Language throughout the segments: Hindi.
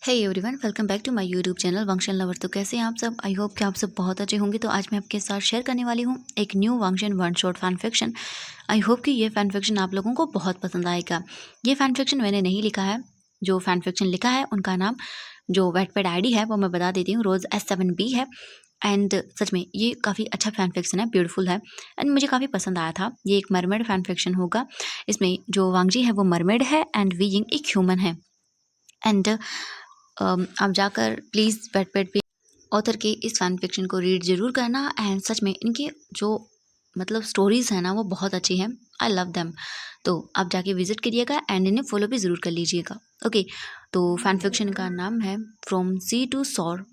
Hey everyone, welcome back to my YouTube channel Wangxian lover. तो कैसे हैं आप सब? आई होप कि आप सब बहुत अच्छे होंगे। तो आज मैं आपके साथ शेयर करने वाली हूँ एक new Wangxian one shot fan fiction. I hope कि ये फैन फिक्शन आप लोगों को बहुत पसंद आएगा। ये फैन फिक्शन मैंने नहीं लिखा है। जो फैन फिक्शन लिखा है उनका नाम, जो वेटपैड आईडी है वो मैं बता देती हूँ, रोज़ S7B है। एंड सच में ये काफ़ी अच्छा फैन फिक्शन है, ब्यूटीफुल है एंड मुझे काफ़ी पसंद आया था। ये एक मरमेड फैन फिक्शन होगा। इसमें जो वांगजी है वो मरमेड है एंड वी यिंग एक ह्यूमन है। एंड आप जाकर प्लीज़ वेटपैड पे ऑथर के इस फैन फिक्शन को रीड ज़रूर करना। एंड सच में इनकी जो स्टोरीज़ हैं ना वो बहुत अच्छी हैं। I love them. तो आप जाके विजिट करिएगा एंड इन्हें फॉलो भी ज़रूर कर लीजिएगा। ओके, तो फैन फिक्शन का नाम है from sea to shore.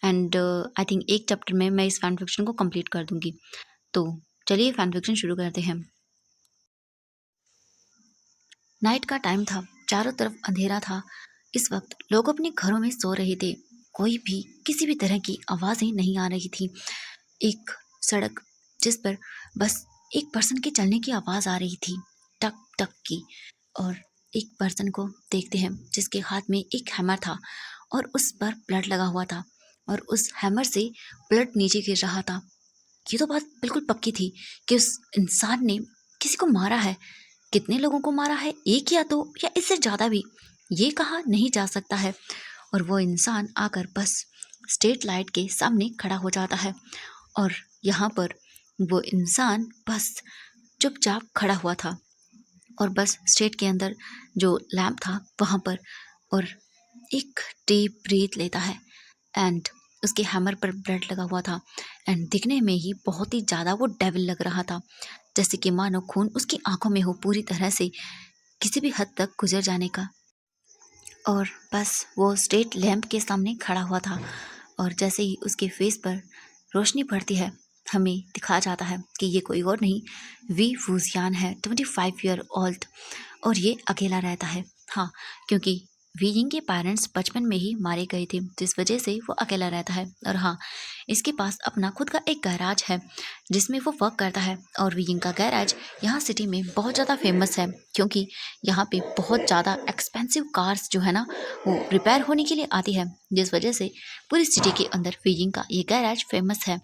And I think एक चैप्टर में मैं इस फैन फिक्शन को कंप्लीट कर दूंगी। तो चलिए फैन फिक्शन शुरू करते हैं। नाइट का टाइम था, चारों तरफ अंधेरा था। इस वक्त लोग अपने घरों में सो रहे थे। कोई भी किसी भी तरह की आवाज़ें नहीं आ रही थी। एक सड़क जिस पर बस एक पर्सन के चलने की आवाज़ आ रही थी, टक टक की। और एक पर्सन को देखते हैं जिसके हाथ में एक हैमर था और उस पर ब्लड लगा हुआ था और उस हैमर से ब्लड नीचे गिर रहा था। ये तो बात बिल्कुल पक्की थी कि उस इंसान ने किसी को मारा है। कितने लोगों को मारा है, एक या दो या इससे ज़्यादा भी, ये कहा नहीं जा सकता है। और वो इंसान आकर बस स्ट्रीट लाइट के सामने खड़ा हो जाता है और यहाँ पर वो इंसान बस चुपचाप खड़ा हुआ था और बस स्ट्रीट के अंदर जो लैम्प था वहाँ पर, और एक डीप ब्रीथ लेता है। एंड उसके हैमर पर ब्लड लगा हुआ था एंड दिखने में ही बहुत ही ज़्यादा वो डेविल लग रहा था, जैसे कि मानो खून उसकी आंखों में हो पूरी तरह से किसी भी हद तक गुजर जाने का। और बस वो स्ट्रीट लैंप के सामने खड़ा हुआ था और जैसे ही उसके फेस पर रोशनी पड़ती है, हमें दिखाया जाता है कि ये कोई और नहीं, वी फूजियान है, 25 ईयर ओल्ड। और ये अकेला रहता है। हाँ, क्योंकि वी यिंग के पेरेंट्स बचपन में ही मारे गए थे, जिस वजह से वो अकेला रहता है। और हाँ, इसके पास अपना खुद का एक गैराज है जिसमें वो वर्क करता है। और वी यिंग का गैराज यहाँ सिटी में बहुत ज़्यादा फेमस है, क्योंकि यहाँ पे बहुत ज़्यादा एक्सपेंसिव कार्स जो है ना वो रिपेयर होने के लिए आती है, जिस वजह से पूरी सिटी के अंदर वी यिंग का ये गैराज फेमस है।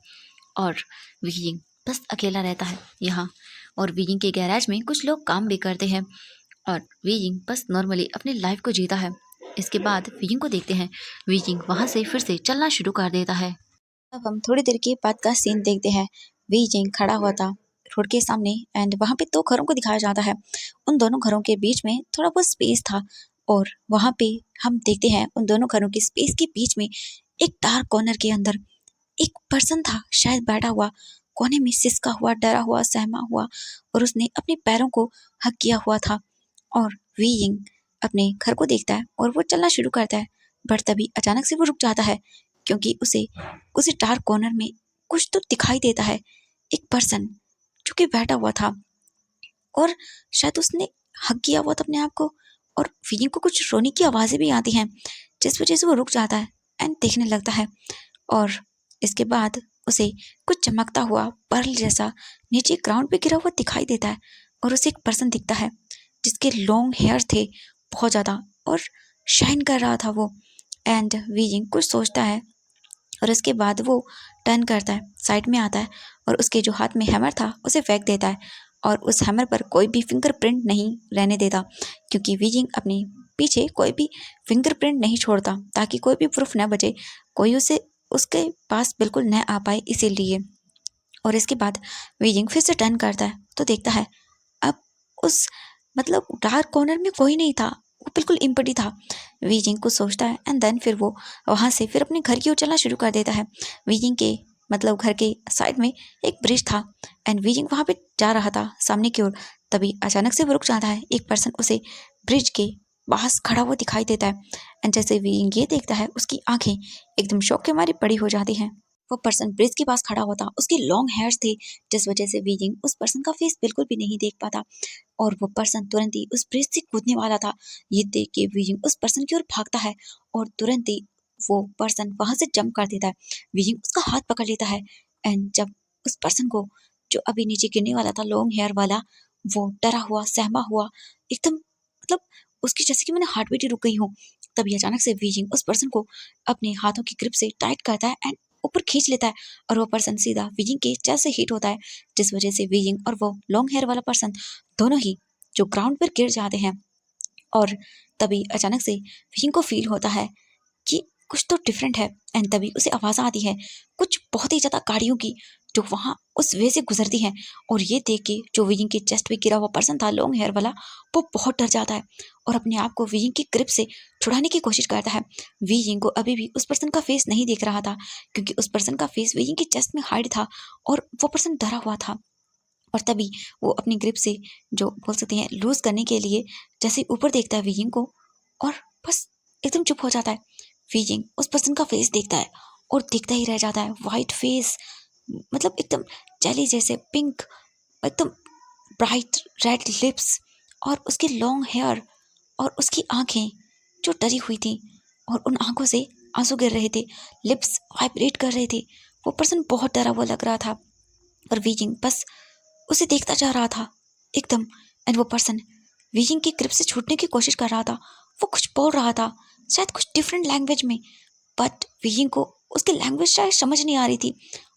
और वी यिंग बस अकेला रहता है यहाँ। और वी यिंग के गैराज में कुछ लोग काम भी करते हैं और वी यिंग बस नॉर्मली अपनी लाइफ को जीता है। इसके बाद वी यिंग को देखते हैं, वी यिंग वहाँ से फिर से चलना शुरू कर देता है। अब हम थोड़ी देर के बाद का सीन देखते हैं। वी जिंग खड़ा हुआ था रोड के सामने एंड वहां पे दो घरों को दिखाया जाता है। उन दोनों घरों के बीच में थोड़ा बहुत स्पेस था और वहां पे हम देखते हैं उन दोनों घरों के स्पेस के बीच में एक डार्क कॉर्नर के अंदर एक पर्सन था, शायद बैठा हुआ कोने में, सिसका हुआ, डरा हुआ, सहमा हुआ, और उसने अपने पैरों को हक किया हुआ था। और वी यिंग अपने घर को देखता है और वो चलना शुरू करता है, बट तभी अचानक से वो रुक जाता है क्योंकि उसे उसी डार्क कॉर्नर में कुछ तो दिखाई देता है। एक पर्सन जो कि बैठा हुआ था और शायद उसने हक किया हुआ था अपने आप को। और फीलिंग को कुछ रोने की आवाज़ें भी आती हैं, जिस वजह से वो रुक जाता है एंड देखने लगता है। और इसके बाद उसे कुछ चमकता हुआ पर्ल जैसा नीचे ग्राउंड पे गिरा हुआ दिखाई देता है और उसे एक पर्सन दिखता है जिसके लॉन्ग हेयर थे बहुत ज़्यादा और शाइन कर रहा था वो। एंड वीइंग कुछ सोचता है और इसके बाद वो टर्न करता है, साइड में आता है और उसके जो हाथ में हैमर था उसे फेंक देता है और उस हैमर पर कोई भी फिंगरप्रिंट नहीं रहने देता, क्योंकि वीजिंग अपने पीछे कोई भी फिंगरप्रिंट नहीं छोड़ता ताकि कोई भी प्रूफ न बचे, कोई उसे उसके पास बिल्कुल न आ पाए इसीलिए। और इसके बाद वीजिंग फिर से टर्न करता है तो देखता है अब उस डार्क कॉर्नर में कोई नहीं था, वो बिल्कुल एम्प्टी था। वीजिंग कुछ सोचता है एंड देन फिर वो वहाँ से फिर अपने घर की ओर चलना शुरू कर देता है। वीजिंग के घर के साइड में एक ब्रिज था एंड वीजिंग वहाँ पे जा रहा था सामने की ओर। तभी अचानक से वो रुक जाता है, एक पर्सन उसे ब्रिज के पास खड़ा हुआ दिखाई देता है एंड जैसे वीजिंग ये देखता है उसकी आंखें एकदम शौक के मारे बड़ी हो जाती हैं। वो पर्सन ब्रिज के पास खड़ा हुआ था, उसके लॉन्ग हेयर्स थे, जिस वजह से वीजिंग उस पर्सन का फेस बिल्कुल भी नहीं देख पाता। और वो पर्सन तुरंत ही उस ब्रिज से कूदने वाला था। ये देख के वीजिंग उस पर्सन की ओर भागता है और तुरंत ही वो पर्सन वहां से जंप कर देता है। वीजिंग उसका हाथ पकड़ लेता है एंड जब उस पर्सन को, जो अभी नीचे गिरने वाला था लॉन्ग हेयर वाला, वो डरा हुआ, सहमा हुआ, एकदम उसकी जैसे कि मैंने हार्ट बीट ही रुक गई हूँ, तभी अचानक से वीजिंग उस पर्सन को अपने हाथों की ग्रिप से टाइट करता है एंड ऊपर खींच लेता है और वो पर्सन सीधा वीजिंग के चेस्ट से हिट होता है, जिस वजह से वीजिंग और वो लॉन्ग हेयर वाला पर्सन दोनों ही जो ग्राउंड पर गिर जाते हैं। और तभी अचानक से वीजिंग को फील होता है कि कुछ तो डिफरेंट है एंड तभी उसे आवाज़ आती है कुछ बहुत ही ज़्यादा गाड़ियों की जो वहाँ उस वे से गुजरती हैं। और ये देख के जो विजिंग के चेस्ट पे गिरा हुआ पर्सन था लॉन्ग हेयर वाला, वो बहुत डर जाता है और अपने आप को विजिंग की ग्रिप से छुड़ाने की कोशिश करता है। विजिंग को अभी भी उस पर्सन का फेस नहीं दिख रहा था क्योंकि उस पर्सन का फेस विजिंग के चेस्ट में हाइड था और वो पर्सन डरा हुआ था। और तभी वो अपनी ग्रिप से जो बोल सकते हैं लूज करने के लिए जैसे ऊपर देखता है विजिंग को और बस एकदम चुप हो जाता है। विजिंग उस पर्सन का फेस देखता है और देखता ही रह जाता है। वाइट फेस, मतलब एकदम जेली जैसे पिंक, एकदम ब्राइट रेड लिप्स और उसके लॉन्ग हेयर और उसकी आंखें जो डरी हुई थी और उन आंखों से आंसू गिर रहे थे, लिप्स वाइब्रेट कर रहे थे। वो पर्सन बहुत डरा हुआ लग रहा था और वीजिंग बस उसे देखता जा रहा था एकदम। एंड वो पर्सन वीजिंग की ग्रिप से छूटने की कोशिश कर रहा था। वो कुछ बोल रहा था शायद कुछ डिफरेंट लैंग्वेज में, बट वीजिंग को उसकी लैंग्वेज शायद समझ नहीं आ रही थी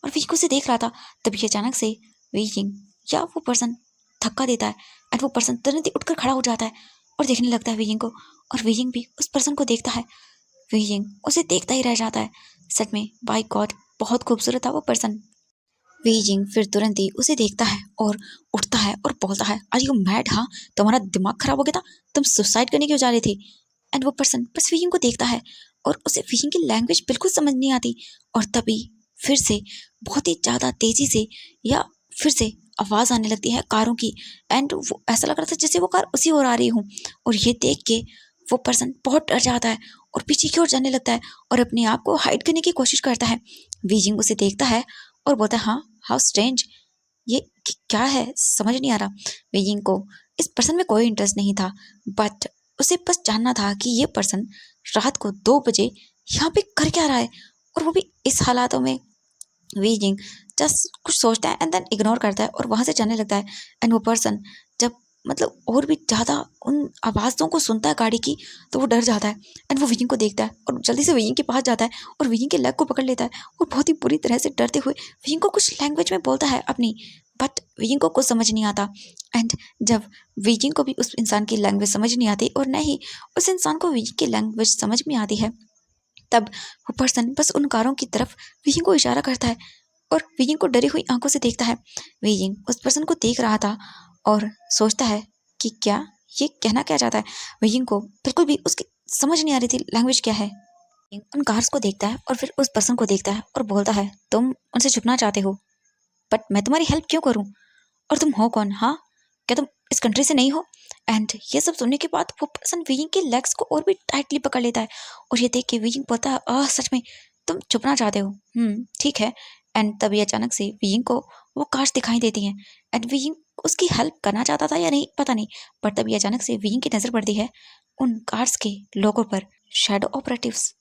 और वीजिंग उसे देख रहा था। तभी अचानक से वीजिंग या वो पर्सन धक्का देता है एंड वो पर्सन तुरंत ही उठकर खड़ा हो जाता है और देखने लगता है वीजिंग को और वीजिंग भी उस पर्सन को देखता है। वीजिंग उसे देखता ही रह जाता है। सच में बाय गॉड बहुत खूबसूरत था वो पर्सन। वीजिंग फिर तुरंत ही उसे देखता है और उठता है और बोलता है आर यू मैड? हाँ, तुम्हारा दिमाग खराब हो गया था? तुम सुसाइड करने क्यों जा रहे थे? एंड वो पर्सन बस वीजिंग को देखता है और उसे वीजिंग की लैंग्वेज बिल्कुल समझ नहीं आती। और तभी फिर से बहुत ही ज़्यादा तेजी से या फिर से आवाज़ आने लगती है कारों की एंड वो ऐसा लग रहा था जैसे वो कार उसी ओर आ रही हूँ। और ये देख के वो पर्सन बहुत डर जाता है और पीछे की ओर जाने लगता है और अपने आप को हाइड करने की कोशिश करता है। वीजिंग उसे देखता है और बोलता है हाँ, हाउ स्ट्रेंज, ये क्या है समझ नहीं आ रहा। वीजिंग को इस पर्सन में कोई इंटरेस्ट नहीं था, बट उसे बस जानना था कि ये पर्सन रात को 2 बजे यहाँ पे कर क्या रहा है और वो भी इस हालातों में। वीजिंग जस्ट कुछ सोचता है एंड देन इग्नोर करता है और वहाँ से जाने लगता है। एंड वो पर्सन जब मतलब और भी ज़्यादा उन आवाज़ों को सुनता है गाड़ी की तो वो डर जाता है एंड वो विजिंग को देखता है और जल्दी से विजिंग के पास जाता है और विजिंग के लेग को पकड़ लेता है और बहुत ही बुरी तरह से डरते हुए विजिंग को कुछ लैंग्वेज में बोलता है अपनी, बट विजिंग को कुछ समझ नहीं आता। एंड जब विजिंग को भी उस इंसान की लैंग्वेज समझ नहीं आती और न ही उस इंसान को विजिंग की लैंग्वेज समझ में आती है, तब वो पर्सन बस उन कारों की तरफ विजिंग को इशारा करता है और विजिंग को डरी हुई आंखों से देखता है। विजिंग उस पर्सन को देख रहा था और सोचता है कि क्या ये कहना क्या चाहता है। विजिंग को बिल्कुल भी उसकी समझ नहीं आ रही थी लैंग्वेज क्या है। उन कार्स को देखता है और फिर उस पर्सन को देखता है और बोलता है तुम उनसे छुपना चाहते हो, बट मैं तुम्हारी हेल्प क्यों करूं? और तुम हो कौन? हाँ, क्या तुम इस कंट्री से नहीं हो? एंड ये सब सुनने के बाद वो पर्सन विजिंग के लेग्स को और भी टाइटली पकड़ लेता है और ये देख के विजिंग बोलता है सच में तुम छुपना चाहते हो? ठीक है। एंड तभी अचानक से विजिंग को वो कार्स दिखाई देती हैं एंड विजिंग उसकी हेल्प करना चाहता था या नहीं पता नहीं, पर तभी अचानक से विजिंग की नज़र पड़ती है उन कार्स के लोगों पर, शैडो ऑपरेटिव्स।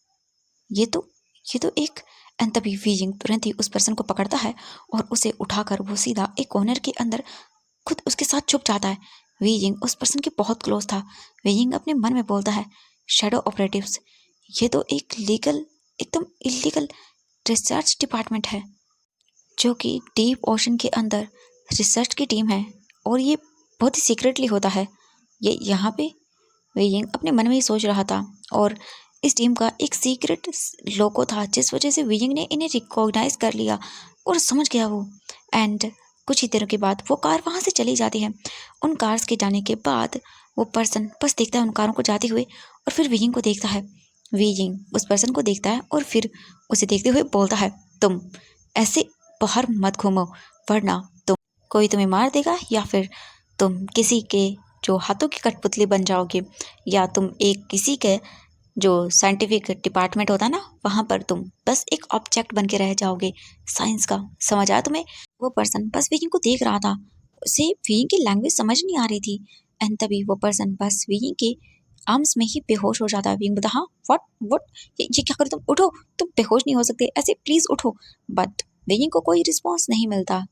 ये तो ये तो एक। एंड तभी विजिंग तुरंत ही उस पर्सन को पकड़ता है और उसे उठाकर वो सीधा एक कॉर्नर के अंदर खुद उसके साथ छुप जाता है। वीजिंग उस पर्सन के बहुत क्लोज था। वीजिंग अपने मन में बोलता है शैडो ऑपरेटिव्स, ये तो एक लीगल एकदम इलीगल रिसर्च डिपार्टमेंट है जो कि डीप ओशन के अंदर रिसर्च की टीम है और ये बहुत ही सीक्रेटली होता है ये यहाँ पे। वीजिंग अपने मन में ही सोच रहा था और इस टीम का एक सीक्रेट लोगो था जिस वजह से वीजिंग ने इन्हें रिकॉग्नाइज कर लिया और समझ गया वो। एंड कुछ ही दिनों के बाद वो कार वहाँ से चली जाती है। उन कार्स के जाने के बाद वो पर्सन बस देखता है उन कारों को जाते हुए और फिर वीजिंग को देखता है। वीजिंग उस पर्सन को देखता है और फिर उसे देखते हुए बोलता है तुम ऐसे बाहर मत घूमो वरना तुम कोई तुम्हें मार देगा या फिर तुम किसी के जो हाथों की कठपुतली बन जाओगे या तुम एक किसी के जो साइंटिफिक डिपार्टमेंट होता है ना वहाँ पर तुम बस एक ऑब्जेक्ट बन के रह जाओगे साइंस का। समझ आया तुम्हें? वो पर्सन बस विजिंग को देख रहा था, उसे विजिंग की लैंग्वेज समझ नहीं आ रही थी। एंड तभी वो पर्सन बस विजिंग के आर्म्स में ही बेहोश हो जाता है। विजिंग बोलता हाँ व्हाट ये क्या करो तुम? उठो, तुम बेहोश नहीं हो सकते ऐसे, प्लीज उठो। बट विजिंग को कोई रिस्पॉन्स नहीं मिलता।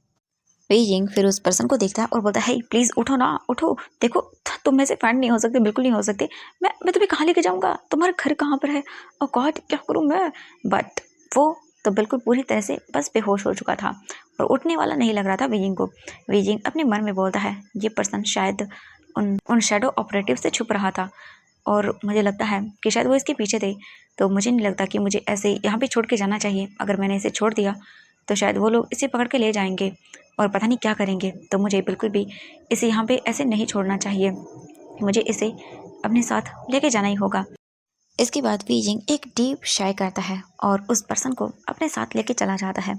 वी जिंग फिर उस पर्सन को देखता है और बोलता है, प्लीज उठो ना, उठो, देखो तुम में से फ्रेंड नहीं हो सकते, बिल्कुल नहीं हो सकते, मैं तुम्हें कहाँ लेके जाऊंगा, तुम्हारा घर कहाँ पर है, और गॉड क्या करूँ मैं। बट वो तो बिल्कुल पूरी तरह से बस बेहोश हो चुका था और उठने वाला नहीं लग रहा था वीजिंग को। वीजिंग अपने मन में बोलता है, ये पर्सन शायद उन शैडो ऑपरेटिव से छुप रहा था और मुझे लगता है कि शायद वो इसके पीछे थे, तो मुझे नहीं लगता कि मुझे ऐसे यहाँ पे छोड़ के जाना चाहिए। अगर मैंने इसे छोड़ दिया तो शायद वो लोग इसे पकड़ के ले जाएंगे और पता नहीं क्या करेंगे, तो मुझे बिल्कुल भी इसे यहाँ पे ऐसे नहीं छोड़ना चाहिए, मुझे इसे अपने साथ लेके जाना ही होगा। इसके बाद वीजिंग एक डीप शाय करता है और उस पर्सन को अपने साथ लेके चला जाता है।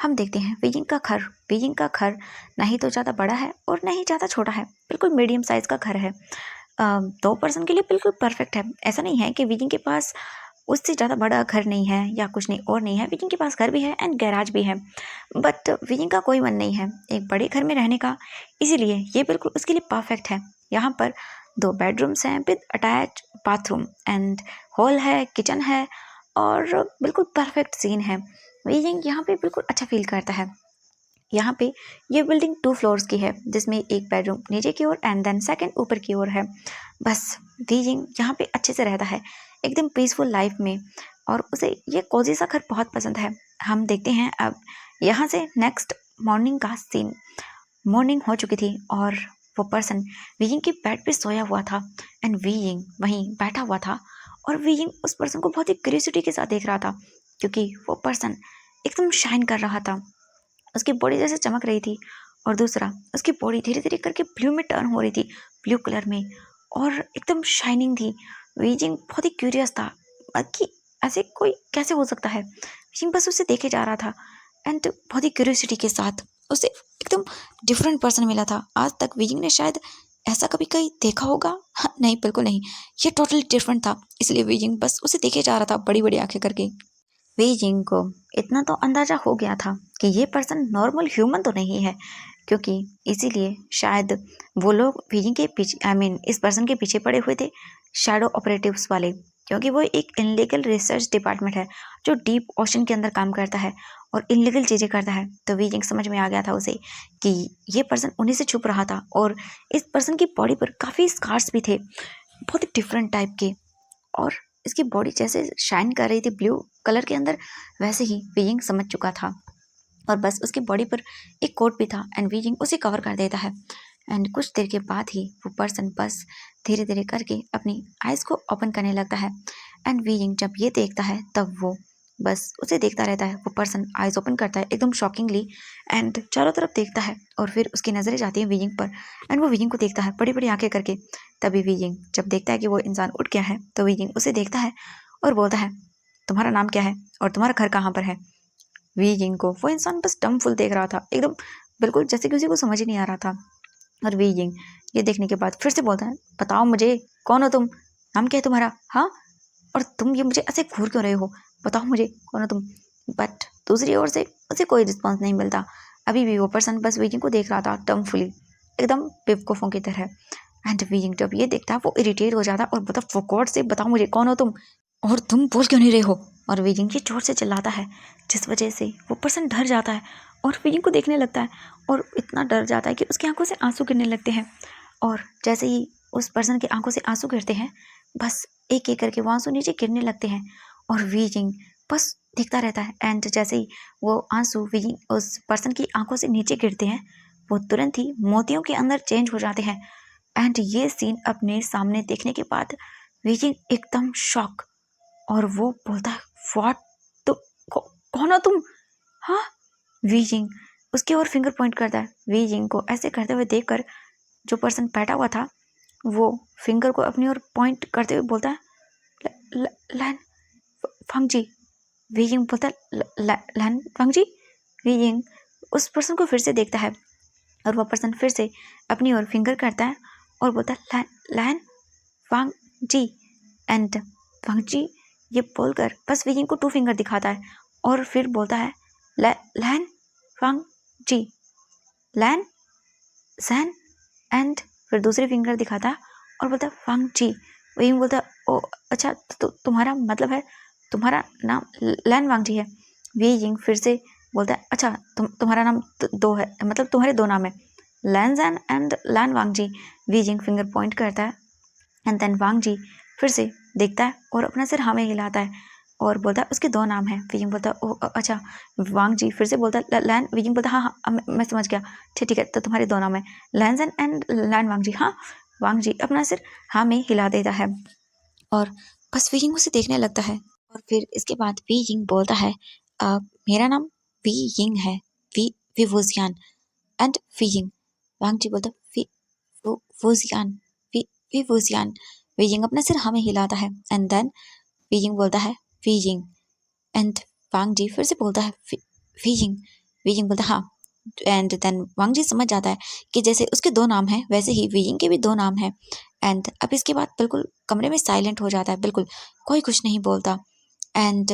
हम देखते हैं वीजिंग का घर ना ही तो ज़्यादा बड़ा है और ना ही ज़्यादा छोटा है, बिल्कुल मीडियम साइज़ का घर है। 2 पर्सन के लिए बिल्कुल परफेक्ट है। ऐसा नहीं है कि वीजिंग के पास उससे ज़्यादा बड़ा घर नहीं है या कुछ नहीं और नहीं है, वीजिंग के पास घर भी है एंड गैराज भी है, बट वीजिंग का कोई मन नहीं है एक बड़े घर में रहने का, इसीलिए ये बिल्कुल उसके लिए परफेक्ट है। यहाँ पर 2 बेडरूम्स हैं with attach bathroom and hall है, किचन है और बिल्कुल परफेक्ट सीन है। वीजिंग यहाँ पे बिल्कुल अच्छा फील करता है। यहाँ पे ये बिल्डिंग 2 फ्लोर्स की है जिसमें एक बेडरूम नीचे की ओर एंड देन सेकंड ऊपर की ओर है। बस वीजिंग यहाँ पे अच्छे से रहता है एकदम पीसफुल लाइफ में और उसे ये कोजी सा घर बहुत पसंद है। हम देखते हैं अब यहाँ से नेक्स्ट मॉर्निंग का सीन। मॉर्निंग हो चुकी थी और वो पर्सन वीजिंग के बेड पे सोया हुआ था एंड वीजिंग वहीं बैठा हुआ था और वीजिंग उस पर्सन को बहुत ही क्यूरियोसिटी के साथ देख रहा था क्योंकि वो पर्सन एकदम शाइन कर रहा था, उसकी बॉडी जैसे चमक रही थी और दूसरा उसकी बॉडी धीरे धीरे करके ब्लू में टर्न हो रही थी, ब्लू कलर में और एकदम शाइनिंग थी। वीजिंग बहुत ही क्यूरियस था कि ऐसे कोई कैसे हो सकता है। वीजिंग बस उसे देखे जा रहा था एंड बहुत ही क्यूरियोसिटी के साथ उसे एकदम डिफरेंट पर्सन मिला था। आज तक वीजिंग ने शायद ऐसा कभी कहीं देखा होगा, हाँ, नहीं बिल्कुल नहीं, ये टोटली डिफरेंट था, इसलिए वीजिंग बस उसे देखे जा रहा था बड़ी बड़ी आंखें करके। वीजिंग को इतना तो अंदाजा हो गया था कि ये पर्सन नॉर्मल ह्यूमन तो नहीं है, क्योंकि इसीलिए शायद वो लोग वीजिंग के पीछे इस पर्सन के पीछे पड़े हुए थे, शैडो ऑपरेटिव्स वाले, क्योंकि वो एक इनलीगल रिसर्च डिपार्टमेंट है जो डीप ओशन के अंदर काम करता है और इनलीगल चीज़ें करता है। तो वीजिंग समझ में आ गया था उसे कि ये पर्सन उन्हीं से छुप रहा था और इस पर्सन की बॉडी पर काफ़ी स्कार्स भी थे बहुत ही डिफरेंट टाइप के और इसकी बॉडी जैसे शाइन कर रही थी ब्लू कलर के अंदर, वैसे ही वीजिंग समझ चुका था और बस उसकी बॉडी पर एक कोट भी था एंड वीजिंग उसे कवर कर देता है एंड कुछ देर के बाद ही वो पर्सन बस धीरे धीरे करके अपनी आइज़ को ओपन करने लगता है एंड वीजिंग जब ये देखता है तब वो बस उसे देखता रहता है। वो पर्सन आइज़ ओपन करता है एकदम शॉकिंगली एंड चारों तरफ देखता है और फिर उसकी नज़रें जाती हैं वीजिंग पर एंड वो वीजिंग को देखता है बड़ी बड़ी आंखें करके। तभी वीजिंग जब देखता है कि वो इंसान उठ गया है तो वीजिंग उसे देखता है और बोलता है, तुम्हारा नाम क्या है और तुम्हारा घर कहाँ पर है। वीजिंग को वो इंसान बस डम फुल देख रहा था एकदम, बिल्कुल जैसे कि उसे को समझ ही नहीं आ रहा था। और वीजिंग ये देखने के बाद फिर से बोलता है, बताओ मुझे कौन हो तुम, नाम क्या है तुम्हारा, हाँ, और तुम ये मुझे ऐसे घूर क्यों रहे हो, बताओ मुझे कौन हो तुम। बट दूसरी ओर से उसे कोई रिस्पॉन्स नहीं मिलता। अभी भी वो पर्सन बस वीजिंग को देख रहा था टर्मफुली एकदम बेवकूफ़ों की तरह एंड वीजिंग जब ये देखता है वो इरिटेट हो जाता है और बोलता, फॉर गॉड से बताओ मुझे कौन हो तुम और तुम बोल क्यों नहीं रहे हो। और वीजिंग ये जोर से चिल्लाता है जिस वजह से वो पर्सन डर जाता है और वीजिंग को देखने लगता है और इतना डर जाता है कि उसकी आंखों से आंसू गिरने लगते हैं और जैसे ही उस पर्सन की आंखों से आंसू गिरते हैं बस एक एक करके वो आंसू नीचे गिरने लगते हैं और वीजिंग बस देखता रहता है एंड जैसे ही वो आंसू वीजिंग उस पर्सन की आंखों से नीचे गिरते हैं वो तुरंत ही मोतियों के अंदर चेंज हो जाते हैं एंड ये सीन अपने सामने देखने के बाद वीजिंग एकदम शॉक और वो बोलता है, व्हाट, तो कौन हो तुम, हाँ। वीजिंग उसकी ओर फिंगर पॉइंट करता है। वीजिंग को ऐसे करते हुए देखकर जो पर्सन बैठा हुआ था वो फिंगर को अपनी ओर पॉइंट करते हुए बोलता है, लैन फंगजी। वीजिंग बोलता है, लैन फंगजी। वीजिंग उस पर्सन को फिर से देखता है और वह पर्सन फिर से अपनी ओर फिंगर करता है और बोलता है, लैन वांग जी एंड वांग जी ये बोलकर बस वीजिंग को 2 फिंगर दिखाता है और फिर बोलता है, लैन वांग जी, लैन सैन एंड फिर दूसरी फिंगर दिखाता है और बोलता है वांग जी। वीजिंग बोलता है, ओ अच्छा, तो तुम्हारा मतलब है, तुम्हारा नाम लैन वांग जी है। वीजिंग फिर से बोलता है अच्छा तुम्हारा नाम दो है, मतलब तुम्हारे दो नाम है, Lan Zhan and Lan Wangji. Wei Ying finger point करता है एंड देन वांगजी फिर से देखता है और अपना सिर हाँ में हिलाता है और बोलता है उसके दो नाम हैं। वीजिंग बोलता है ओ अच्छा। वांगजी फिर से बोलता है लैन। वीजिंग बोलता है हाँ हाँ मैं समझ गया, ठीक है तो तुम्हारे दो नाम है लैन जैन एंड लैन वांगजी। हाँ, वांगजी अपना सिर हाँ में हिला देता है और बस वीजिंग उसे देखने लगता है। और फिर इसके बाद वी यिंग बोलता है मेरा नाम वी यिंग है, Wei Wei Wuxian and Wei Ying. Wang Ji बोलता Wei Wuxian, Wei Wei Wuxian. Wei Ying अपना सिर हमें हिलाता है एंड देन वी यिंग बोलता है वी यिंग एंड वांग जी फिर से बोलता है वी यिंग। वी यिंग बोलता है हाँ एंड देन वांग जी समझ जाता है कि जैसे उसके दो नाम हैं वैसे ही वी यिंग के भी दो नाम हैं। एंड अब इसके बाद बिल्कुल कमरे में साइलेंट हो जाता है, बिल्कुल कोई कुछ नहीं बोलता। एंड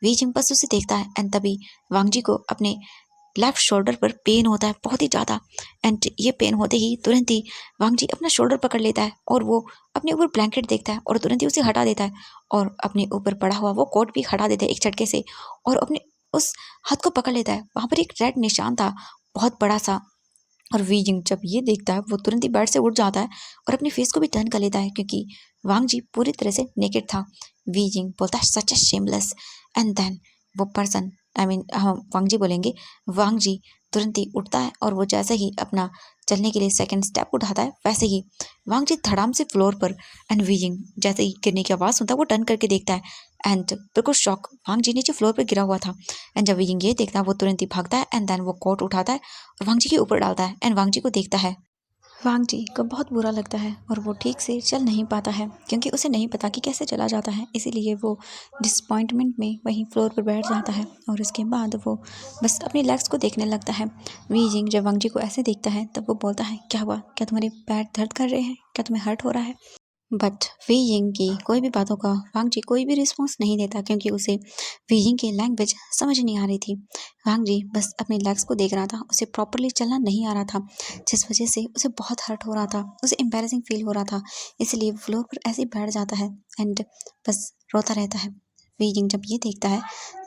वी जिंग बस उसे देखता है एंड तभी वांगजी को अपने लेफ्ट शोल्डर पर पेन होता है बहुत ही ज़्यादा। एंड ये पेन होते ही तुरंत ही वांगजी अपना शोल्डर पकड़ लेता है और वो अपने ऊपर ब्लैंकेट देखता है और तुरंत ही उसे हटा देता है और अपने ऊपर पड़ा हुआ वो कोट भी हटा देता है एक झटके से और अपने उस हाथ को पकड़ लेता है। वहाँ पर एक रेड निशान था बहुत बड़ा सा। और वी जिंग जब ये देखता है वो तुरंत ही बेड से उठ जाता है और अपने फेस को भी टर्न कर लेता है क्योंकि वांग जी पूरी तरह से नेकेड था। वी जिंग बोलता है सच ए शेमलेस एंड देन वो पर्सन आई मीन हम वांग जी बोलेंगे। वांग जी तुरंत ही उठता है और वो जैसे ही अपना चलने के लिए सेकंड स्टेप उठाता है वैसे ही वांग जी धड़ाम से फ्लोर पर एंड वी जिंग जैसे ही गिरने की आवाज़ सुनता है वो टर्न करके देखता है एंड बिल्कुल शॉक वांग जी नीचे फ्लोर पर गिरा हुआ था। एंड जब वी जिंग ये देखता है वो तुरंत ही भागता है एंड देन वो कोट उठाता है और वांग जी के ऊपर डालता है एंड वांग जी को देखता है। वांग जी को बहुत बुरा लगता है और वो ठीक से चल नहीं पाता है क्योंकि उसे नहीं पता कि कैसे चला जाता है, इसीलिए वो डिसअपॉइंटमेंट में वहीं फ्लोर पर बैठ जाता है और उसके बाद वो बस अपने लेग्स को देखने लगता है। वी जिंग जब वांग जी को ऐसे देखता है तब वो बोलता है क्या हुआ, क्या तुम्हारे पैर दर्द कर रहे हैं, क्या तुम्हें हर्ट हो रहा है। बट वी यिंग की कोई भी बातों का वांग जी कोई भी रिस्पॉन्स नहीं देता क्योंकि उसे वी यिंग की लैंग्वेज समझ नहीं आ रही थी। वांग जी बस अपने लेग्स को देख रहा था, उसे प्रॉपरली चलना नहीं आ रहा था जिस वजह से उसे बहुत हर्ट हो रहा था, उसे एम्बेरसिंग फील हो रहा था, इसलिए फ्लोर पर ऐसे ही बैठ जाता है एंड बस रोता रहता है। वी यिंग जब ये देखता है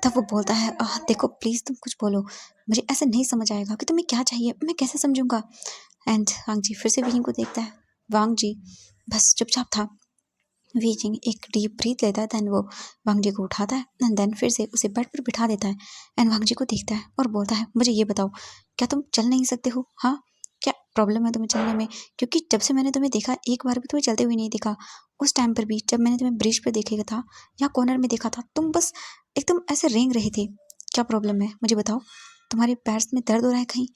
तब वो बोलता है देखो प्लीज़ तुम कुछ बोलो, मुझे ऐसे नहीं समझ आएगा कि तुम्हें क्या चाहिए, मैं कैसे समझूंगा। एंड वांग जी फिर से वी यिंग को देखता है। वांग जी बस चुपचाप था। वी जिंग एक डीप ब्रीथ लेता है देन वो वांग जी को उठाता है एंड देन फिर से उसे बेड पर बिठा देता है एंड वांग जी को देखता है और बोलता है मुझे ये बताओ क्या तुम चल नहीं सकते हो, हाँ क्या प्रॉब्लम है तुम्हें चलने में, क्योंकि जब से मैंने तुम्हें देखा एक बार भी तुम्हें चलते हुए नहीं देखा। उस टाइम पर भी जब मैंने तुम्हें ब्रिज पर देखा था या कॉर्नर में देखा था तुम बस एकदम ऐसे रेंग रहे थे। क्या प्रॉब्लम है मुझे बताओ, तुम्हारे पैर में दर्द हो रहा है कहीं,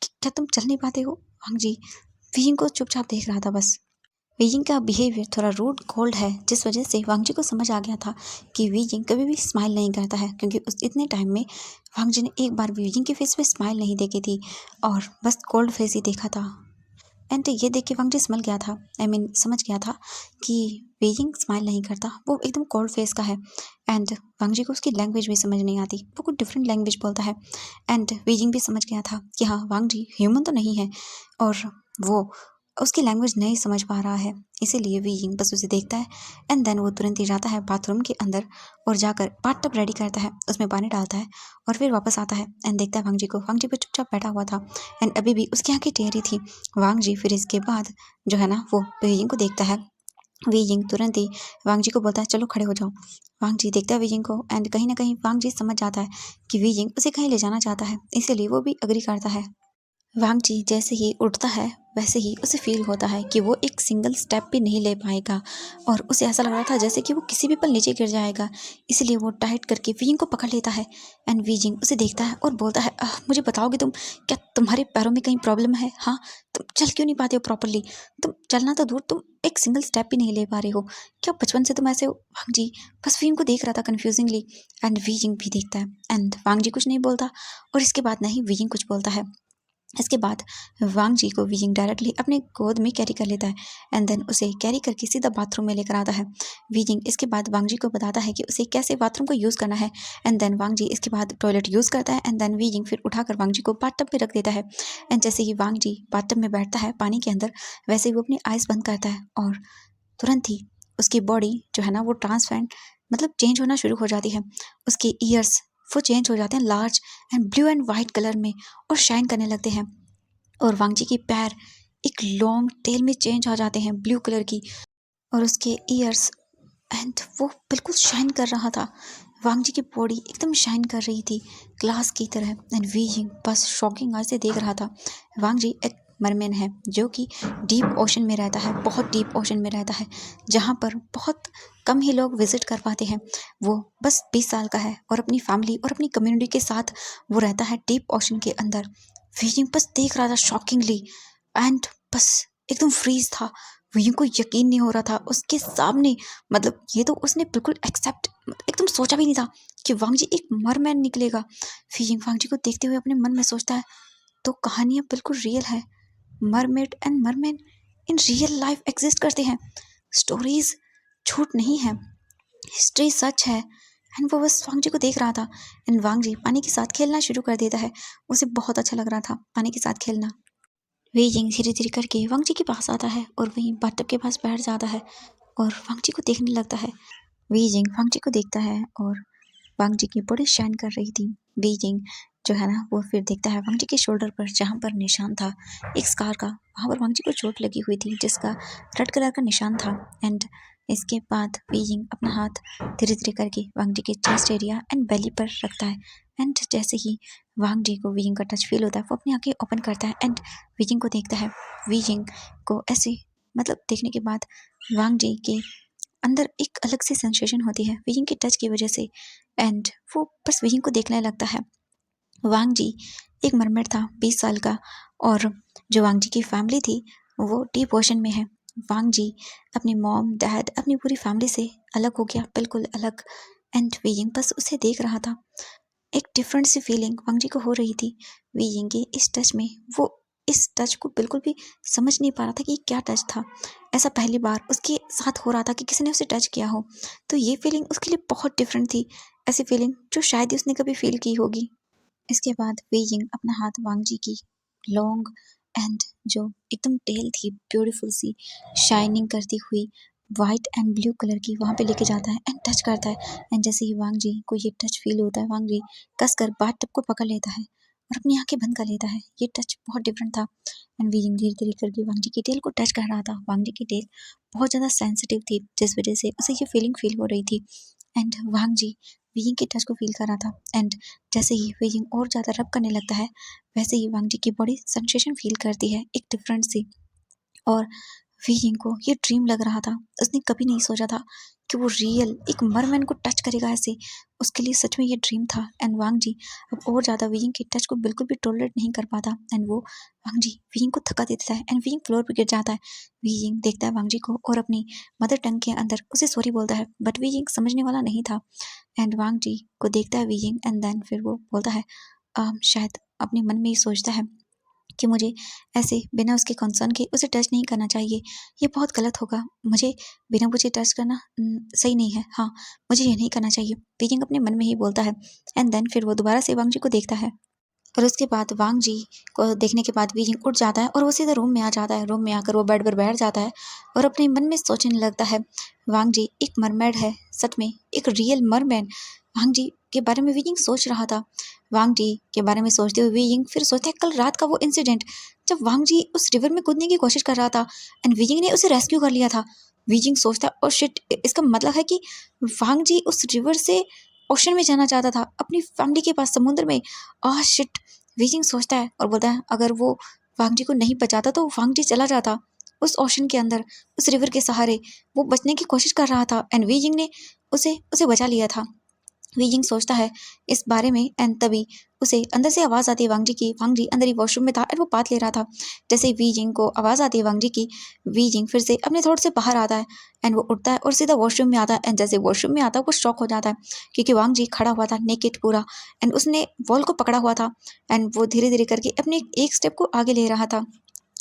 क्या तुम चल नहीं पाते हो। वांग जी वीइंग को चुपचाप देख रहा था बस। वीजिंग का बिहेवियर थोड़ा रूड कोल्ड है जिस वजह से वांगजी को समझ आ गया था कि वीजिंग कभी भी स्माइल नहीं करता है क्योंकि उस इतने टाइम में वांगजी ने एक बार भी वीजिंग के फेस पे स्माइल नहीं देखी थी और बस कोल्ड फेस ही देखा था। एंड ये देख के वांगजी समझ गया था, आई मीन समझ गया था कि वीजिंग स्माइल नहीं करता, वो एकदम कोल्ड फेस का है। एंड वांगजी को उसकी लैंग्वेज भी समझ नहीं आती, वो कुछ डिफरेंट लैंग्वेज बोलता है। एंड वीजिंग भी समझ गया था कि हाँ वांगजी ह्यूमन तो नहीं है और वो उसकी लैंग्वेज नहीं समझ पा रहा है, इसीलिए वी यिंग बस उसे देखता है एंड देन वो तुरंत ही जाता है बाथरूम के अंदर और जाकर बाथटब रेडी करता है, उसमें पानी डालता है और फिर वापस आता है एंड देखता है वांग जी को। वांग जी भी चुपचाप बैठा हुआ था एंड अभी भी उसकी आंखें टेढ़ी थी। वांग जी फिर इसके बाद जो है ना वो वी यिंग को देखता है। वी यिंग तुरंत ही वांग जी को बोलता है चलो खड़े हो जाओ। वांग जी देखता है वी यिंग को एंड कहीं ना कहीं वांग जी समझ जाता है कि वी यिंग उसे कहीं ले जाना चाहता है, इसीलिए वो भी अग्री करता है। वांग जी जैसे ही उठता है वैसे ही उसे फील होता है कि वो एक सिंगल स्टेप भी नहीं ले पाएगा और उसे ऐसा लग रहा था जैसे कि वो किसी भी पल नीचे गिर जाएगा, इसलिए वो टाइट करके वीजिंग को पकड़ लेता है। एंड वीजिंग उसे देखता है और बोलता है मुझे बताओगे तुम, क्या तुम्हारे पैरों में कहीं प्रॉब्लम है, हाँ तुम चल क्यों नहीं पाते हो प्रॉपरली, तुम चलना तो दूर तुम एक सिंगल स्टेप भी नहीं ले पा रहे हो, क्या बचपन से तुम ऐसे हो। वांग जी बस वीजिंग को देख रहा था कन्फ्यूजिंगली एंड वीजिंग भी देखता है एंड वांग जी कुछ नहीं बोलता और इसके बाद नहीं वीजिंग कुछ बोलता है। इसके बाद वांग जी को वीजिंग डायरेक्टली अपने गोद में कैरी कर लेता है एंड देन उसे कैरी करके सीधा बाथरूम में लेकर आता है। वीजिंग इसके बाद वांग जी को बताता है कि उसे कैसे बाथरूम को यूज़ करना है एंड देन वांग जी इसके बाद टॉयलेट यूज़ करता है एंड देन वीजिंग फिर उठाकर वांग जी को बाथटब में रख देता है। एंड जैसे ही वांग जी बाथटब में बैठता है पानी के अंदर वैसे ही वो अपनी आइज़ बंद करता है और तुरंत ही उसकी बॉडी जो है ना वो ट्रांसपेरेंट मतलब चेंज होना शुरू हो जाती है। उसके ईयर्स वो चेंज हो जाते हैं large and blue and white colour में और शाइन करने लगते हैं। और वांग जी की पैर एक लॉन्ग टेल में चेंज हो जाते हैं ब्लू कलर की, और उसके ईयर्स एंड वो बिल्कुल शाइन कर रहा था। वांग जी की बॉडी एकदम शाइन कर रही थी ग्लास की तरह। एंड वी जिंग बस शॉकिंग आई से देख रहा था। वांग जी एक मरमैन है जो कि डीप ओशन में रहता है, बहुत डीप ओशन में रहता है, जहाँ पर बहुत कम ही लोग विजिट कर पाते हैं। वो बस 20 साल का है और अपनी फैमिली और अपनी कम्युनिटी के साथ वो रहता है डीप ओशन के अंदर। वी जिंग बस देख रहा था शॉकिंगली एंड बस एकदम फ्रीज था। वियिंग को यकीन नहीं हो रहा था उसके सामने, मतलब ये तो उसने बिल्कुल एक्सेप्ट एकदम सोचा भी नहीं था कि वांग जी एक मरमैन निकलेगा। वियिंग वांग जी को देखते हुए अपने मन में सोचता है तो कहानियां बिल्कुल रियल है, mermaid and merman in real life exist करते हैं, स्टोरीज झूठ नहीं है, हिस्ट्री सच है। एंड वो बस वांग जी को देख रहा था। एंड वांग जी पानी के साथ खेलना शुरू कर देता है। उसे बहुत अच्छा लग रहा था पानी के साथ खेलना। वे जिंग धीरे धीरे करके वांग जी के पास आता है और वहीं बाथटब के पास बैठ जाता है और वांग जी को देखने लगता है। वी जिंग वांग जी को देखता है और वांग जी की बॉडी शाइन कर रही थी। वी जिंग जो है ना वो फिर देखता है वांग जी के शोल्डर पर जहाँ पर निशान था एक स्कार का, वहाँ पर वांग जी को चोट लगी हुई थी जिसका रेड कलर का निशान था। एंड इसके बाद वी जिंग अपना हाथ धीरे धीरे करके वांग जी के चेस्ट एरिया एंड बेली पर रखता है। एंड जैसे ही वांग जी को वी जिंग का टच फील होता है वो अपनी आंखें ओपन करता है एंड वी जिंग को देखता है। वी जिंग को ऐसे मतलब देखने के बाद वांग जी के अंदर एक अलग सी सेंसेशन होती है विजिंग के टच की वजह से। एंड वो बस विजिंग को देखने लगता है। वांग जी एक मरमेड था 20 साल का, और जो वांग जी की फैमिली थी वो डीप ओशन में है। वांग जी अपनी मॉम डैड अपनी पूरी फैमिली से अलग हो गया, बिल्कुल अलग। एंड विजिंग बस उसे देख रहा था। एक डिफरेंट सी फीलिंग वांग जी को हो रही थी विजिंग के इस टच में। वो इस टच को बिल्कुल भी समझ नहीं पा रहा था कि क्या टच था। ऐसा पहली बार उसके साथ हो रहा था कि किसी ने उसे टच किया हो, तो ये फीलिंग उसके लिए बहुत डिफरेंट थी, ऐसी फीलिंग जो शायद ही उसने कभी फील की होगी। इसके बाद वेइंग अपना हाथ वांग जी की लॉन्ग एंड जो एकदम टेल थी ब्यूटीफुल सी शाइनिंग करती हुई वाइट एंड ब्लू कलर की वहाँ पे लेके जाता है एंड टच करता है। एंड जैसे ही वांग जी को ये टच फील होता है वांग जी कस कर बाथ टब को पकड़ लेता है और अपनी आंखें बंद कर लेता है। ये टच बहुत डिफरेंट था। एंड वीजिंग धीरे धीरे करके वांग जी की टेल को टच कर रहा था। वांग जी की टेल बहुत ज़्यादा सेंसिटिव थी जिस वजह से उसे ये फीलिंग फील हो रही थी। एंड वांग जी वीजिंग के टच को फील कर रहा था। एंड जैसे ही वीजिंग और ज़्यादा रब करने लगता है वैसे ही वांग जी की बॉडी सेंसेशन फील करती है एक डिफरेंट सी। और वीजिंग को ये ड्रीम लग रहा था। उसने कभी नहीं सोचा था कि वो रियल एक मरमैन को टच करेगा ऐसे। उसके लिए सच में ये ड्रीम था। एंड वांग जी अब और ज़्यादा वीजिंग के टच को बिल्कुल भी टॉलरेट नहीं कर पाता। एंड वो वांग जी वीजिंग को थका देता है एंड वीजिंग फ्लोर पर गिर जाता है। वीजिंग देखता है वांग जी को और अपनी मदर टंग के अंदर उसे सॉरी बोलता है, बट वीजिंग समझने वाला नहीं था। एंड वांग जी को देखता है वीजिंग एंड देन फिर वो बोलता है शायद अपने मन में ही सोचता है कि मुझे ऐसे बिना उसके कंसर्न के उसे टच नहीं करना चाहिए, ये बहुत गलत होगा। मुझे बिना पूछे टच करना सही नहीं है। हाँ, मुझे ये नहीं करना चाहिए, बीजिंग अपने मन में ही बोलता है। एंड देन फिर वो दोबारा से वांग जी को देखता है और उसके बाद वांग जी को देखने के बाद बीजिंग उठ जाता है और वो सीधा रूम में आ जाता है। रूम में आकर वो बेड पर बैठ जाता है और अपने मन में सोचने लगता है वांग जी एक मरमेड है, सच में एक रियल मरमैन। वांग जी के बारे में वीजिंग सोच रहा था। वांग जी के बारे में सोचते हुए वीजिंग फिर सोचता है कल रात का वो इंसिडेंट जब वांग जी उस रिवर में कूदने की कोशिश कर रहा था एंड वीजिंग ने उसे रेस्क्यू कर लिया था। वीजिंग सोचता है और शिट, इसका मतलब है कि वांग जी उस रिवर से ओशन में जाना चाहता था अपनी फैमिली के पास समुद्र में। शिट, वीजिंग सोचता है और बोलता है अगर वो वांग जी को नहीं बचाता तो वांग जी चला जाता उस ओशन के अंदर, उस रिवर के सहारे। वो बचने की कोशिश कर रहा था एंड वीजिंग ने उसे उसे बचा लिया था। वीजिंग सोचता है इस बारे में एंड तभी उसे अंदर से आवाज़ आती है वांग जी की। वांग जी अंदर ही वॉशरूम में था और वो बात ले रहा था। जैसे ही वीजिंग को आवाज़ आती है वांग जी की, वीजिंग फिर से अपने थॉट से बाहर आता है एंड वो उठता है और सीधा वॉशरूम में आता है। एंड जैसे वॉशरूम में आता है वो शॉक हो जाता है क्योंकि वांग जी खड़ा हुआ था नेकेड पूरा एंड उसने वॉल को पकड़ा हुआ था एंड वो धीरे धीरे करके अपने एक स्टेप को आगे ले रहा था।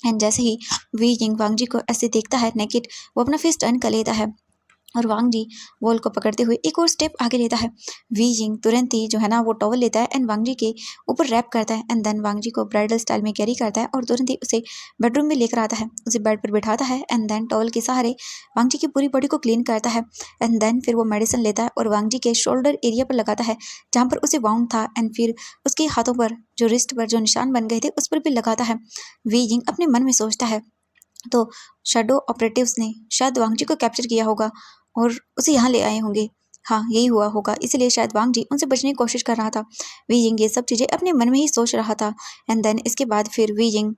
एंड जैसे ही वीजिंग वांग जी को ऐसे देखता है नेकेड, वो अपना फेस टर्न कर लेता है और वांग जी वॉल को पकड़ते हुए एक और स्टेप आगे लेता है। वी जिंग तुरंत ही जो है ना वो टॉवल लेता है एंड वांग जी के ऊपर रैप करता है एंड देन वांग जी को ब्राइडल स्टाइल में कैरी करता है और तुरंत ही उसे बेडरूम में लेकर आता है, उसे बेड पर बिठाता है एंड देन टॉवल के सहारे वांग जी की पूरी बॉडी को क्लीन करता है एंड देन फिर वो मेडिसिन लेता है और वांग जी के शोल्डर एरिया पर लगाता है जहाँ पर उसे वाउंड था एंड फिर उसके हाथों पर जो रिस्ट पर जो निशान बन गए थे उस पर भी लगाता है। वी जिंग अपने मन में सोचता है तो शैडो ऑपरेटिव्स ने शायद वांग जी को कैप्चर किया होगा और उसे यहाँ ले आए होंगे। हाँ, यही हुआ होगा, इसलिए शायद वांग जी उनसे बचने की कोशिश कर रहा था। वी जिंग ये सब चीज़ें अपने मन में ही सोच रहा था एंड देन इसके बाद फिर वी जिंग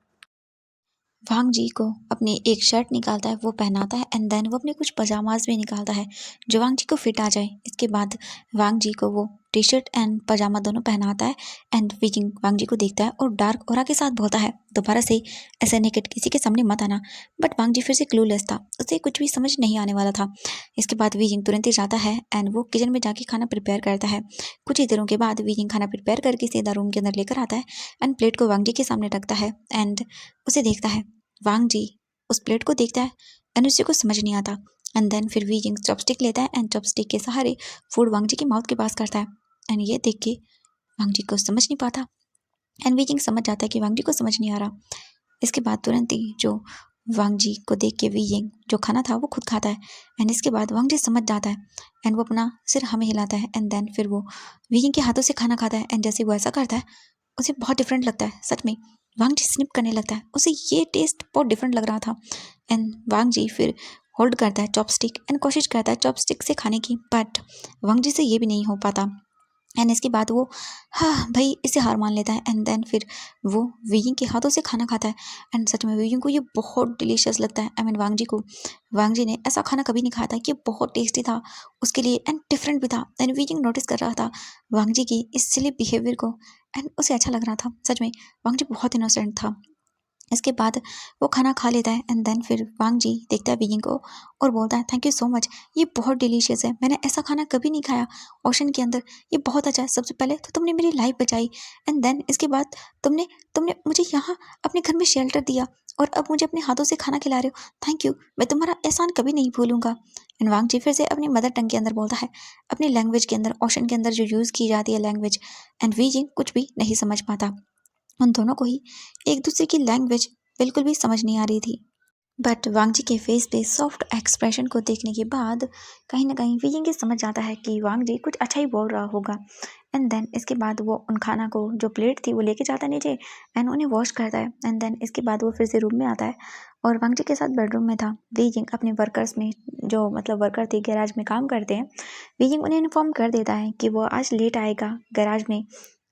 वांग जी को अपनी एक शर्ट निकालता है, वो पहनाता है एंड देन वो अपने कुछ पजामाज भी निकालता है जो वांग जी को फिट आ जाए। इसके बाद वांग जी को वो टी शर्ट एंड पजामा दोनों पहनाता है एंड विजिंग वांग जी को देखता है और डार्क ऑरा के साथ बोलता है दोबारा से ऐसे नेकेड किसी के सामने मत आना। बट वांग जी फिर से क्लूलेस था, उसे कुछ भी समझ नहीं आने वाला था। इसके बाद विजिंग तुरंत ही जाता है एंड वो किचन में जाके खाना प्रिपेयर करता है। कुछ ही देरों के बाद विजिंग खाना प्रिपेयर करके सीधा रूम के अंदर लेकर आता है एंड प्लेट को वांग जी के सामने रखता है एंड उसे देखता है। वांग जी उस प्लेट को देखता है एंड उसे कुछ समझ नहीं आता एंड देन फिर वी जिंग चॉपस्टिक लेता है एंड चॉपस्टिक के सहारे फूड वांग जी के माउथ के पास करता है एंड ये देख के वांग जी को समझ नहीं पाता एंड वी जिंग समझ जाता है कि वांग जी को समझ नहीं आ रहा। इसके बाद तुरंत ही जो वांग जी को देख के वी जिंग जो खाना था वो खुद खाता है एंड इसके बाद वांग जी समझ जाता है एंड वो अपना सिर हमें हिलाता है एंड देन फिर वो वी जिंग के हाथों से खाना खाता है एंड जैसे वो ऐसा करता है उसे बहुत डिफरेंट लगता है। सच में वांग जी स्निप करने लगता है, उसे ये टेस्ट बहुत डिफरेंट लग रहा था एंड वांग जी फिर होल्ड करता है चॉपस्टिक एंड कोशिश करता है चॉपस्टिक से खाने की, बट वांग जी से ये भी नहीं हो पाता एंड इसके बाद वो हाँ भाई इसे हार मान लेता है एंड देन फिर वो वीइंग के हाथों से खाना खाता है एंड सच में वीइंग को ये बहुत डिलीशियस लगता है। आई मीन वांग जी को, वांग जी ने ऐसा खाना कभी नहीं खाया था, ये बहुत टेस्टी था उसके लिए एंड डिफरेंट भी था एंड वीइंग नोटिस कर रहा था वांग जी की इस सिली बिहेवियर को एंड उसे अच्छा लग रहा था। सच में वांग जी बहुत इनोसेंट था। इसके बाद वो खाना खा लेता है एंड देन फिर वांग जी देखता है वीइंग को और बोलता है थैंक यू सो मच, ये बहुत डिलीशियस है, मैंने ऐसा खाना कभी नहीं खाया ओशन के अंदर, ये बहुत अच्छा है। सबसे पहले तो तुमने मेरी लाइफ बचाई एंड देन इसके बाद तुमने तुमने मुझे यहाँ अपने घर में शेल्टर दिया और अब मुझे अपने हाथों से खाना खिला रहे हो, थैंक यू, मैं तुम्हारा एहसान कभी नहीं भूलूंगा। एंड वांग जी फिर से अपनी मदर टंग के अंदर बोलता है, अपनी लैंग्वेज के अंदर, ओशन के अंदर जो यूज़ की जाती है लैंग्वेज, एंड वी जिंग कुछ भी नहीं समझ पाता। उन दोनों को ही एक दूसरे की लैंग्वेज बिल्कुल भी समझ नहीं आ रही थी। बट वांग जी के फेस पे सॉफ्ट एक्सप्रेशन को देखने के बाद कहीं ना कहीं विजिंग ये समझ जाता है कि वांग जी कुछ अच्छा ही बोल रहा होगा एंड देन इसके बाद वो उन खाना को जो प्लेट थी वो लेके जाता है नीचे एंड उन्हें वॉश करता है एंड देन इसके बाद वो फिर से रूम में आता है और वांग जी के साथ बेडरूम में था। विजिंग अपने वर्कर्स में जो मतलब वर्कर थे गैराज में काम करते हैं, विजिंग उन्हें इन्फॉर्म कर देता है कि वो आज लेट आएगा गैराज में,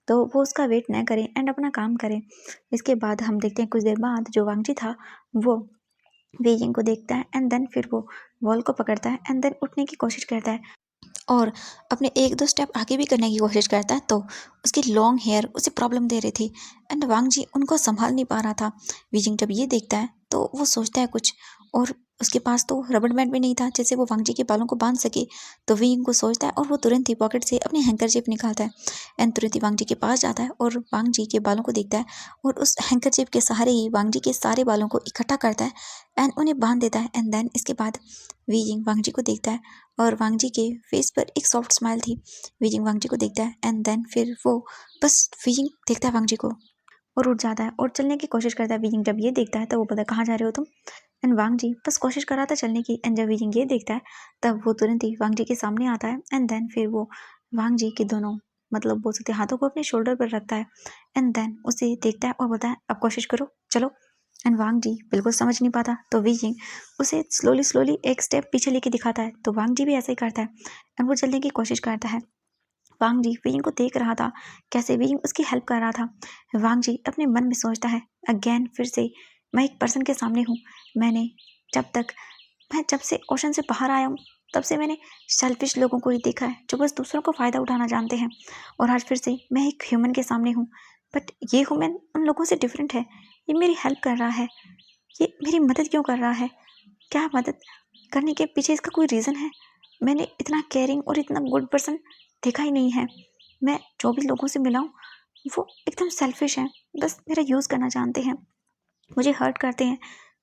तो वो उसका वेट न करें एंड अपना काम करें। इसके बाद हम देखते हैं कुछ देर बाद जो वांग जी था वो बेइजिंग को देखता है एंड देन फिर वो वॉल को पकड़ता है एंड देन उठने की कोशिश करता है और अपने एक दो स्टेप आगे भी करने की कोशिश करता है तो उसकी लॉन्ग हेयर उसे प्रॉब्लम दे रही थी एंड वांग जी उनको संभाल नहीं पा रहा था। बीजिंग जब ये देखता है तो वो सोचता है कुछ और उसके पास तो रबड़ बैंड भी नहीं था जिससे वो वांग जी के बालों को बांध सके, तो विंग को सोचता है और वो तुरंत ही पॉकेट से अपनी हैंकरचिप निकालता है एंड तुरंत ही वांग जी के पास जाता है और वांग जी के बालों को देखता है और उस हैंकरचिप के सहारे ही वांग जी के सारे बालों को इकट्ठा करता है एंड उन्हें बांध देता है एंड देन इसके बाद विंग वांग जी को देखता है और वांग जी के फेस पर एक सॉफ्ट स्माइल थी। विजिंग वांग जी को देखता है एंड देन फिर वो बस विजिंग देखता है वांग जी को और उठ जाता है और चलने की कोशिश करता है। विजिंग जब ये देखता है तब वो पता कहाँ जा रहे हो तुम, एंड वांग जी बस कोशिश कर रहा था चलने की एंड जब विजिंग ये देखता है तब वो तुरंत ही वांग जी के सामने आता है एंड देन फिर वो वांग जी के दोनों मतलब बोल सकते हाथों को अपने शोल्डर पर रखता है एंड देन उसे देखता है और बोलता है अब कोशिश करो चलो। एंड वांग जी बिल्कुल समझ नहीं पाता तो विजिंग उसे स्लोली स्लोली एक स्टेप पीछे लेके दिखाता है, तो वांग जी भी ऐसा ही करता है एंड वो चलने की कोशिश करता है। वांग जी विजिंग को देख रहा था कैसे विजिंग उसकी हेल्प कर रहा था। वांग जी अपने मन में सोचता है अगेन फिर से मैं एक पर्सन के सामने हूँ, मैं जब से ओशन से बाहर आया हूँ तब से मैंने सेल्फिश लोगों को ही देखा है जो बस दूसरों को फ़ायदा उठाना जानते हैं, और आज फिर से मैं एक ह्यूमन के सामने हूँ, बट ये ह्यूमन उन लोगों से डिफरेंट है, ये मेरी हेल्प कर रहा है, ये मेरी मदद क्यों कर रहा है, क्या मदद करने के पीछे इसका कोई रीज़न है। मैंने इतना केयरिंग और इतना गुड पर्सन देखा ही नहीं है। मैं जो भी लोगों से मिला हूँ वो एकदम सेल्फिश हैं, बस मेरा यूज़ करना जानते हैं, मुझे हर्ट करते हैं।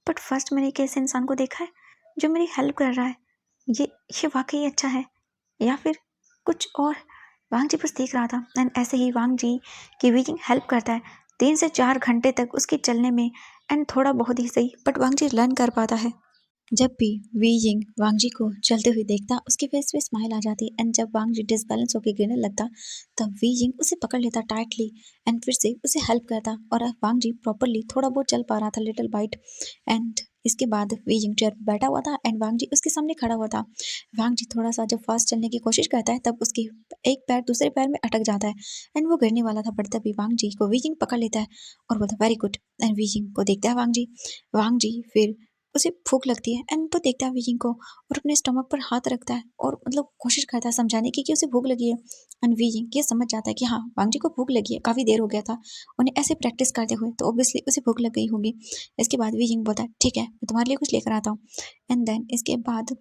बट फर्स्ट मैंने एक ऐसे इंसान को देखा है जो मेरी हेल्प कर रहा है, ये वाकई अच्छा है या फिर कुछ और। वांग जी बस देख रहा था एंड ऐसे ही वांग जी की वीजिंग हेल्प करता है 3 से 4 घंटे तक उसके चलने में एंड थोड़ा बहुत ही सही बट वांग जी लर्न कर पाता है। जब भी वी यिंग वांग जी को चलते हुए देखता उसके फेस पे स्माइल आ जाती एंड जब वांग जी डिसबैलेंस होकर गिरने लगता तब वी यिंग उसे पकड़ लेता टाइटली एंड फिर से उसे हेल्प करता और अब वांग जी प्रॉपरली थोड़ा बहुत चल पा रहा था लिटिल बाइट। एंड इसके बाद वी यिंग चेयर पर बैठा हुआ था एंड वांग जी उसके सामने खड़ा हुआ था। वांग जी थोड़ा सा जब फास्ट चलने की कोशिश करता है तब उसकी एक पैर दूसरे पैर में अटक जाता है एंड वो गिरने वाला था बट तभी वांग जी को वी यिंग पकड़ लेता है और बोलता very good. And Wei Ying को देखता है वांग जी फिर उसे भूख लगती है एंड वो देखता है वीजिंग को और अपने स्टमक पर हाथ रखता है और मतलब कोशिश करता है समझाने की कि उसे भूख लगी है। एंड वीजिंग ये समझ जाता है कि हाँ वांग जी को भूख लगी है, काफी देर हो गया था उन्हें ऐसे प्रैक्टिस करते हुए तो ऑब्वियसली उसे भूख लग गई होगी। इसके बाद वीजिंग बोलता है ठीक है मैं तुम्हारे लिए कुछ लेकर आता हूँ। एंड देन इसके बाद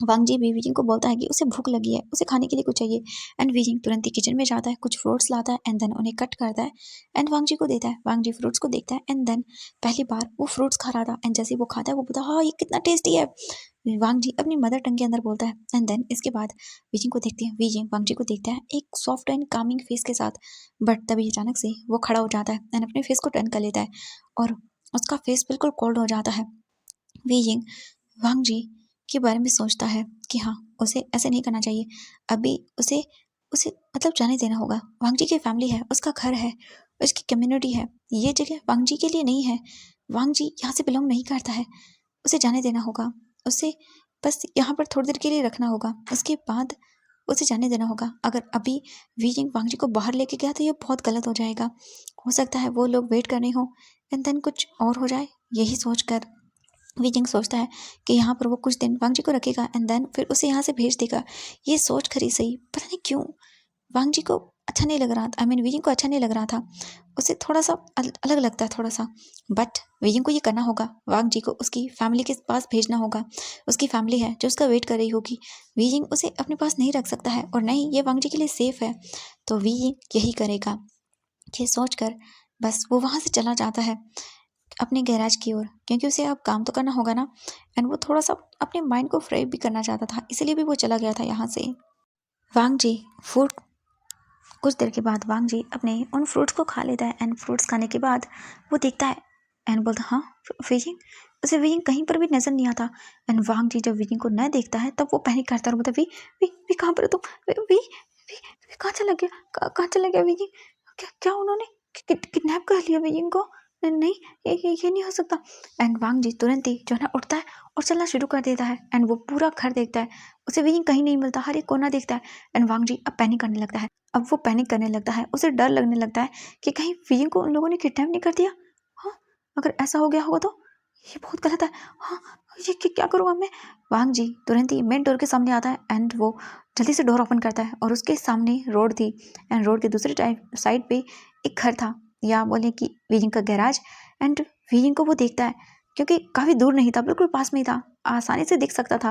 वांग जी भी वीजिंग को बोलता है कि उसे भूख लगी है, उसे खाने के लिए कुछ चाहिए। एंड वीजिंग तुरंत ही किचन में जाता है, कुछ फ्रूट्स लाता है एंड देन उन्हें कट करता है एंड वांग जी को देता है। वांग जी फ्रूट्स को देखता है एंड देन पहली बार वो फ्रूट्स खा रहा था एंड जैसे ही वो खाता है वो बोलता है हाँ ये कितना टेस्टी है। वांग जी अपनी मदर टंग के अंदर बोलता है एंड देन इसके बाद वीजिंग को देखते हैं, वीजिंग वांग जी को देखता है एक सॉफ्ट एंड कामिंग फेस के साथ बट तभी अचानक से वो खड़ा हो जाता है एंड अपने फेस को टर्न कर लेता है और उसका फेस बिल्कुल कोल्ड हो जाता है। वीजिंग वांग जी के बारे में सोचता है कि हाँ उसे ऐसे नहीं करना चाहिए, अभी उसे उसे मतलब जाने देना होगा। वांग जी की फैमिली है, उसका घर है, उसकी कम्युनिटी है, ये जगह वांग जी के लिए नहीं है। वांग जी यहाँ से बिलोंग नहीं करता है, उसे जाने देना होगा। उसे बस यहाँ पर थोड़ी देर के लिए रखना होगा, उसके बाद उसे जाने देना होगा। अगर अभी वीजिंग वांग जी को बाहर लेके गया तो ये बहुत गलत हो जाएगा, हो सकता है वो लोग वेट कर रहे हो एंड देन कुछ और हो जाए। यही सोचकर वीजिंग सोचता है कि यहाँ पर वो कुछ दिन वांग जी को रखेगा एंड देन फिर उसे यहाँ से भेज देगा। ये सोच कर ही सही पता नहीं क्यों वांग जी को अच्छा नहीं लग रहा था, आई मीन वीजिंग को अच्छा नहीं लग रहा था। उसे थोड़ा सा अलग लगता है थोड़ा सा, बट वीजिंग को ये करना होगा। वांग जी को उसकी फैमिली के पास भेजना होगा, उसकी फैमिली है जो उसका वेट कर रही होगी। वीजिंग उसे अपने पास नहीं रख सकता है और नहीं ये वांग जी के लिए सेफ है, तो वीजिंग यही करेगा। ये सोचकर बस वो वहाँ से चला जाता है अपने गैराज की ओर, क्योंकि उसे अब काम तो करना होगा ना एंड वो थोड़ा सा अपने माइंड को फ्री भी करना चाहता था, इसलिए भी वो चला गया था यहाँ से। वांग जी फूड कुछ देर के बाद वांग जी अपने उन फ्रूट्स को खा लेता है एंड फ्रूट्स खाने के बाद वो देखता है एंड बोलता हाँ वीजिंग, उसे वीजिंग कहीं पर भी नजर नहीं आता। एंड वांग जी जब वीजिंग को न देखता है तब वो पैनिक करता है और बोलता वी वी वी कहाँ पर हो तुम, वी कहाँ चला गया, कहाँ चला गया वीजिंग, क्या क्या उन्होंने किडनैप कर लिया वीजिंग को, नहीं ये नहीं हो सकता। एंड वांग जी तुरंत ही जो है ना उठता है और चलना शुरू कर देता है एंड वो पूरा घर देखता है, उसे वीजिंग कहीं नहीं मिलता, हर एक कोना देखता है एंड वांग जी अब पैनिक करने लगता है। अब वो पैनिक करने लगता है, उसे डर लगने लगता है कि कहीं वीजिंग को उन लोगों ने किडनैप नहीं कर दिया। हाँ अगर ऐसा हो गया होगा तो ये बहुत गलत है। हाँ ये क्या करूँगा मैं। वांग जी तुरंत ही मेन डोर के सामने आता है एंड वो जल्दी से डोर ओपन करता है और उसके सामने रोड थी एंड रोड के दूसरी साइड पे एक घर था या बोले कि वीजिंग का गैराज। एंड वीजिंग को वो देखता है क्योंकि काफ़ी दूर नहीं था, बिल्कुल पास में ही था, आसानी से दिख सकता था।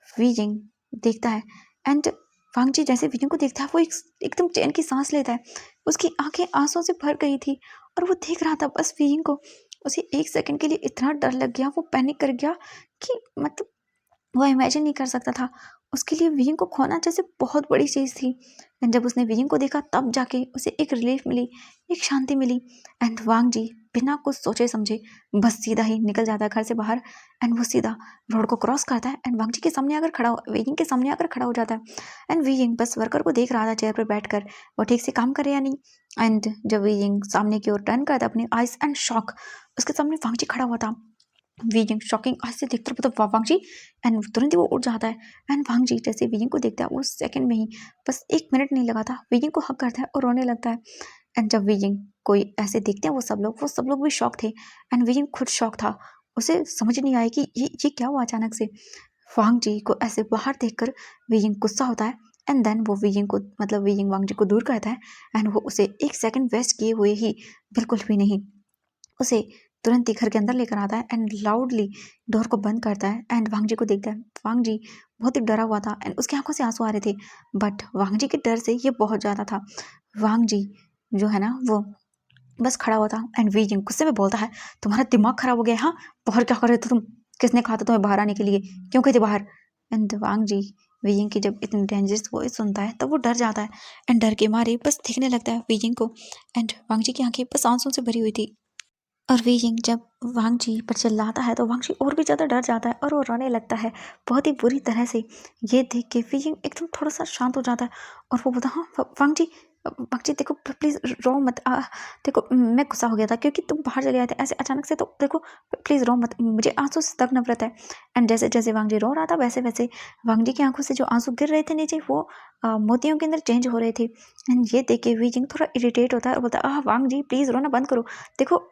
वीजिंग देखता है एंड वांग जी जैसे वीजिंग को देखता है वो एकदम चैन की सांस लेता है, उसकी आंखें आंसुओं से भर गई थी और वो देख रहा था बस वीजिंग को। उसे एक सेकंड के लिए इतना डर लग गया, वो पैनिक कर गया कि मतलब वो इमेजिन नहीं कर सकता था। उसके लिए वीजिंग को खोना जैसे बहुत बड़ी चीज़ थी एंड जब उसने वीजिंग को देखा तब जाके उसे एक रिलीफ मिली, एक शांति मिली। एंड वांग जी बिना कुछ सोचे समझे बस सीधा ही निकल जाता है घर से बाहर एंड वो सीधा रोड को क्रॉस करता है एंड वांग जी के सामने आकर वीजिंग के सामने आकर खड़ा हो जाता है। एंड वीजिंग बस वर्कर को देख रहा था चेयर पर बैठकर वो ठीक से काम करे या नहीं। एंड जब वीजिंग सामने की ओर टर्न करता अपनी आइज एंड शॉक, उसके सामने वांग जी खड़ा हुआ था। वीजिंग शॉकिंग आज से देखते रहो तो वांग जी एंड तुरंत ही वो उठ जाता है एंड वांग जी जैसे वीजिंग को देखता है उस सेकंड में ही बस 1 मिनट नहीं लगा था, वीजिंग को हक करता है और रोने लगता है। एंड जब वीजिंग कोई ऐसे देखते हैं वो सब लोग भी शॉक थे एंड वीजिंग खुद शॉक था, उसे समझ नहीं आया कि ये क्या हुआ अचानक से। वांग जी को ऐसे बाहर देखकर वीजिंग गुस्सा होता है एंड देन वो वीजिंग को मतलब वीजिंग वांग जी को दूर करता है एंड वो उसे 1 सेकंड वेस्ट किए हुए ही बिल्कुल भी नहीं उसे तुरंत ही घर के अंदर लेकर आता है एंड लाउडली डोर को बंद करता है एंड वांग जी को देखता है। वांग जी बहुत ही डरा हुआ था एंड उसकी आंखों से आंसू आ रहे थे बट वांग जी के डर से ये बहुत ज़्यादा था। वांग जी जो है ना वो बस खड़ा हुआ था एंड वीजिंग गुस्से में बोलता है तुम्हारा दिमाग खराब हो गया, हाँ बाहर क्या कर रहे थे तुम, किसने कहा था तुम्हें बाहर आने के लिए, क्यों गए थे बाहर। एंड वांग जी वीजिंग की जब इतनी डेंजरस वॉइस सुनता है तब वो डर जाता है एंड डर के मारे बस देखने लगता है वीजिंग को। एंड वांग जी की आंखें बस आंसू से भरी हुई थी। और वीजिंग जब वांग जी पर चिल्लाता है तो वांग जी और भी ज़्यादा डर जाता है और वो रोने लगता है बहुत ही बुरी तरह से। ये देख के वीजिंग एकदम थोड़ा सा शांत हो जाता है और वो बोलता, हाँ वांग जी देखो प्लीज़ रो मत। देखो मैं गुस्सा हो गया था क्योंकि तुम बाहर चले आए थे ऐसे अचानक से, तो देखो प्लीज़ रो मत, मुझे आंसू से तक नफरत है। एंड जैसे जैसे वांग जी रो रहा था वैसे वैसे वांग जी की आंखों से जो आंसू गिर रहे थे नीचे वो मोतियों के अंदर चेंज हो रहे थे। एंड ये देख के वीजिंग थोड़ा इरिटेट होता है और बोलता है, वांग जी प्लीज़ रोना बंद करो। देखो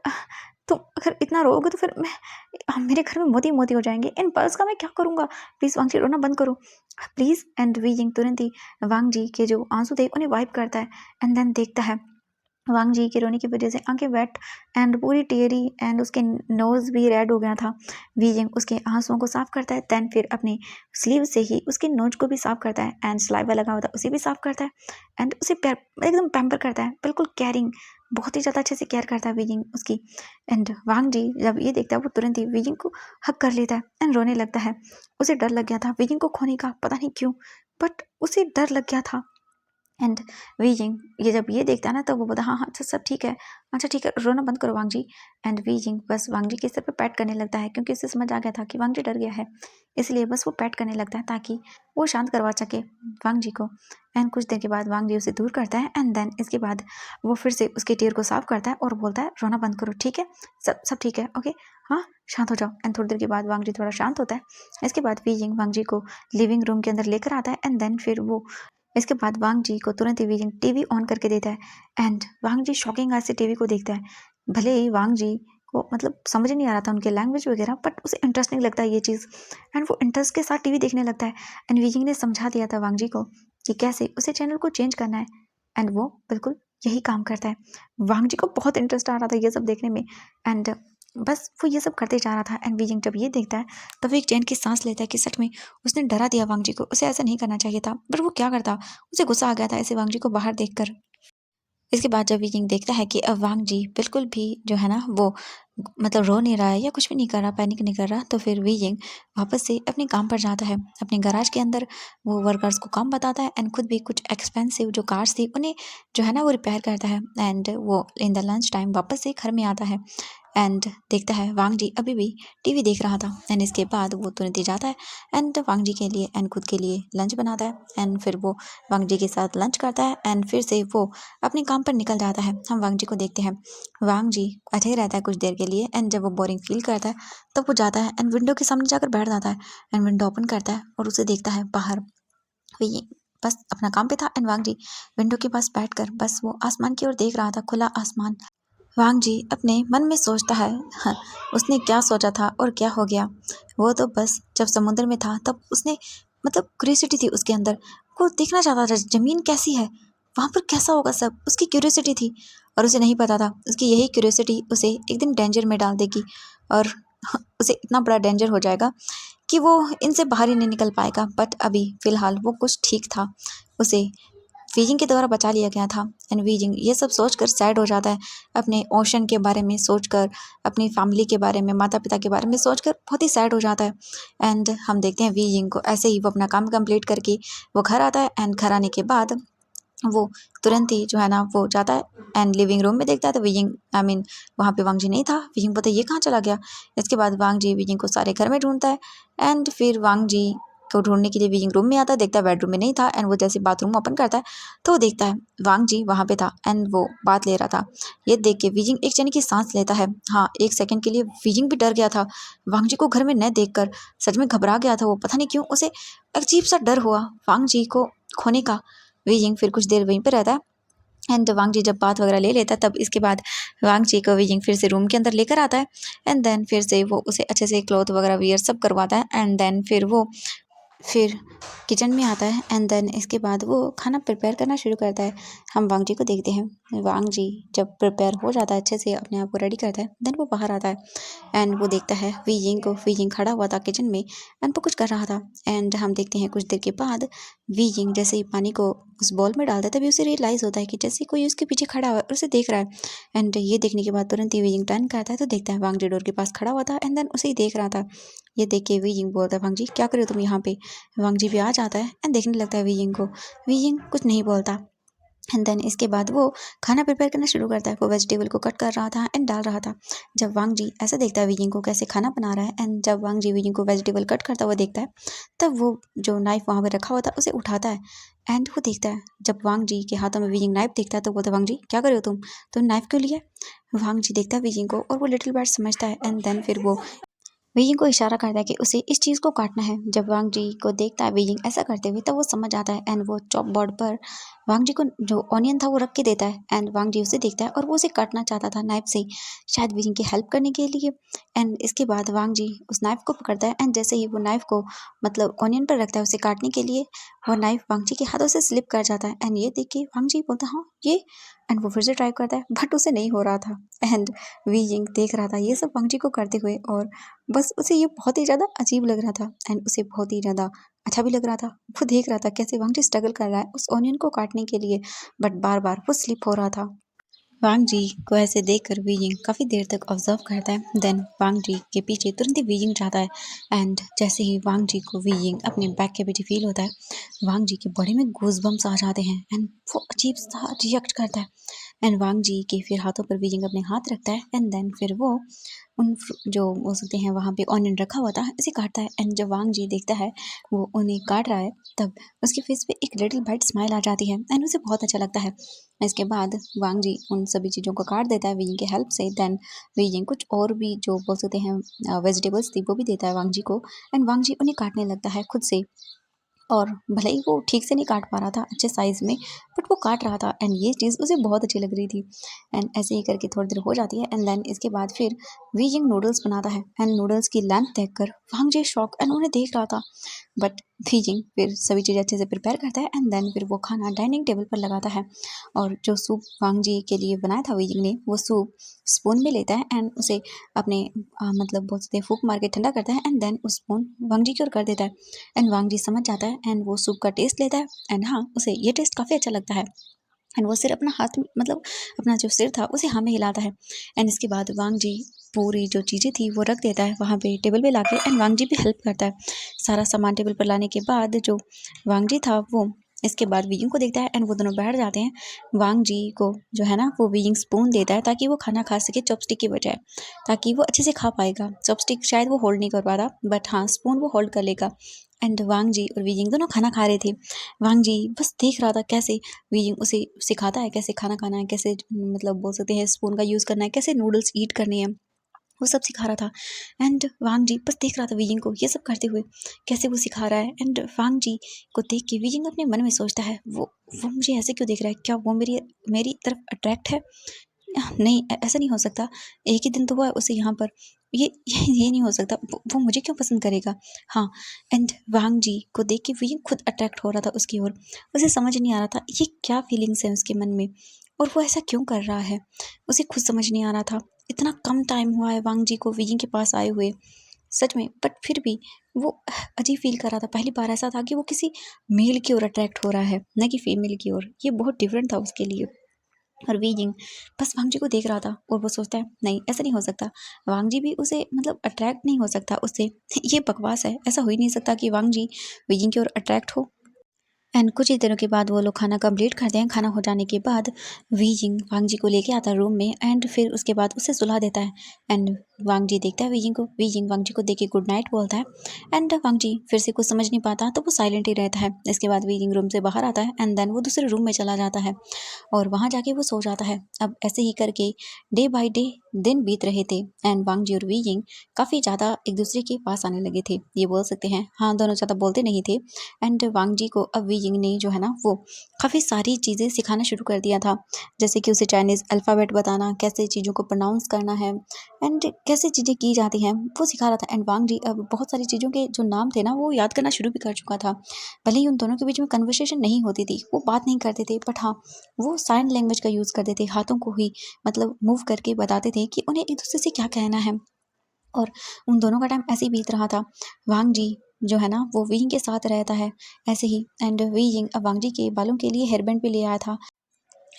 तुम अगर इतना रोओगे तो फिर मेरे घर में मोती मोती हो जाएंगे, इन पर्स का मैं क्या करूँगा। प्लीज़ वांग जी रोना बंद करो प्लीज़। एंड वीजिंग तुरंत ही वांग जी के जो आंसू थे उन्हें वाइप करता है एंड देन देखता है वांग जी के रोने की वजह से आंखें वेट एंड पूरी टेरी एंड उसके नोज़ भी रेड हो गया था। वीजिंग उसके आंसुओं को साफ करता है देन फिर अपने स्लीव से ही उसके नोज को भी साफ करता है एंड सलाइवा लगा हुआ था उसे भी साफ करता है एंड उसे एकदम पैम्पर करता है, बिल्कुल केयरिंग, बहुत ही ज़्यादा अच्छे से केयर करता है वीजिंग उसकी। एंड वांग जी जब ये देखता है वो तुरंत ही वीजिंग को हक कर लेता है एंड रोने लगता है। उसे डर लग गया था वीजिंग को खोने का, पता नहीं क्यों बट उसे डर लग गया था। एंड वीजिंग ये जब ये देखता है ना तब वो बोलता, हाँ हाँ अच्छा सब ठीक है, अच्छा ठीक है रोना बंद करो वांग जी। एंड वीजिंग बस वांग जी के सर पे पैट करने लगता है क्योंकि उसे समझ आ गया था कि वांग जी डर गया है, इसलिए बस वो पैट करने लगता है ताकि वो शांत करवा सके वांग जी को। एंड कुछ देर के बाद वांग जी उसे दूर करता है एंड देन इसके बाद वो फिर से उसके टीयर को साफ करता है और बोलता है रोना बंद करो, ठीक है सब सब ठीक है, ओके हाँ शांत हो जाओ। एंड थोड़ी देर के बाद वांग जी थोड़ा शांत होता है। इसके बाद वीजिंग वांग जी को लिविंग रूम के अंदर लेकर आता है एंड देन फिर वो इसके बाद वांग जी को तुरंत ही वीजिंग टीवी ऑन करके देता है and Wang ji shocking eyes से टीवी को देखता है। भले ही वांग जी को मतलब समझ नहीं आ रहा था उनके लैंग्वेज वगैरह बट उसे इंटरेस्टिंग लगता है ये चीज़ एंड वो इंटरेस्ट के साथ टीवी देखने लगता है। एंड वीजिंग ने समझा दिया था वांग जी को कि कैसे उसे चैनल को चेंज करना है एंड वो बिल्कुल यही काम करता है। वांग जी को बहुत इंटरेस्ट आ रहा था ये सब देखने में एंड बस वो ये सब करते जा रहा था। एंड वीजिंग जब ये देखता है तब वो एक चैन की सांस लेता है कि सच में उसने डरा दिया वांग जी को, उसे ऐसा नहीं करना चाहिए था बट वो क्या करता, उसे गुस्सा आ गया था ऐसे वांग जी को बाहर देखकर। इसके बाद जब वीजिंग देखता है कि अब वांग जी बिल्कुल भी जो है ना वो मतलब रो नहीं रहा है या कुछ भी नहीं कर रहा, पैनिक नहीं कर रहा, तो फिर वीजिंग वापस से अपने काम पर जाता है अपने गैराज के अंदर। वो वर्कर्स को काम बताता है एंड खुद भी कुछ एक्सपेंसिव जो कार्स थी उन्हें जो है ना वो रिपेयर करता है। एंड वो इन द लंच टाइम वापस से घर में आता है एंड देखता है वांग जी अभी भी टीवी देख रहा था। एंड इसके बाद वो तुरंत ही जाता है एंड वांग जी के लिए एंड खुद के लिए लंच बनाता है एंड फिर वो वांग जी के साथ लंच करता है एंड फिर से वो अपने काम पर निकल जाता है। हम वांग जी को देखते हैं वांग जी ऐसे ही रहता है कुछ देर के लिए एंड जब वो बोरिंग फील करता है तब वो जाता है एंड विंडो के सामने जाकर बैठ जाता है एंड विंडो ओपन करता है और उसे देखता है बाहर। वो ये बस अपना काम पे था एंड वांग जी विंडो के पास बैठकर बस वो आसमान की ओर देख रहा था, खुला आसमान। वांग जी अपने मन में सोचता है, हाँ, उसने क्या सोचा था और क्या हो गया। वो तो बस जब समुद्र में था तब उसने मतलब क्यूरियोसिटी थी उसके अंदर, वो देखना चाहता था ज़मीन कैसी है, वहाँ पर कैसा होगा सब, उसकी क्यूरियोसिटी थी। और उसे नहीं पता था उसकी यही क्यूरियोसिटी उसे एक दिन डेंजर में डाल देगी और उसे इतना बड़ा डेंजर हो जाएगा कि वो इनसे बाहर ही नहीं निकल पाएगा। बट अभी फ़िलहाल वो कुछ ठीक था, उसे वीजिंग के द्वारा बचा लिया गया था। एंड वीजिंग ये सब सोचकर सैड हो जाता है, अपने ओशन के बारे में सोचकर, अपनी फैमिली के बारे में, माता पिता के बारे में सोचकर बहुत ही सैड हो जाता है। एंड हम देखते हैं वीजिंग को ऐसे ही वो अपना काम कंप्लीट करके वो घर आता है एंड घर आने के बाद वो तुरंत ही जो है ना वो जाता है एंड लिविंग रूम में देखता है तो वीजिंग वहाँ पे वांग जी नहीं था। वीजिंग बोलता है ये कहाँ चला गया। इसके बाद वांग जी वीजिंग को सारे घर में ढूंढता है एंड फिर वांग जी को ढूंढने के लिए वीजिंग रूम में आता है, देखता है बेडरूम में नहीं था एंड वो जैसे बाथरूम ओपन करता है तो वो देखता है वांग जी वहाँ पे था एंड वो बात ले रहा था। ये देख के वीजिंग एक चैन की सांस लेता है। हाँ, एक सेकंड के लिए वीजिंग भी डर गया था वांग जी को घर में न देखकर, सच में घबरा गया था वो, पता नहीं क्यों उसे अजीब सा डर हुआ वांग जी को खोने का। वीजिंग फिर कुछ देर वहीं पे रहता है एंड वांग जी जब बात वगैरह ले लेता है तब इसके बाद वांग जी को वीजिंग फिर से रूम के अंदर लेकर आता है एंड देन फिर से वो उसे अच्छे से क्लॉथ वगैरह वियर सब करवाता है एंड देन फिर वो फिर किचन में आता है एंड देन इसके बाद वो खाना प्रिपेयर करना शुरू करता है। हम वांग जी को देखते हैं वांग जी जब प्रिपेयर हो जाता है अच्छे से अपने आप को रेडी करता है देन वो बाहर आता है एंड वो देखता है वीजिंग को। वीजिंग खड़ा हुआ था किचन में एंड वो कुछ कर रहा था एंड हम देखते हैं कुछ देर के बाद वीजिंग जैसे ही पानी को उस बॉल में डालता है तभी उसे रियलाइज़ होता है कि जैसे कोई उसके पीछे खड़ा हुआ है और उसे देख रहा है। एंड ये देखने के बाद तुरंत ही वीजिंग टर्न करता है तो देखता है वांग जी डोर के पास खड़ा हुआ था एंड देन उसे ही देख रहा था। ये देख के वीजिंग बोलता है वांग जी क्या कर रहे हो तुम यहाँ पे। वांग जी भी आ जाता है एंड देखने लगता है वीजिंग को। वीजिंग कुछ नहीं बोलता एंड देन इसके बाद वो खाना प्रिपेयर करना शुरू करता है। वो वेजिटेबल को कट कर रहा था एंड डाल रहा था। जब वांग जी ऐसा देखता है वीजिंग को कैसे खाना बना रहा है एंड जब वांग जी वीजिंग को वेजिटेबल कट करता हुआ देखता है तब वो जो नाइफ वहाँ पे रखा हुआ था उसे उठाता है एंड वो देखता है जब वांग जी के हाथों में वीजिंग नाइफ देखता है तो बोलता है वांग जी क्या कर रहे हो तुम नाइफ क्यों लिया। वांग जी देखता है वीजिंग को और वो लिटिल बैट समझता है एंड देन फिर वो बीइंग को इशारा करता है कि उसे इस चीज़ को काटना है। जब वांग जी को देखता है बीइंग ऐसा करते हुए तब वो समझ आता है एंड वो चॉप बोर्ड पर वांग जी को जो ऑनियन था वो रख के देता है एंड वांग जी उसे देखता है और वो उसे काटना चाहता था नाइफ से, शायद बीइंग की हेल्प करने के लिए। एंड इसके बाद वांग जी उस नाइफ को पकड़ता है एंड जैसे ही वो नाइफ को मतलब ऑनियन पर रखता है उसे काटने के लिए, वो नाइफ वांग जी के हाथों से स्लिप कर जाता है एंड ये देख के वांग जी बोलता है हाँ ये, एंड वो फिर से ट्राई करता है बट उसे नहीं हो रहा था। एंड वीइंग देख रहा था ये सब वांग जी को करते हुए और बस उसे ये बहुत ही ज़्यादा अजीब लग रहा था एंड उसे बहुत ही ज़्यादा अच्छा भी लग रहा था। वो देख रहा था कैसे वांग जी स्ट्रगल कर रहा है उस ऑनियन को काटने के लिए बट बार-बार वो स्लिप हो रहा था। वांग जी को ऐसे देखकर वीइंग काफ़ी देर तक ऑब्जर्व करता है। देन वांग जी के पीछे तुरंत ही वीइंग जाता है एंड जैसे ही वांग जी को वीइंग अपने बैक के पीछे फील होता है, वांग जी के बॉडी में गूज़बम्प्स आ जाते हैं एंड वो अजीब सा रिएक्ट करता है। एंड वांग जी के फिर हाथों पर वीजिंग अपने हाथ रखता है एंड देन फिर वो उन जो बोल सकते हैं वहाँ पे ऑनियन रखा हुआ था इसे काटता है एंड जब वांग जी देखता है वो उन्हें काट रहा है तब उसके फेस पे एक लिटिल ब्राइट स्माइल आ जाती है एंड उसे बहुत अच्छा लगता है। इसके बाद वांग जी उन सभी चीज़ों को काट देता है वीजिंग की हेल्प से। देन वीजिंग कुछ और भी जो बोल सकते हैं वेजिटेबल्स थी वो भी देता है वांग जी को एंड वांग जी उन्हें काटने लगता है खुद से। और भले ही वो ठीक से नहीं काट पा रहा था अच्छे साइज़ में, बट वो काट रहा था एंड ये चीज़ उसे बहुत अच्छी लग रही थी। एंड ऐसे ही करके थोड़ी देर हो जाती है एंड देन इसके बाद फिर वीजिंग नूडल्स बनाता है एंड नूडल्स की लेंथ देखकर वांग जी शॉक एंड उन्हें देख रहा था। बट वीजिंग फिर सभी चीज़ें अच्छे से प्रिपेयर करता है एंड देन फिर वो खाना डाइनिंग टेबल पर लगाता है और जो सूप वांग जी के लिए बनाया था वीजिंग ने वो सूप स्पून में लेता है एंड उसे अपने मतलब बोल सकते हैं फूंक मार के ठंडा करता है एंड देन उस स्पून वांग जी की ओर कर देता है एंड वांग जी समझ जाता है एंड वो सूप का टेस्ट लेता है एंड हाँ उसे ये टेस्ट काफ़ी अच्छा लगता है एंड वो सिर अपना हाथ में मतलब अपना जो सिर था उसे हाँ में हिलाता है एंड इसके बाद वांग जी पूरी जो चीज़ें थी वो रख देता है वहाँ पे टेबल पे लाके एंड वांग जी भी हेल्प करता है सारा सामान टेबल पर लाने के बाद जो वांग जी था वो इसके बाद वीइंग को देखता है एंड वो दोनों बैठ जाते हैं। वांग जी को जो है ना वो वीइंग स्पून देता है ताकि वो खाना खा सके चॉपस्टिक की बजाय, ताकि वो अच्छे से खा पाएगा। चॉपस्टिक शायद वो होल्ड नहीं कर पाता बट हाँ स्पून वो होल्ड कर लेगा। एंड वांग जी और वीइंग दोनों खाना खा रहे थे। वांग जी बस देख रहा था कैसे वीइंग उसे सिखाता है कैसे खाना खाना है, कैसे मतलब बोल सकते हैं स्पून का यूज़ करना है, कैसे नूडल्स ईट करने हैं, वो सब सिखा रहा था। एंड वांग जी बस देख रहा था वीजिंग को ये सब करते हुए कैसे वो सिखा रहा है एंड वांग जी को देख के वीजिंग अपने मन में सोचता है वो मुझे ऐसे क्यों देख रहा है, क्या वो मेरी मेरी तरफ अट्रैक्ट है। नहीं ऐसा नहीं हो सकता, एक ही दिन तो हुआ है उसे यहाँ पर, ये नहीं हो सकता, वो मुझे क्यों पसंद करेगा। हाँ एंड वांग जी को देख के वीजिंग खुद अट्रैक्ट हो रहा था उसकी ओर। उसे समझ नहीं आ रहा था ये क्या फीलिंग्स है उसके मन में और वो ऐसा क्यों कर रहा है, उसे खुद समझ नहीं आ रहा था। इतना कम टाइम हुआ है वांग जी को वीजिंग के पास आए हुए सच में, बट फिर भी वो अजीब फील कर रहा था। पहली बार ऐसा था कि वो किसी मेल की ओर अट्रैक्ट हो रहा है न कि फीमेल की ओर, ये बहुत डिफरेंट था उसके लिए। और वीजिंग बस वांग जी को देख रहा था और वो सोचता है नहीं ऐसा नहीं हो सकता, वांग जी भी उसे मतलब अट्रैक्ट नहीं हो सकता उससे, ये बकवास है, ऐसा हो ही नहीं सकता कि वांग जी वीजिंग की ओर अट्रैक्ट हो। एंड कुछ ही दिनों के बाद वो लोग खाना कंप्लीट करते हैं। खाना हो जाने के बाद वीजिंग वांग जी को लेके आता है रूम में एंड फिर उसके बाद उसे सुला देता है। एंड वांग जी देखता है वीजिंग को, वीजिंग वांग जी को देख के गुड नाइट बोलता है एंड वांग जी फिर से कुछ समझ नहीं पाता तो वो साइलेंट ही रहता है। इसके बाद वीजिंग रूम से बाहर आता है एंड देन वो दूसरे रूम में चला जाता है और वहाँ जाके वो सो जाता है। अब ऐसे ही करके डे बाय डे दिन बीत रहे थे एंड वांग जी और वीजिंग काफ़ी ज़्यादा एक दूसरे के पास आने लगे थे, ये बोल सकते हैं। हाँ दोनों ज़्यादा बोलते नहीं थे एंड वांग जी को अब वीजिंग ने जो है ना वो काफ़ी सारी चीज़ें सिखाना शुरू कर दिया था, जैसे कि उसे चाइनीज़ अल्फ़ाबेट बताना, कैसे चीज़ों को प्रोनाउंस करना है एंड कैसे चीज़ें की जाती हैं वो सिखा रहा था। एंड वांग जी अब बहुत सारी चीज़ों के जो नाम थे ना वो याद करना शुरू भी कर चुका था। भले ही उन दोनों के बीच में कन्वर्सेशन नहीं होती थी, वो बात नहीं करते थे, बट हाँ वो साइन लैंग्वेज का यूज़ करते थे, हाथों को ही मतलब मूव करके बताते थे कि उन्हें एक दूसरे से क्या कहना है। और उन दोनों का टाइम ऐसे ही बीत रहा था। वांग जी जो है ना वो वीइंग के साथ रहता है ऐसे ही। एंड वीइंग अब वांगजी के बालों के लिए हेयर बैंड भी ले आया था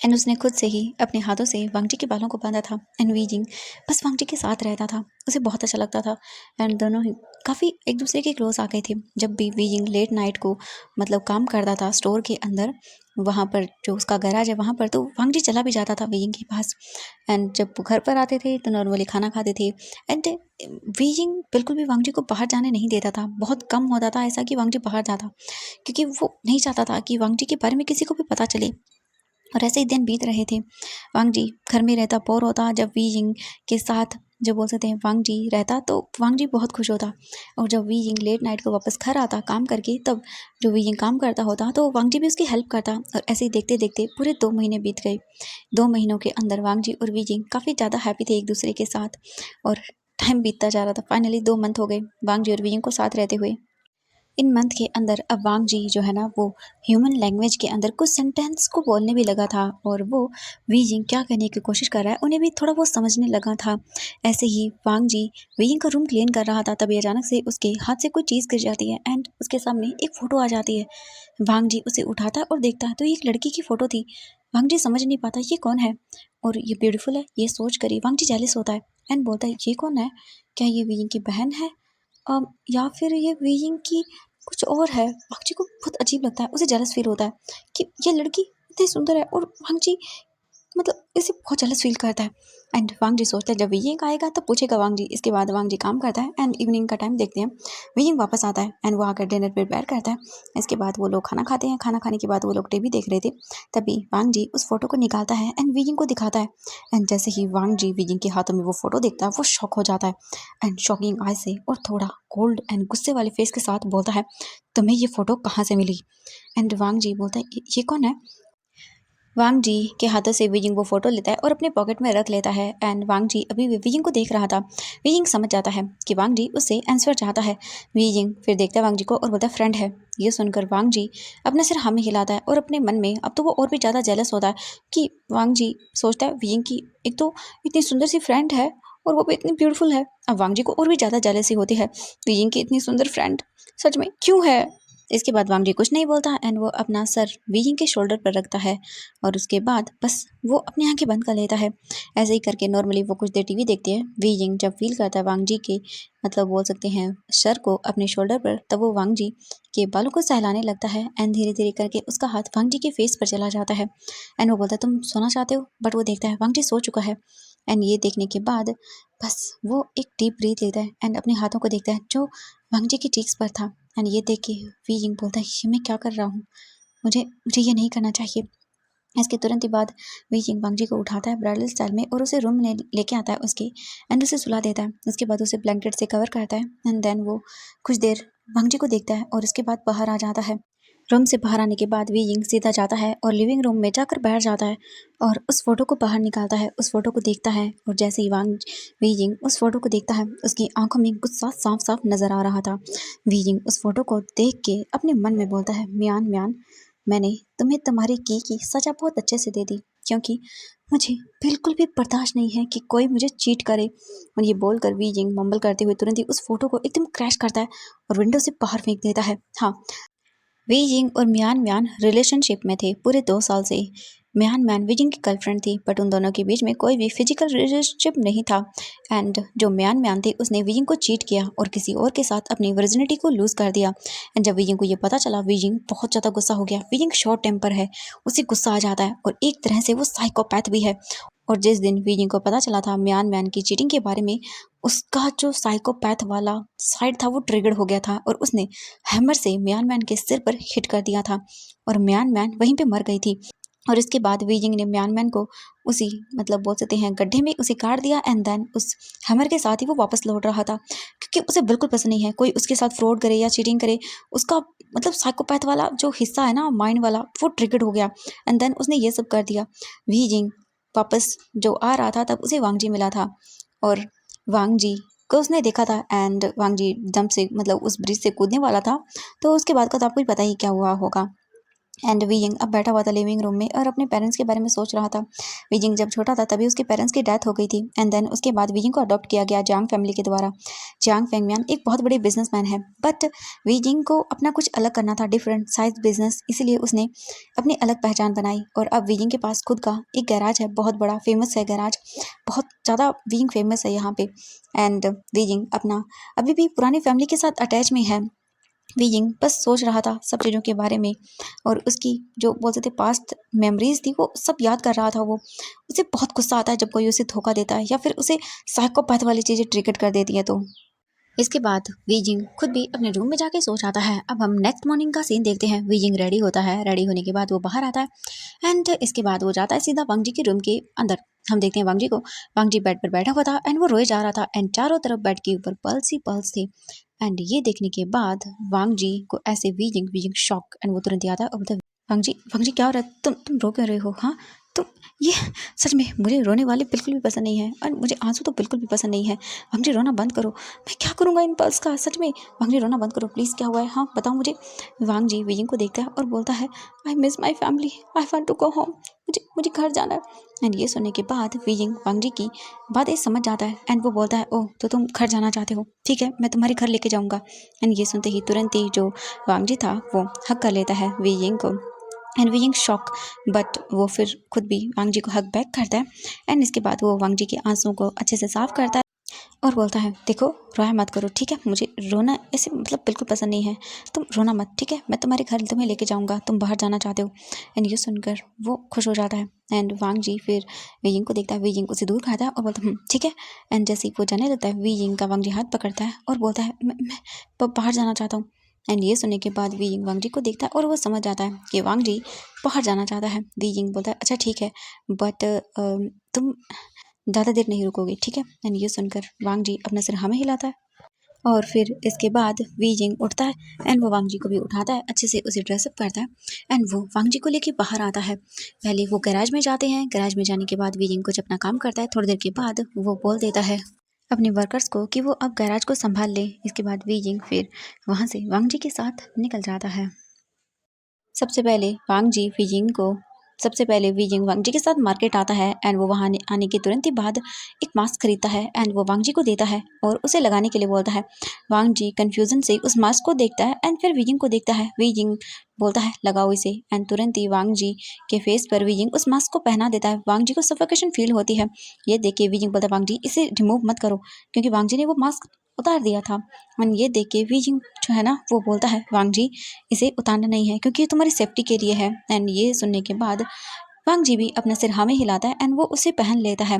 एंड उसने खुद से ही अपने हाथों से वांगजी के बालों को बांधा था। एंड वीजिंग बस वांगजी के साथ रहता था, उसे बहुत अच्छा लगता था। एंड दोनों ही काफ़ी एक दूसरे के क्लोज आ गए थे। जब भी वीजिंग लेट नाइट को मतलब काम करता था स्टोर के अंदर, वहाँ पर जो उसका गैराज है वहाँ पर, तो वांगजी चला भी जाता था वीजिंग के पास। एंड जब वो घर पर आते थे तो नॉर्मली खाना खाते थे। एंड वीजिंग बिल्कुल भी वांगजी को बाहर जाने नहीं देता था। बहुत कम होता था ऐसा कि वांगजी बाहर जाता, क्योंकि वो नहीं चाहता था कि वांगजी के बारे में किसी को भी पता चले। और ऐसे ही दिन बीत रहे थे। वांगजी घर में रहता, बोर होता। जब वीजिंग के साथ जो बोल सकते हैं वांगजी रहता तो वांगजी बहुत खुश होता। और जब वीजिंग लेट नाइट को वापस घर आता काम करके, तब जो वीजिंग काम करता होता तो वांगजी भी उसकी हेल्प करता। और ऐसे ही देखते देखते पूरे 2 महीने बीत गए। 2 महीनों के अंदर वांगजी और वीजिंग काफ़ी ज़्यादा हैप्पी थे एक दूसरे के साथ, और टाइम बीतता जा रहा था। फाइनली 2 मंथ हो गए वांगजी और वीजिंग को साथ रहते हुए। इन मंथ के अंदर अब वांगजी जो है ना वो ह्यूमन लैंग्वेज के अंदर कुछ सेंटेंस को बोलने भी लगा था, और वो वीजिंग क्या करने की कोशिश कर रहा है उन्हें भी थोड़ा बहुत समझने लगा था। ऐसे ही वांगजी वीजिंग का रूम क्लीन कर रहा था, तभी अचानक से उसके हाथ से कोई चीज़ गिर जाती है एंड उसके सामने एक फ़ोटो आ जाती है। वांगजी उसे उठाता है और देखता है तो ये एक लड़की की फ़ोटो थी। वांगजी समझ नहीं पाता ये कौन है और ये ब्यूटीफुल है, ये सोच कर ही वांगजी जेलस होता है एंड बोलता है ये कौन है, क्या ये वीजिंग की बहन है या फिर ये वीजिंग की कुछ और है। वांगजी को बहुत अजीब लगता है, उसे जेलस फील होता है कि ये लड़की इतनी सुंदर है, और वांगजी मतलब इसे बहुत जेलस फील करता है। एंड वांगजी सोचता है जब वियिंग आएगा तब पूछेगा वांगजी। इसके बाद वांगजी काम करता है एंड इवनिंग का टाइम देखते हैं। वियिंग वापस आता है एंड वो आकर डिनर प्रिपेयर करता है। इसके बाद वो लोग खाना खाते हैं। खाना खाने के बाद वो लोग टीवी देख रहे थे, तभी वांगजी उस फोटो को निकालता है एंड वियिंग को दिखाता है। एंड जैसे ही वांगजी वियिंग के हाथों में वो फोटो देखता है, वो शॉक हो जाता है एंड शॉकिंग आई से और थोड़ा कोल्ड एंड गुस्से वाले फेस के साथ बोलता है तुम्हें ये फोटो कहाँ से मिली। एंड वांगजी बोलता है ये कौन है। वांग जी के हाथों से विजिंग वो फोटो लेता है और अपने पॉकेट में रख लेता है। एंड वांग जी अभी भी विजिंग को देख रहा था। विजिंग समझ जाता है कि वांग जी उससे आंसर चाहता है। विजिंग फिर देखता है वांग जी को और बोलता है फ्रेंड है। ये सुनकर वांग जी अपने सिर हाँ में हिलाता है और अपने मन में अब तो वो और भी ज़्यादा जेलस होता है कि वांग जी सोचता है विजिंग की एक तो इतनी सुंदर सी फ्रेंड है और वो भी इतनी ब्यूटीफुल है। अब वांग जी को और भी ज़्यादा जेलसी होती है, विजिंग की इतनी सुंदर फ्रेंड सच में क्यों है। इसके बाद वांग जी कुछ नहीं बोलता एंड वो अपना सर विजिंग के शोल्डर पर रखता है और उसके बाद बस वो अपनी आंखें बंद कर लेता है। ऐसे ही करके नॉर्मली वो कुछ देर टीवी देखती है। वीजिंग जब फील करता है वांग जी के मतलब बोल सकते हैं सर को अपने शोल्डर पर, तब वो वांग जी के बालों को सहलाने लगता है एंड धीरे धीरे करके उसका हाथ वांग जी के फेस पर चला जाता है एंड वो बोलता है तुम सोना चाहते हो, बट वो देखता है वांग जी सो चुका है। एंड ये देखने के बाद बस वो एक डीप ब्रीथ लेता है एंड अपने हाथों को देखता है जो वांग जी की चीक्स पर था। एंड ये देख के वीजिंग बोलता है ये मैं क्या कर रहा हूँ, मुझे मुझे ये नहीं करना चाहिए। इसके तुरंत ही बाद वीजिंग वांगजी को उठाता है ब्राइडल स्टाइल में और उसे रूम में लेके आता है उसके एंड उसे सुला देता है। उसके बाद उसे ब्लैंकेट से कवर करता है एंड देन वो कुछ देर वांगजी को देखता है और उसके बाद बाहर आ जाता है। रूम से बाहर आने के बाद वीजिंग सीधा जाता है और लिविंग रूम में जाकर बैठ जाता है और उस फोटो को बाहर निकालता है, उस फोटो को देखता है। और जैसे ही वीजिंग उस फोटो को देखता है उसकी आंखों में गुस्सा साफ साफ नजर आ रहा था। वीजिंग उस फोटो को देख के अपने मन में बोलता है म्यान म्यान, मैंने तुम्हें तुम्हारी की सज़ा बहुत अच्छे से दे दी, क्योंकि मुझे बिल्कुल भी बर्दाश्त नहीं है कि कोई मुझे चीट करे। और ये बोलकर वीजिंग मम्बल करते हुए तुरंत ही उस फोटो को एकदम क्रैश करता है और विंडो से बाहर फेंक देता है। हाँ, वीजिंग और म्यान म्यान रिलेशनशिप में थे पूरे 2 साल से। म्यान म्यान वीजिंग की गर्लफ्रेंड थी, बट उन दोनों के बीच में कोई भी फिजिकल रिलेशनशिप नहीं था। एंड जो म्यान म्यान थी उसने वीजिंग को चीट किया और किसी और के साथ अपनी वर्जिनिटी को लूज कर दिया। एंड जब वीजिंग को ये पता चला, वीजिंग बहुत ज़्यादा गुस्सा हो गया। वीजिंग शॉर्ट टेम्पर है, उसे गुस्सा आ जाता है और एक तरह से वो साइकोपैथ भी है। और जिस दिन वीजिंग को पता चला था म्यान म्यान की चीटिंग के बारे में, उसका जो साइकोपैथ वाला साइड था वो ट्रिगर हो गया था और उसने हैमर से म्यान मैन के सिर पर हिट कर दिया था और म्यान मैन वहीं पे मर गई थी। और इसके बाद वीजिंग ने म्यान मैन को उसी मतलब बोल सकते हैं गड्ढे में उसे काट दिया एंड देन उस हैमर के साथ ही वो वापस लौट रहा था, क्योंकि उसे बिल्कुल पसंद नहीं है कोई उसके साथ फ्रॉड करे या चीटिंग करे। उसका मतलब साइकोपैथ वाला जो हिस्सा है ना माइंड वाला, वो ट्रिगर्ड हो गया एंड देन उसने ये सब कर दिया। वीजिंग वापस जो आ रहा था तब उसे वांगजी मिला था और वांगजी को उसने देखा था एंड वांगजी जंप से मतलब उस ब्रिज से कूदने वाला था। तो उसके बाद का तो आपको ही पता ही क्या हुआ होगा। एंड वीइंग अब बैठा हुआ था लिविंग रूम में और अपने पेरेंट्स के बारे में सोच रहा था। वीइंग जब छोटा था तभी उसके पेरेंट्स की डेथ हो गई थी एंड देन उसके बाद वीइंग को अडॉप्ट किया गया जियांग फैमिली के द्वारा। जियांग फेंगमियान एक बहुत बड़े बिजनेसमैन है, बट वीइंग को अपना कुछ अलग करना था, डिफरेंट साइज बिजनेस, इसीलिए उसने अपनी अलग पहचान बनाई। और अब वीइंग के पास खुद का एक गैराज है, बहुत बड़ा फेमस है गैराज, बहुत ज़्यादा वीइंग फेमस है यहाँ पे। एंड वीइंग अपना अभी भी पुरानी फैमिली के साथ अटैच में है। वीइंग बस सोच रहा था सब चीज़ों के बारे में और उसकी जो बोलते थे पास्ट मेमोरीज थी वो सब याद कर रहा था वो। उसे बहुत गुस्सा आता है जब कोई उसे धोखा देता है या फिर उसे साइकोपैथ वाली चीज़ें ट्रिगर कर देती है तो। इसके बाद वीजिंग खुद भी अपने रूम में जाके सो जाता है। अब हम नेक्स्ट मॉर्निंग का सीन देखते हैं। वीजिंग रेडी होता है, रेडी होने के बाद वो बाहर आता है एंड इसके बाद वो जाता है सीधा वांग जी के रूम के अंदर। हम देखते हैं वांग जी को। वांग जी बेड पर बैठा हुआ था एंड वो रोए जा रहा था एंड चारों तरफ बेड के ऊपर पल्स ही पल्स थे। एंड ये देखने के बाद वांग जी को ऐसे वीजिंग वीजिंग शॉक एंड वो तुरंत आता है और बोलता है वांग जी क्या हो रहा है, तुम रो क्यों रहे हो? हाँ तुम ये सच में मुझे रोने वाले बिल्कुल भी पसंद नहीं है और मुझे आंसू तो बिल्कुल भी पसंद नहीं है। वांग जी रोना बंद करो, मैं क्या करूँगा इन पल्स का, सच में वांग जी रोना बंद करो प्लीज़, क्या हुआ है, हाँ बताओ मुझे। वांग जी वीइंग को देखता है और बोलता है I miss my family, I want to go home, मुझे मुझे घर जाना है। एंड ये सुनने के बाद वीइंग वांग जी की बातें समझ जाता है एंड वो बोलता है ओह तो तुम घर जाना चाहते हो, ठीक है मैं तुम्हारे घर लेके जाऊँगा। एंड ये सुनते ही तुरंत ही जो वांग जी था वो हक कर लेता है वीइंग को एंड वीइंग शॉक, बट वो फिर खुद भी वांग जी को हक बैक करता है। एंड इसके बाद वो वांग जी के आंसू को अच्छे से साफ करता है और बोलता है देखो रोया मत करो, ठीक है मुझे रोना ऐसे मतलब बिल्कुल पसंद नहीं है, तुम रोना मत, ठीक है मैं तुम्हारे घर तुम्हें लेके जाऊँगा, तुम बाहर जाना चाहते हो। एंड ये सुनकर वो खुश हो जाता है एंड वांग जी फिर वीइंग को देखता है, वीइंग उसे दूर खाता है और बोलता है ठीक है। एंड जैसे ही वो जाने लगता है वीइंग का वांग जी हाथ पकड़ता है और बोलता है मैं बाहर जाना चाहता हूँ। एंड ये सुनने के बाद वीइंग वांग जी को देखता है और वो समझ जाता है कि वांग जी बाहर जाना चाहता है। वीइंग बोलता है अच्छा ठीक है बट तुम ज़्यादा देर नहीं रुकोगे, ठीक है। एंड ये सुनकर वांग जी अपना सिर हाँ में हिलाता है और फिर इसके बाद वीजिंग उठता है एंड वो वांग जी को भी उठाता है, अच्छे से उसे ड्रेसअप करता है एंड वो वांग जी को लेके बाहर आता है। पहले वो गैराज में जाते हैं, गैराज में जाने के बाद वीजिंग कुछ अपना काम करता है, थोड़ी देर के बाद वो बोल देता है अपने वर्कर्स को कि वो अब गैराज को संभाल लें। इसके बाद वीजिंग फिर वहाँ से वांग जी के साथ निकल जाता है। सबसे पहले वीजिंग वांग जी के साथ मार्केट आता है एंड वो वहाँ आने के तुरंत ही बाद एक मास्क खरीदता है एंड वो वांग जी को देता है और उसे लगाने के लिए बोलता है। वांग जी कन्फ्यूजन से उस मास्क को देखता है एंड फिर वीजिंग को देखता है। वीजिंग बोलता है लगाओ इसे एंड तुरंत ही वांग जी के फेस पर वीजिंग उस मास्क को पहना देता है। वांग जी को सफोकेशन फील होती है। ये देख के वीजिंग बोलता है वांग जी इसे रिमूव मत करो, क्योंकि वांग जी ने वो मास्क उतार दिया था। एंड ये देख के वीजिंग जो है ना वो बोलता है वांग जी इसे उतारना नहीं है क्योंकि ये तुम्हारी सेफ्टी के लिए है। एंड ये सुनने के बाद वांग जी भी अपना सिर हाँ में हिलाता है एंड वो उसे पहन लेता है।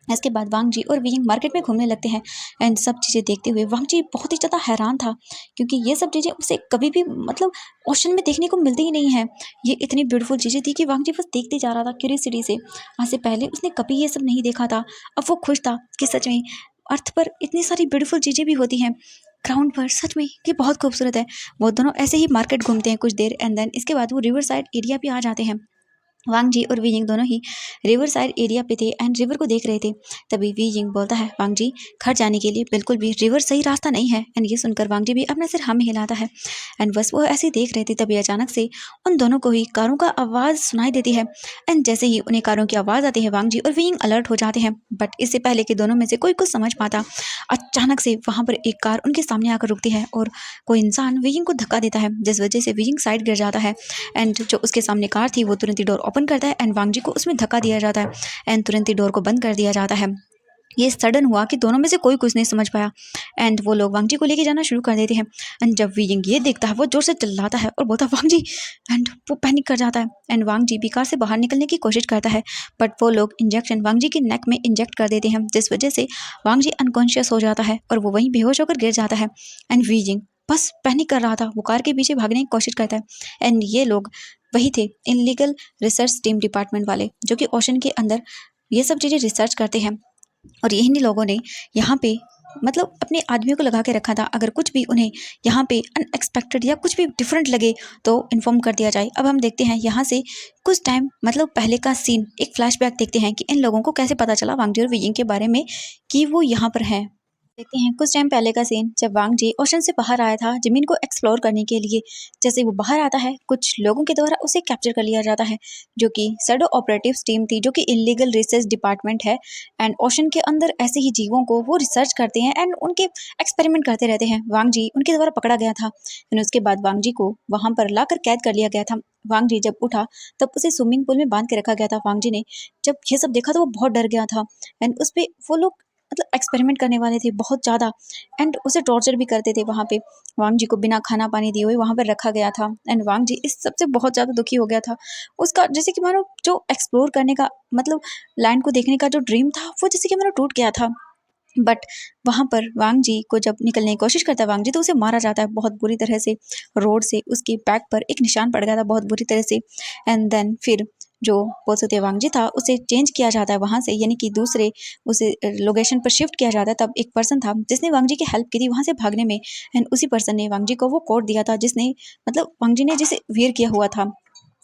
इसके बाद वांग जी और वीइंग मार्केट में घूमने लगते हैं एंड सब चीज़ें देखते हुए वांग जी बहुत ही ज़्यादा हैरान था, क्योंकि ये सब चीज़ें उसे कभी भी मतलब ओशन में देखने को मिलती ही नहीं है। ये इतनी ब्यूटीफुल चीज़ें थी कि वांग जी बस देखते जा रहा था क्यूरियोसिटी से। आज से पहले उसने कभी ये सब नहीं देखा था। अब वो खुश था कि सच में अर्थ पर इतनी सारी ब्यूटीफुल चीज़ें भी होती हैं ग्राउंड पर, सच में ये बहुत खूबसूरत है। वो दोनों ऐसे ही मार्केट घूमते हैं कुछ देर एंड देन इसके बाद वो रिवर साइड एरिया पे आ जाते हैं। वांग जी और वीजिंग दोनों ही रिवर साइड एरिया पे थे एंड रिवर को देख रहे थे। तभी वीजिंग बोलता है वांग जी घर जाने के लिए बिल्कुल भी रिवर सही रास्ता नहीं है। एंड ये सुनकर वांग जी भी अपना सिर हाँ में हिलाता है एंड बस वो ऐसे ही देख रहे थे तभी अचानक से उन दोनों को ही कारों का आवाज़ सुनाई देती है। एंड जैसे ही उन्हें कारों की आवाज़ आती है वांग जी और वीजिंग अलर्ट हो जाते हैं, बट इससे पहले कि दोनों में से कोई कुछ समझ पाता अचानक से वहाँ पर एक कार उनके सामने आकर रुकती है और कोई इंसान वीजिंग को धक्का देता है, जिस वजह से वीजिंग साइड गिर जाता है। एंड जो उसके सामने कार थी वो तुरंत ही डोर ओपन करता है एंड वांग जी को उसमें धक्का दिया जाता है एंड तुरंत ही डोर को बंद कर दिया जाता है। ये सडन हुआ कि दोनों में से कोई कुछ नहीं समझ पाया एंड वो लोग वांग जी को लेके जाना शुरू कर देते हैं। एंड जब वीजिंग ये देखता है वो जोर से चिल्लाता है और बोलता है वांग जी, एंड वो पैनिक कर जाता है एंड वांग जी भी कार से बाहर निकलने की कोशिश करता है, बट वो लोग इंजेक्शन वांग जी के नेक में इंजेक्ट कर देते हैं, जिस वजह से वांग जी अनकॉन्शियस हो जाता है और वो वहीं बेहोश होकर गिर जाता है। एंड वीजिंग बस पैनिक कर रहा था, वो कार के पीछे भागने की कोशिश करता है। एंड ये लोग वही थे इनलीगल रिसर्च टीम डिपार्टमेंट वाले, जो कि ओशन के अंदर ये सब चीज़ें रिसर्च करते हैं और यही लोगों ने यहाँ पे मतलब अपने आदमियों को लगा के रखा था, अगर कुछ भी उन्हें यहाँ पे अनएक्सपेक्टेड या कुछ भी डिफरेंट लगे तो इन्फॉर्म कर दिया जाए। अब हम देखते हैं यहाँ से कुछ टाइम मतलब पहले का सीन, एक फ्लैशबैक देखते हैं कि इन लोगों को कैसे पता चला वांग जी और वीजिंग के बारे में कि वो यहाँ पर हैं। देखते हैं कुछ टाइम पहले का सीन जब वांग जी ओशन से बाहर आया था जमीन को एक्सप्लोर करने के लिए। जैसे वो बाहर आता है कुछ लोगों के द्वारा उसे कैप्चर कर लिया जाता है जो कि शैडो ऑपरेटिव्स टीम थी जो कि इलीगल रिसर्च डिपार्टमेंट है। एंड ओशन के अंदर ऐसे ही जीवों को वो रिसर्च करते हैं एंड उनके एक्सपेरिमेंट करते रहते हैं। वांग जी उनके द्वारा पकड़ा गया था एंड उसके बाद वांग जी को वहां पर लाकर कैद कर लिया गया था। वांग जी जब उठा तब उसे स्विमिंग पूल में बांध के रखा गया था। वांग जी ने जब ये सब देखा तो वो बहुत डर गया था एंड उस पे वो लोग मतलब एक्सपेरिमेंट करने वाले थे बहुत ज़्यादा एंड उसे टॉर्चर भी करते थे वहाँ पे। वांग जी को बिना खाना पानी दिए हुए वहाँ पर रखा गया था एंड वांग जी इस सबसे बहुत ज़्यादा दुखी हो गया था। उसका जैसे कि मानो जो एक्सप्लोर करने का मतलब लैंड को देखने का जो ड्रीम था वो जैसे कि मानो टूट गया था। बट वहाँ पर वांग जी को जब निकलने की कोशिश करता है वांग जी तो उसे मारा जाता है बहुत बुरी तरह से। रोड से उसके बैक पर एक निशान पड़ गया था बहुत बुरी तरह से। एंड देन फिर जो बोल सकते हैं वांग जी था उसे चेंज किया जाता है वहाँ से यानी कि दूसरे उसे लोकेशन पर शिफ्ट किया जाता है। तब एक पर्सन था जिसने वांग जी की हेल्प की थी वहाँ से भागने में एंड उसी पर्सन ने वांग जी को वो कोड दिया था जिसने मतलब वांग जी ने जिसे वेयर किया हुआ था।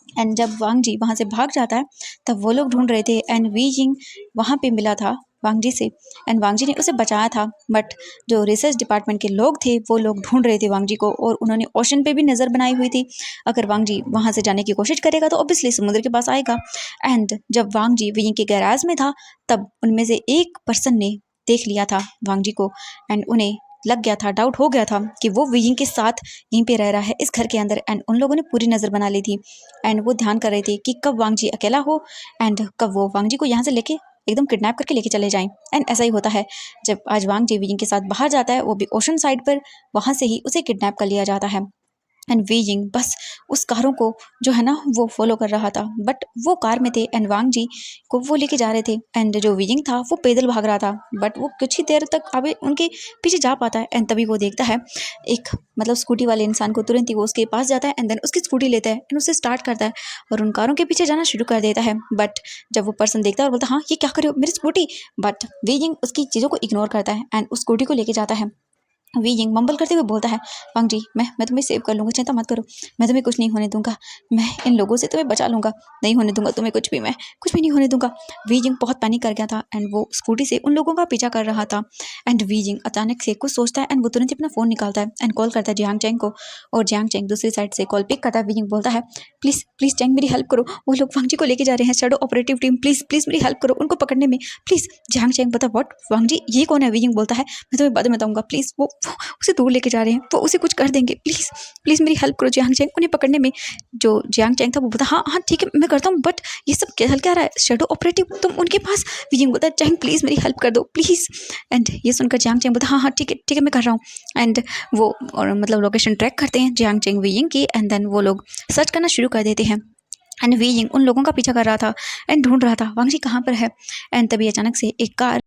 एंड जब वांग जी वहाँ से भाग जाता है तब वो लोग ढूंढ रहे थे एंड वी जिंग वहाँ पे मिला था वांग जी से एंड वांग जी ने उसे बचाया था। बट जो रिसर्च डिपार्टमेंट के लोग थे वो लोग ढूंढ रहे थे वांग जी को और उन्होंने ओशन पे भी नज़र बनाई हुई थी। अगर वांग जी वहाँ से जाने की कोशिश करेगा तो ऑब्वियसली समुद्र के पास आएगा। एंड जब वांग जी वी जिंग के गैराज में था तब उनमें से एक पर्सन ने देख लिया था वांग जी को एंड उन्हें लग गया था डाउट हो गया था कि वो विजिंग के साथ यहीं पे रह रहा है इस घर के अंदर। एंड उन लोगों ने पूरी नज़र बना ली थी एंड वो ध्यान कर रहे थे कि कब वांग जी अकेला हो एंड कब वो वांग जी को यहाँ से लेके एकदम किडनैप करके लेके चले जाएं। एंड ऐसा ही होता है जब आज वांग जी विजिंग के साथ बाहर जाता है वो भी ओशन साइड पर वहाँ से ही उसे किडनैप कर लिया जाता है। एंड वी जिंग बस उस कारों को जो है ना वो फॉलो कर रहा था बट वो कार में थे एंड वांग जी को वो लेके जा रहे थे एंड जो वी जिंग था वो पैदल भाग रहा था बट वो कुछ ही देर तक अभी उनके पीछे जा पाता है एंड तभी वो देखता है एक मतलब स्कूटी वाले इंसान को। तुरंत ही वो उसके पास जाता है एंड देन उसकी स्कूटी लेता है एंड उसे स्टार्ट करता है और उन कारों के पीछे जाना शुरू कर देता है। बट जब वो पर्सन देखता है और बोलता है हाँ ये क्या कर रहे हो मेरी स्कूटी। बट वी जिंग उसकी चीज़ों को इग्नोर करता है एंड उस स्कूटी को लेके जाता है। वी यिंग मम्बल करते हुए बोलता है वांग जी मैं तुम्हें सेव कर लूँगा चिंता मत करो। मैं तुम्हें कुछ नहीं होने दूंगा। मैं इन लोगों से तुम्हें बचा लूँगा। नहीं होने दूंगा तुम्हें कुछ भी। मैं कुछ भी नहीं होने दूंगा। वी जिंग बहुत पैनिक कर गया था एंड वो स्कूटी से उन लोगों का पीछा कर रहा था। एंड वी जिंग अचानक से कुछ सोचता है एंड वो तुरंत ही अपना फ़ोन निकालता है एंड कॉल करता है जियांग चैंग को। और जियांग चैंग दूसरी साइड से कॉल पिक करता है। वी जिंग बोलता है प्लीज़ प्लीज़ चैंग मेरी हेल्प करो। वो लोग वांग जी को लेके जा रहे हैं shadow operative team. Please please मेरी हेल्प करो उनको पकड़ने में प्लीज़। जियांग चैंग बता व्हाट वांग जी ये कौन है। वी जिंग बोलता है मैं तुम्हें बाद में बताऊंगा प्लीज़। वो उसे दूर लेके जा रहे हैं वो उसे कुछ कर देंगे प्लीज़ प्लीज़ मेरी हेल्प करो जियांग चैंग उन्हें पकड़ने में। जो जियांग चैंग था वो बोला हाँ हाँ ठीक है मैं करता हूँ बट ये सब क्या हल क्या रहा है शेडो ऑपरेटिव तुम उनके पास। विजिंग बोलता है चैंग प्लीज़ मेरी हेल्प कर दो प्लीज़। एंड ये सुनकर जियांग चैंग बोलता हाँ हाँ ठीक है मैं कर रहा हूँ। एंड वो और मतलब लोकेशन ट्रैक करते हैं जियांग चैंग विजिंग की एंड देन वो लोग सर्च करना शुरू कर देते हैं। एंड विजिंग उन लोगों का पीछा कर रहा था एंड ढूंढ रहा था वांग जी कहाँ पर है। एंड तभी अचानक से एक कार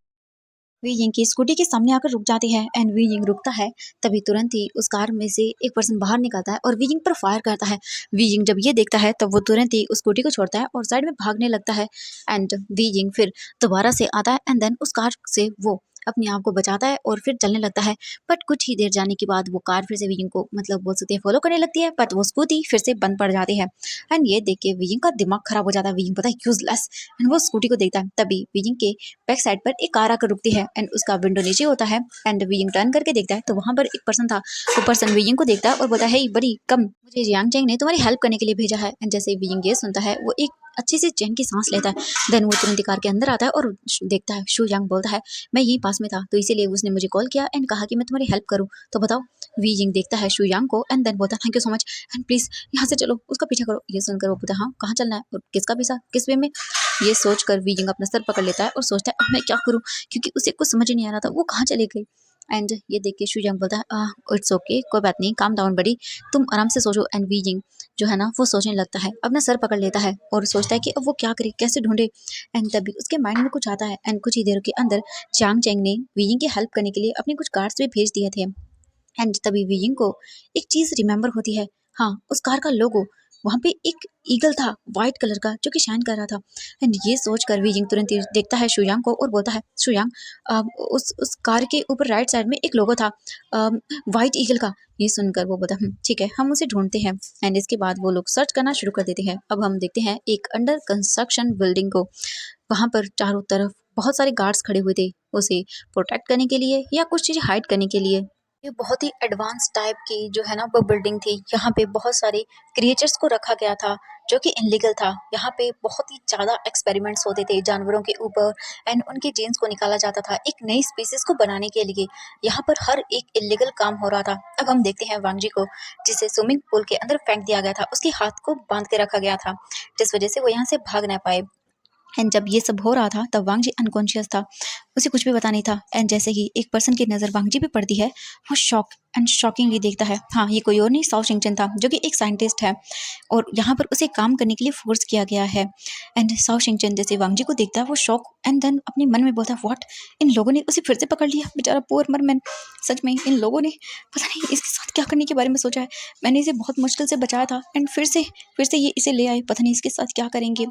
वी यिंग की स्कूटी के सामने आकर रुक जाती है एंड वी यिंग रुकता है। तभी तुरंत ही उस कार में से एक पर्सन बाहर निकलता है और वी यिंग पर फायर करता है। वी यिंग जब ये देखता है तब वो तुरंत ही उस स्कूटी को छोड़ता है और साइड में भागने लगता है। एंड वी यिंग फिर दोबारा से आता है एंड देन उस कार से वो अपने आप को बचाता है और फिर चलने लगता है। बट कुछ ही देर जाने के बाद वो कार फिर से वी यिंग को मतलब बोल सकते हैं फॉलो करने लगती है बट वो स्कूटी फिर से बंद पड़ जाती है। एंड ये देख के वी यिंग का दिमाग खराब हो जाता है। वी यिंग पता है यूजलेस एंड वो स्कूटी को देखता है। तभी वी यिंग के बैक साइड पर एक कार आकर रुकती है एंड उसका विंडो नीचे होता है एंड वियिंग टर्न करके देखता है तो वहां पर एक पर्सन था। वो पर्सन वियिंग को देखता है और बोलता है हे बड़ी कम मुझे जियांग चैंग ने तुम्हारी हेल्प करने के लिए भेजा है। एंड जैसे वियिंग ये सुनता है वो एक अच्छी सी चैन की सांस लेता है। देन वो तुरंत ही कार के अंदर आता है और देखता है शू यांग बोलता है मैं यहीं पास में था तो इसीलिए उसने मुझे कॉल किया एंड कहा कि मैं तुम्हारी हेल्प करूँ तो बताओ। वी जिंग देखता है शू यांग को एंड देन बोलता है thank you so much and please यहाँ से चलो उसका पीछा करो। ये सुनकर वो बोलता है हाँ कहाँ चलना है और किसका पीछा किस वे में। ये सोचकर वी जिंग अपना सर पकड़ लेता है और सोचता है अब मैं क्या करूँ क्योंकि उसे कुछ समझ ही नहीं आ रहा था वो कहाँ चले गई। एंड ये देख के शू यांग बोलता है इट्स ओके कोई बात नहीं काम डाउन बड़ी तुम आराम से सोचो। एंड वी जिंग जो है ना वो सोचने लगता है अपना सर पकड़ लेता है और सोचता है कि अब वो क्या करे कैसे ढूंढे। एंड तभी उसके माइंड में कुछ आता है एंड कुछ ही देर के अंदर जियांग चैंग ने वीइंग की हेल्प करने के लिए अपने कुछ गार्ड्स भी भेज दिए थे। एंड तभी वीइंग को एक चीज रिमेम्बर होती है। हाँ उस कार का लोगो वहाँ पे एक ईगल था व्हाइट कलर का जो कि शाइन कर रहा था। एंड ये सोच कर वीजिंग तुरंत ही देखता है शुयांग को और बोलता है शुयांग उस कार के ऊपर राइट साइड में एक लोगो था व्हाइट ईगल का। ये सुनकर वो बोला ठीक है हम उसे ढूंढते हैं। एंड इसके बाद वो लोग सर्च करना शुरू कर देते हैं। अब हम देखते हैं एक अंडर कंस्ट्रक्शन बिल्डिंग को। वहाँ पर चारों तरफ बहुत सारे गार्ड्स खड़े हुए थे उसे प्रोटेक्ट करने के लिए या कुछ चीज़ें हाइड करने के लिए। ये बहुत ही एडवांस टाइप की जो है ना वो बिल्डिंग थी। यहाँ पे बहुत सारे क्रिएचर्स को रखा गया था जो कि इनलीगल था। यहाँ पे बहुत ही ज़्यादा एक्सपेरिमेंट्स होते थे जानवरों के ऊपर एंड उनके जीन्स को निकाला जाता था एक नई स्पीसीज को बनाने के लिए। यहाँ पर हर एक इलीगल काम हो रहा था। अब हम देखते हैं वांग जी को, जिसे स्विमिंग पूल के अंदर फेंक दिया गया था। उसके हाथ को बांध के रखा गया था जिस वजह से वो यहाँ से भाग ना पाए। एंड जब ये सब हो रहा था तब वांग जी अनकॉन्शियस था, उसे कुछ भी पता नहीं था। एंड जैसे ही एक पर्सन की नज़र वांग जी पे पड़ती है, वो शॉक एंड शॉकिंगली देखता है। हाँ, ये कोई और नहीं, साओ शिंगचन था जो कि एक साइंटिस्ट है और यहाँ पर उसे काम करने के लिए फोर्स किया गया है। एंड साओ शिंगचन जैसे वांग जी को देखता है वो शॉक एंड देन अपने मन में बोलता है व्हाट, इन लोगों ने उसे फिर से पकड़ लिया, बेचारा पुअर मरमैन। सच में इन लोगों ने पता नहीं इसके साथ क्या करने के बारे में सोचा है। मैंने इसे बहुत मुश्किल से बचाया था एंड फिर से ये इसे ले आए, पता नहीं इसके साथ क्या करेंगे।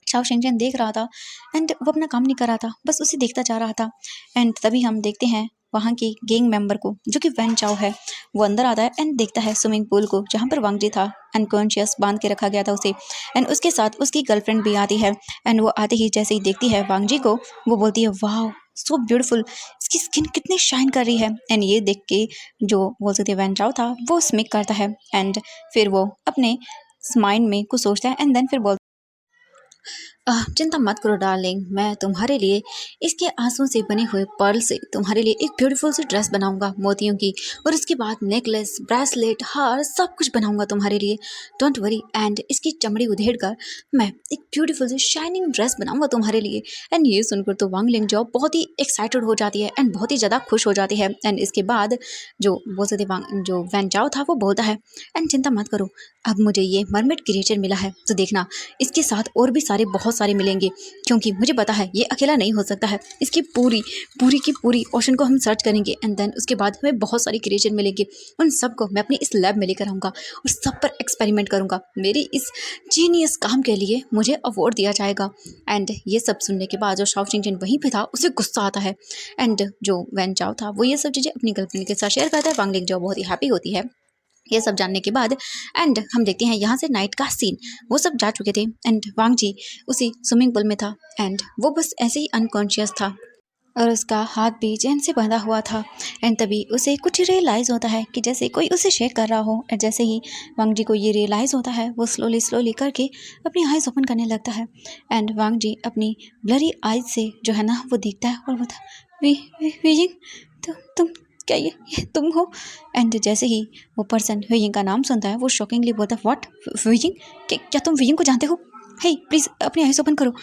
शाओ शेंगचन देख रहा था एंड वो अपना काम नहीं कर रहा था, बस उसे देखता जा रहा था। एंड तभी हम देखते हैं वहाँ के गैंग मेंबर को जो कि वैन चाओ है। वो अंदर आता है एंड देखता है स्विमिंग पूल को जहाँ पर वांग जी था अनकॉन्शियस, बांध के रखा गया था उसे। एंड उसके साथ उसकी गर्लफ्रेंड भी आती है एंड वो आते ही जैसे ही देखती है वांग जी को, वो बोलती है वाह सो ब्यूटीफुल, इसकी स्किन कितनी शाइन कर रही है। एंड ये देख के जो बोल सकते वैन चाओ था वो स्मिक करता है एंड फिर वो अपने माइंड में कुछ सोचता है एंड देन फिर बोलता चिंता मत करो डार्लिंग, मैं तुम्हारे लिए इसके आंसुओं से बने हुए पर्ल से तुम्हारे लिए एक ब्यूटीफुल सी ड्रेस बनाऊंगा मोतियों की, और उसके बाद नेकलेस, ब्रेसलेट, हार सब कुछ बनाऊंगा तुम्हारे लिए। Don't worry. एंड इसकी चमड़ी उधेड़ कर मैं एक ब्यूटीफुल सी शाइनिंग ड्रेस बनाऊंगा तुम्हारे लिए। एंड ये सुनकर तो वांग लिंगजाओ बहुत ही एक्साइटेड हो जाती है एंड बहुत ही ज़्यादा खुश हो जाती है। एंड इसके बाद जो बोल सकते वांग जो वैन जाओ था वो बोलता है एंड चिंता मत करो, अब मुझे ये मरमेड क्रिएचर मिला है तो देखना इसके साथ और भी सारे बहुत सारे मिलेंगे, क्योंकि मुझे पता है ये अकेला नहीं हो सकता है। इसकी पूरी पूरी की पूरी ओशन को हम सर्च करेंगे एंड देन उसके बाद हमें बहुत सारे क्रिएचर मिलेंगे। उन सबको मैं अपनी इस लैब में लेकर आऊँगा और सब पर एक्सपेरिमेंट करूँगा। मेरी इस जीनियस काम के लिए मुझे अवार्ड दिया जाएगा। एंड ये सब सुनने के बाद जो शाओ चिंगचन वहीं पे था उसे गुस्सा आता है एंड जो वैन चाओ था वो ये सब चीज़ें अपनी गर्लफ्रेंड के साथ शेयर करता है। वांग लिंगजाओ बहुत ही हैप्पी होती है ये सब जानने के बाद। एंड हम देखते हैं यहाँ से नाइट का सीन। वो सब जा चुके थे एंड वांग जी उसी स्विमिंग पूल में था एंड वो बस ऐसे ही अनकॉन्शियस था और उसका हाथ भी चैन से बंधा हुआ था। एंड तभी उसे कुछ रियलाइज़ होता है कि जैसे कोई उसे शेक कर रहा हो। एंड जैसे ही वांग जी को ये रियलाइज़ होता है वो स्लोली स्लोली करके अपनी आइज़ ओपन करने लगता है। एंड वांग जी अपनी ब्लरी आइज से जो है ना वो देखता है और बोलता वी वीजिंग, तुम क्या ये तुम हो। एंड जैसे ही वो पर्सन वीजिंग का नाम सुनता है वो शॉकिंगली बोलता है व्हाट, वीजिंग, क्या तुम वीजिंग को जानते हो? हे प्लीज़ अपनी आइज़ ओपन करो।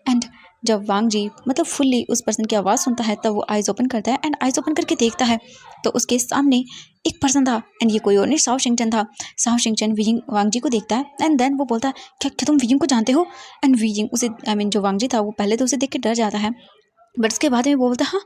एंड जब वांग जी मतलब फुल्ली उस पर्सन की आवाज़ सुनता है तब वो आइज़ ओपन करता है एंड आइज़ ओपन करके देखता है तो उसके सामने एक पर्सन था एंड ये कोई और नहीं शाओ शिंगचन था। शाओ शिंगचन वीजिंग वांग जी को देखता है एंड देन वो बोलता है क्या तुम वीजिंग को जानते हो? एंड वीजिंग उसे जो वांग जी था वो पहले तो उसे देख के डर जाता है, बट उसके बाद में वो बोलता हाँ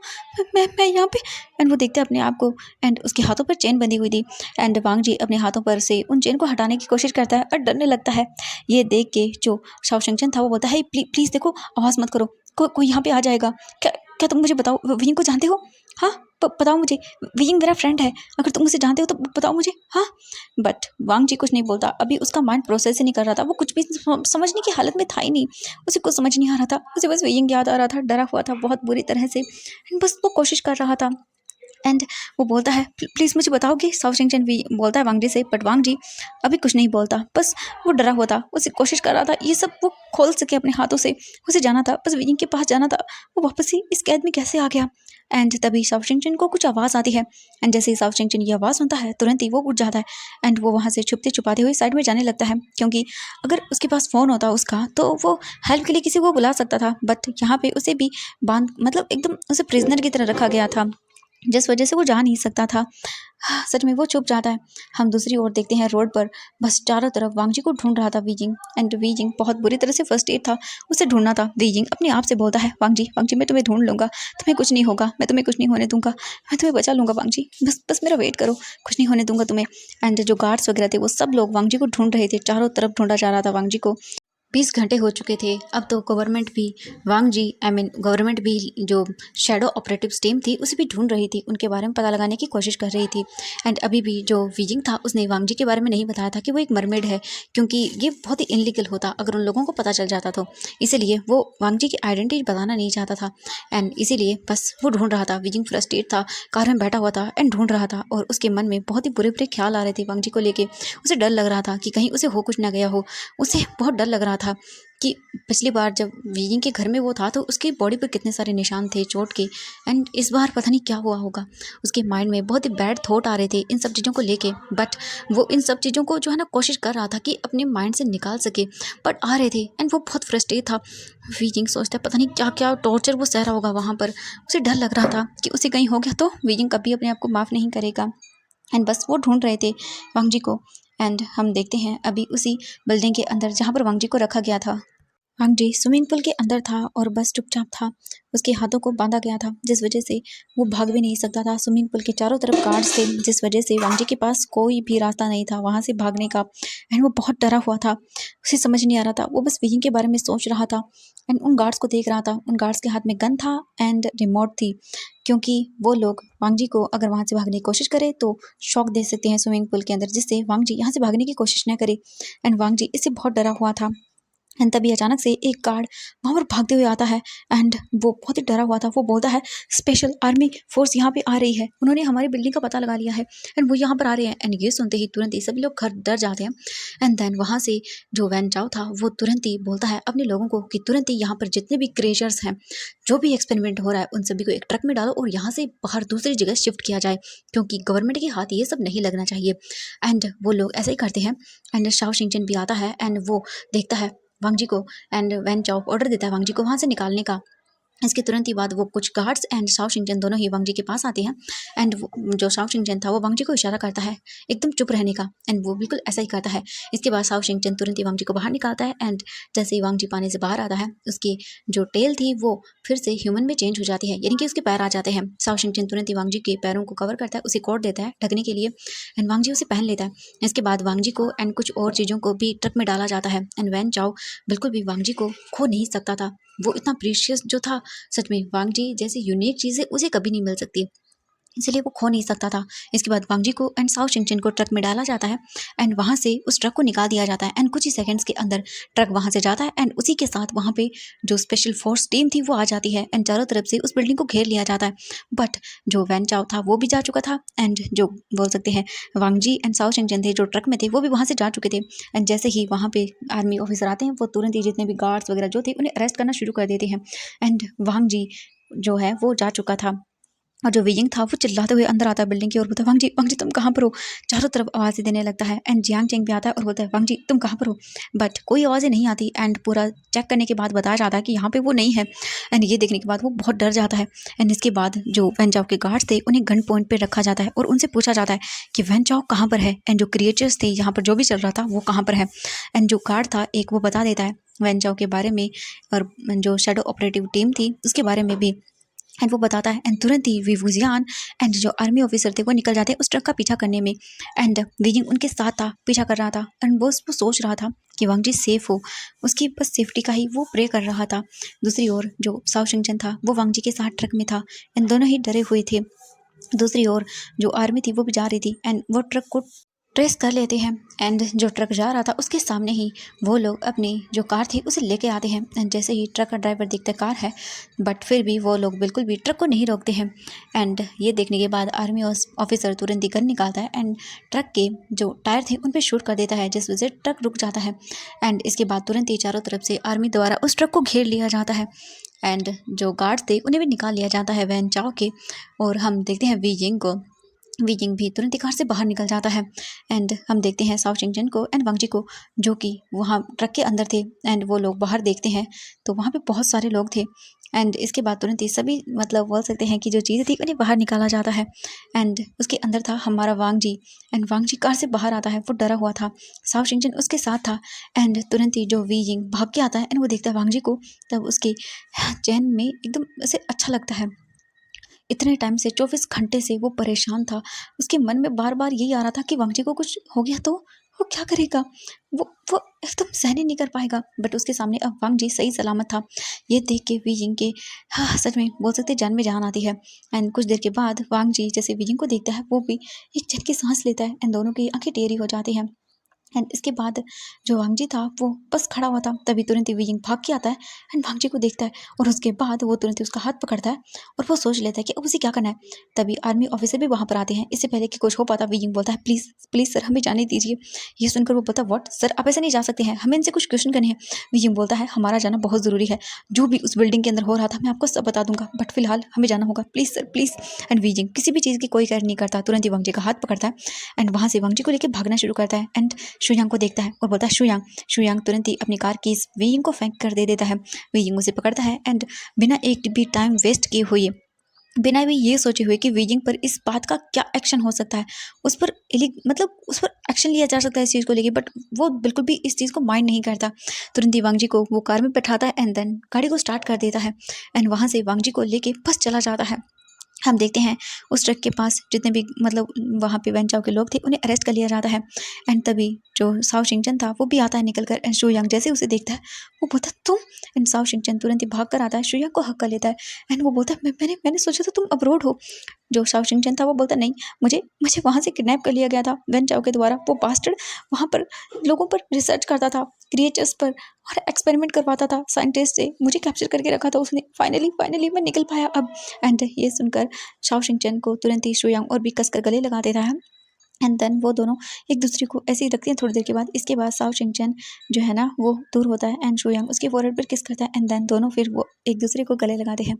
मैं यहाँ पे। एंड वो देखते अपने आप को एंड उसके हाथों पर चेन बंधी हुई थी एंड वांग जी अपने हाथों पर से उन चेन को हटाने की कोशिश करता है और डरने लगता है। ये देख के जो शाओ शिंगचन था वो बोलता है प्लीज़ देखो आवाज़ मत करो, कोई यहाँ पे आ जाएगा। क्या क्या तुम मुझे बताओ विंग को जानते हो? हाँ बताओ मुझे, विंग मेरा फ्रेंड है, अगर तुम उसे जानते हो तो बताओ मुझे। हाँ बट वांग जी कुछ नहीं बोलता, अभी उसका माइंड प्रोसेस ही नहीं कर रहा था, वो कुछ भी समझने की हालत में था ही नहीं। उसे कुछ समझ नहीं आ रहा था, उसे बस विंग याद आ रहा था, डरा हुआ था बहुत बुरी तरह से एंड बस वो कोशिश कर रहा था। एंड वो बोलता है प्लीज़ मुझे बताओगे? शाओ शिंगचन भी बोलता है वांग जी से, बट वांग जी अभी कुछ नहीं बोलता, बस वो डरा हुआ था, उसे कोशिश कर रहा था ये सब वो खोल सके अपने हाथों से। उसे जाना था, बस विंग के पास जाना था, वो वापस ही इस कैद में कैसे आ गया? एंड तभी शाओ शिंगचन को कुछ आवाज़ आती है एंड जैसे ही शाओ शिंगचन ये आवाज़ सुनता है तुरंत ही वो उठ जाता है एंड वो वहाँ से छुपते छुपाते हुए साइड में जाने लगता है, क्योंकि अगर उसके पास फ़ोन होता उसका तो वो हेल्प के लिए किसी को बुला सकता था। बट यहाँ पे उसे भी बांध मतलब एकदम उसे प्रिजनर की तरह रखा गया था जिस वजह से वो जा नहीं सकता था। सच में वो चुप जाता है। हम दूसरी ओर देखते हैं रोड पर बस चारों तरफ वांग जी को ढूंढ रहा था वीजिंग एंड वीजिंग बहुत बुरी तरह से फर्स्ट एड था, उसे ढूंढना था। वीजिंग अपने आप से बोलता है वांग जी मैं तुम्हें ढूंढ लूँगा, तुम्हें कुछ नहीं होगा, मैं तुम्हें कुछ नहीं होने दूंगा, मैं तुम्हें बचा लूँगा वांग जी, बस बस मेरा वेट करो, कुछ नहीं होने दूंगा तुम्हें। एंड जो गार्ड्स वगैरह थे वो सब लोग वांग जी को ढूंढ रहे थे, चारों तरफ ढूंढा जा रहा था वांग जी को। 20 घंटे हो चुके थे। अब तो गवर्नमेंट भी वांग जी गवर्नमेंट भी जो शैडो ऑपरेटिव टीम थी उसे भी ढूंढ रही थी, उनके बारे में पता लगाने की कोशिश कर रही थी। एंड अभी भी जो वीजिंग था उसने वांग जी के बारे में नहीं बताया था कि वो एक मरमेड है, क्योंकि ये बहुत ही इनलीगल होता अगर उन लोगों को पता चल जाता तो। इसीलिए वो वांग जी की आइडेंटिटी बताना नहीं चाहता था एंड इसीलिए बस वो ढूंढ रहा था। वीजिंग फ्रस्ट्रेट था, कार में बैठा हुआ था एंड ढूंढ रहा था और उसके मन में बहुत ही बुरे बुरे ख्याल आ रहे थे वांग जी को लेके। उसे डर लग रहा था कि कहीं उसे हो कुछ ना गया हो। उसे बहुत डर लग रहा था कि पिछली बार जब वीजिंग के घर में वो था तो उसकी बॉडी पर कितने सारे निशान थे चोट के, एंड इस बार पता नहीं क्या हुआ होगा। उसके माइंड में बहुत ही बैड थॉट आ रहे थे इन सब चीज़ों को लेके, बट वो इन सब चीज़ों को जो है ना कोशिश कर रहा था कि अपने माइंड से निकाल सके, बट आ रहे थे एंड वो बहुत फ्रस्ट्रेट था। वीजिंग सोचता पता नहीं क्या क्या टॉर्चर वो सह रहा होगा वहाँ पर। उसे डर लग रहा था कि उसे कहीं हो गया तो वीजिंग कभी अपने आप को माफ़ नहीं करेगा। एंड बस वो ढूंढ रहे थे वांग जी को। एंड हम देखते हैं अभी उसी बिल्डिंग के अंदर जहाँ पर वांग जी को रखा गया था। वांग जी स्विमिंग पूल के अंदर था और बस चुपचाप था। उसके हाथों को बांधा गया था जिस वजह से वो भाग भी नहीं सकता था। स्विमिंग पूल के चारों तरफ गार्ड्स थे जिस वजह से वांग जी के पास कोई भी रास्ता नहीं था वहां से भागने का। एंड वो बहुत डरा हुआ था, उसे समझ नहीं आ रहा था। वो बस विजिंग के बारे में सोच रहा था एंड उन गार्ड्स को देख रहा था। उन गार्ड्स के हाथ में गन था एंड रिमोट थी, क्योंकि वो लोग वांग जी को अगर वहां से भागने की कोशिश करे तो शॉक दे सकते हैं स्विमिंग पूल के अंदर, जिससे वांग जी यहाँ से भागने की कोशिश न करे। एंड वांग जी इससे बहुत डरा हुआ था। एंड तभी अचानक से एक गार्ड वहां पर भागते हुए आता है एंड वो बहुत ही डरा हुआ था। वो बोलता है स्पेशल आर्मी फोर्स यहाँ पे आ रही है, उन्होंने हमारी बिल्डिंग का पता लगा लिया है एंड वो यहाँ पर आ रहे हैं। एंड ये सुनते ही तुरंत ही सभी लोग घर डर जाते हैं। एंड देन वहां से जो वैन चाओ था वो तुरंत ही बोलता है अपने लोगों को कि तुरंत ही यहाँ पर जितने भी क्रेशर्स हैं, जो भी एक्सपेरिमेंट हो रहा है उन सभी को एक ट्रक में डालो और यहाँ से बाहर दूसरी जगह शिफ्ट किया जाए, क्योंकि गवर्नमेंट के हाथ ये सब नहीं लगना चाहिए। एंड वो लोग ऐसे ही करते हैं। एंड शाओ शिंगचन भी आता है एंड वो देखता है वांग जी को एंड वैन चाओ ऑर्डर देता है वांग जी को वहां से निकालने का। इसके तुरंत ही बाद वो कुछ गार्ड्स एंड शाओ शिंगचन दोनों ही वांग जी के पास आते हैं। एंड जो शाओ शिंगचन था वो वांग जी को इशारा करता है एकदम चुप रहने का एंड वो बिल्कुल ऐसा ही करता है। इसके बाद शाओ शिंगचन तुरंत ही वांग जी को बाहर निकालता है एंड जैसे ही वांग जी पानी से बाहर आता है उसकी जो टेल थी वो फिर से ह्यूमन में चेंज हो जाती है, यानी कि उसके पैर आ जाते हैं। शाओ शिंगचन तुरंत ही वांग जी के पैरों को कवर करता है, उसे कोट देता है ढकने के लिए एंड वांग जी उसे पहन लेता है। इसके बाद वांग जी को एंड कुछ और चीज़ों को भी ट्रक में डाला जाता है एंड वैन चाओ बिल्कुल भी वांग जी को खो नहीं सकता था। वो इतना प्रीशियस जो था, सच में वांग जी जैसी यूनिक चीज़ है उसे कभी नहीं मिल सकती, इसलिए वो खो नहीं सकता था। इसके बाद वांग जी को एंड साओ शिनचेन को ट्रक में डाला जाता है एंड वहाँ से उस ट्रक को निकाल दिया जाता है एंड कुछ ही सेकंड्स के अंदर ट्रक वहाँ से जाता है एंड उसी के साथ वहाँ पे जो स्पेशल फोर्स टीम थी वो आ जाती है एंड चारों तरफ से उस बिल्डिंग को घेर लिया जाता है। बट जो वैन चाओ था वो भी जा चुका था एंड जो बोल सकते हैं वांग जी एंड साओ शिनचेन थे जो ट्रक में थे वो भी वहाँ से जा चुके थे। एंड जैसे ही वहाँ पे आर्मी ऑफिसर आते हैं वो तुरंत ही जितने भी गार्ड्स वगैरह जो थे उन्हें अरेस्ट करना शुरू कर देते हैं। एंड वांग जी जो है वो जा चुका था और जो वियिंग था वो चिल्लाते हुए अंदर आता है बिल्डिंग की और बोलता है वांग जी तुम कहाँ पर हो। चारों तरफ आवाज़ें देने लगता है एंड जियांग चेंग भी आता है और बोलता है वांग जी तुम कहाँ पर हो, बट कोई आवाज़ें नहीं आती एंड पूरा चेक करने के बाद बताया जाता है कि यहाँ पे वो नहीं है। एंड ये देखने के बाद वो बहुत डर जाता है एंड इसके बाद जो वैन चाओ के गार्ड्स थे उन्हें गन पॉइंट पर रखा जाता है और उनसे पूछा जाता है कि वैन चाओ कहाँ पर है एंड जो क्रिएचर्स थे यहाँ पर जो भी चल रहा था वो कहाँ पर है। एंड जो गार्ड था एक वो बता देता है वैन चाओ के बारे में और जो शेडो ऑपरेटिव टीम थी उसके बारे में भी एंड वो बताता है। एंड तुरंत ही विवुजियान एंड जो आर्मी ऑफिसर थे वो निकल जाते हैं उस ट्रक का पीछा करने में एंड वीजिंग उनके साथ था, पीछा कर रहा था एंड वो सोच रहा था कि वांग जी सेफ हो, उसकी बस सेफ्टी का ही वो प्रे कर रहा था। दूसरी ओर जो साओ शिंगचन था वो वांग जी के साथ ट्रक में था एंड दोनों ही डरे हुए थे। दूसरी ओर जो आर्मी थी वो भी जा रही थी एंड वो ट्रक को ट्रेस कर लेते हैं एंड जो ट्रक जा रहा था उसके सामने ही वो लोग अपनी जो कार थी उसे लेके आते हैं एंड जैसे ही ट्रक का ड्राइवर देखता है कार है, बट फिर भी वो लोग बिल्कुल भी ट्रक को नहीं रोकते हैं। एंड ये देखने के बाद आर्मी ऑफिसर तुरंत ही गन निकालता है एंड ट्रक के जो टायर थे उन पर शूट कर देता है जिस वजह से ट्रक रुक जाता है। एंड इसके बाद तुरंत ही चारों तरफ से आर्मी द्वारा उस ट्रक को घेर लिया जाता है एंड जो गार्ड थे उन्हें भी निकाल लिया जाता है वैन चाओ के। और हम देखते हैं वीजिंग को, वीजिंग भी तुरंत ही कार से बाहर निकल जाता है एंड हम देखते हैं साओ शिंगचन को एंड वांग जी को जो कि वहाँ ट्रक के अंदर थे एंड वो लोग बाहर देखते हैं तो वहाँ पे बहुत सारे लोग थे। एंड इसके बाद तुरंत ही सभी मतलब बोल सकते हैं कि जो चीज़ें थी उन्हें बाहर निकाला जाता है एंड उसके अंदर था हमारा वांग जी एंड वांग जी कार से बाहर आता है, वो डरा हुआ था। साओ शिंगचन उसके साथ था एंड तुरंत ही जो वीजिंग भाग के आता है एंड वो देखता है वांग जी को, तब उसके चैन में एकदम ऐसे अच्छा लगता है। इतने टाइम से 24 घंटे से वो परेशान था, उसके मन में बार बार यही आ रहा था कि वांग जी को कुछ हो गया तो, वो क्या करेगा, वो एकदम सहन ही नहीं कर पाएगा। बट उसके सामने अब वांग जी सही सलामत था। ये देख के वी जिंग के हाँ सच में बोल सकते जान में जान आती है। एंड कुछ देर के बाद वांग जी जैसे वी जिंग को देखता है वो भी एक झटकी की सांस लेता है एंड दोनों की आंखें टेढ़ी हो जाती हैं। एंड इसके बाद जो वांग जी था वो बस खड़ा हुआ था, तभी तुरंत ही वी जिंग भाग के आता है एंड वांग जी को देखता है और उसके बाद वो तुरंत ही उसका हाथ पकड़ता है और वो सोच लेता है कि अब उसे क्या करना है। तभी आर्मी ऑफिसर भी वहां पर आते हैं। इससे पहले कि कुछ हो पाता वी जिंग बोलता है प्लीज प्लीज सर हमें जाने दीजिए। ये सुनकर वो बोलता व्हाट सर आप ऐसे नहीं जा सकते हैं, हमें इनसे कुछ क्वेश्चन करने हैं। वी जिंग बोलता है हमारा जाना बहुत जरूरी है, जो भी उस बिल्डिंग के अंदर हो रहा था मैं आपको सब बता दूंगा, बट फिलहाल हमें जाना होगा please sir please. And Wei Ying किसी भी चीज की कोई केयर नहीं करता, तुरंत ही वांग जी का हाथ पकड़ता है एंड वहां से वांग जी को लेकर भागना शुरू करता है। एंड शुयांग को देखता है और बोलता है शुयांग। शुयांग तुरंत ही अपनी कार की वी जिंग को फेंक कर दे देता है। वी जिंग उसे पकड़ता है एंड बिना एक भी टाइम वेस्ट किए हुए, बिना भी ये सोचे हुए कि वी जिंग पर इस बात का क्या एक्शन हो सकता है, उस पर मतलब उस पर एक्शन लिया जा सकता है इस चीज़ को लेके, बट वो बिल्कुल भी इस चीज़ को माइंड नहीं करता। तुरंत ही वांग जी को वो कार में बैठाता है एंड देन गाड़ी को स्टार्ट कर देता है एंड वहां से वांग जी को लेके बस चला जाता है। हम देखते हैं उस ट्रक के पास जितने भी मतलब वहाँ पे वेंचाओ के लोग थे उन्हें अरेस्ट कर लिया जाता है। एंड तभी जो साओ शिंगचन था वो भी आता है निकल कर एंड शुयांग जैसे उसे देखता है वो बोलता तुम। एंड साओ शिंगचन तुरंत ही भाग कर आता है, शुयांग को हक कर लेता है एंड वो बोलता है मैंने सोचा था तुम अब्रोड हो। जो साओ शिंगचन था वो बोलता नहीं, मुझे मुझे वहाँ से किडनैप कर लिया गया था वेंचाओ के द्वारा। वो बास्टर्ड वहाँ पर लोगों पर रिसर्च करता था, क्रिएचर्स पर, और एक्सपेरिमेंट करवाता था साइंटिस्ट से, मुझे कैप्चर करके रखा था उसने। फाइनली फाइनली मैं निकल पाया अब। एंड ये सुनकर शाओ शिंगचन को तुरंत ही शुयांग और भी कसकर गले लगा देता है एंड देन वो दोनों एक दूसरे को ऐसे ही रखते हैं थोड़ी देर के बाद। इसके बाद शाओ शिंगचन जो है ना वो दूर होता है एंड शुयांग उसके फोrehead पर किस करता है एंड देन दोनों फिर वो एक दूसरे को गले लगाते हैं।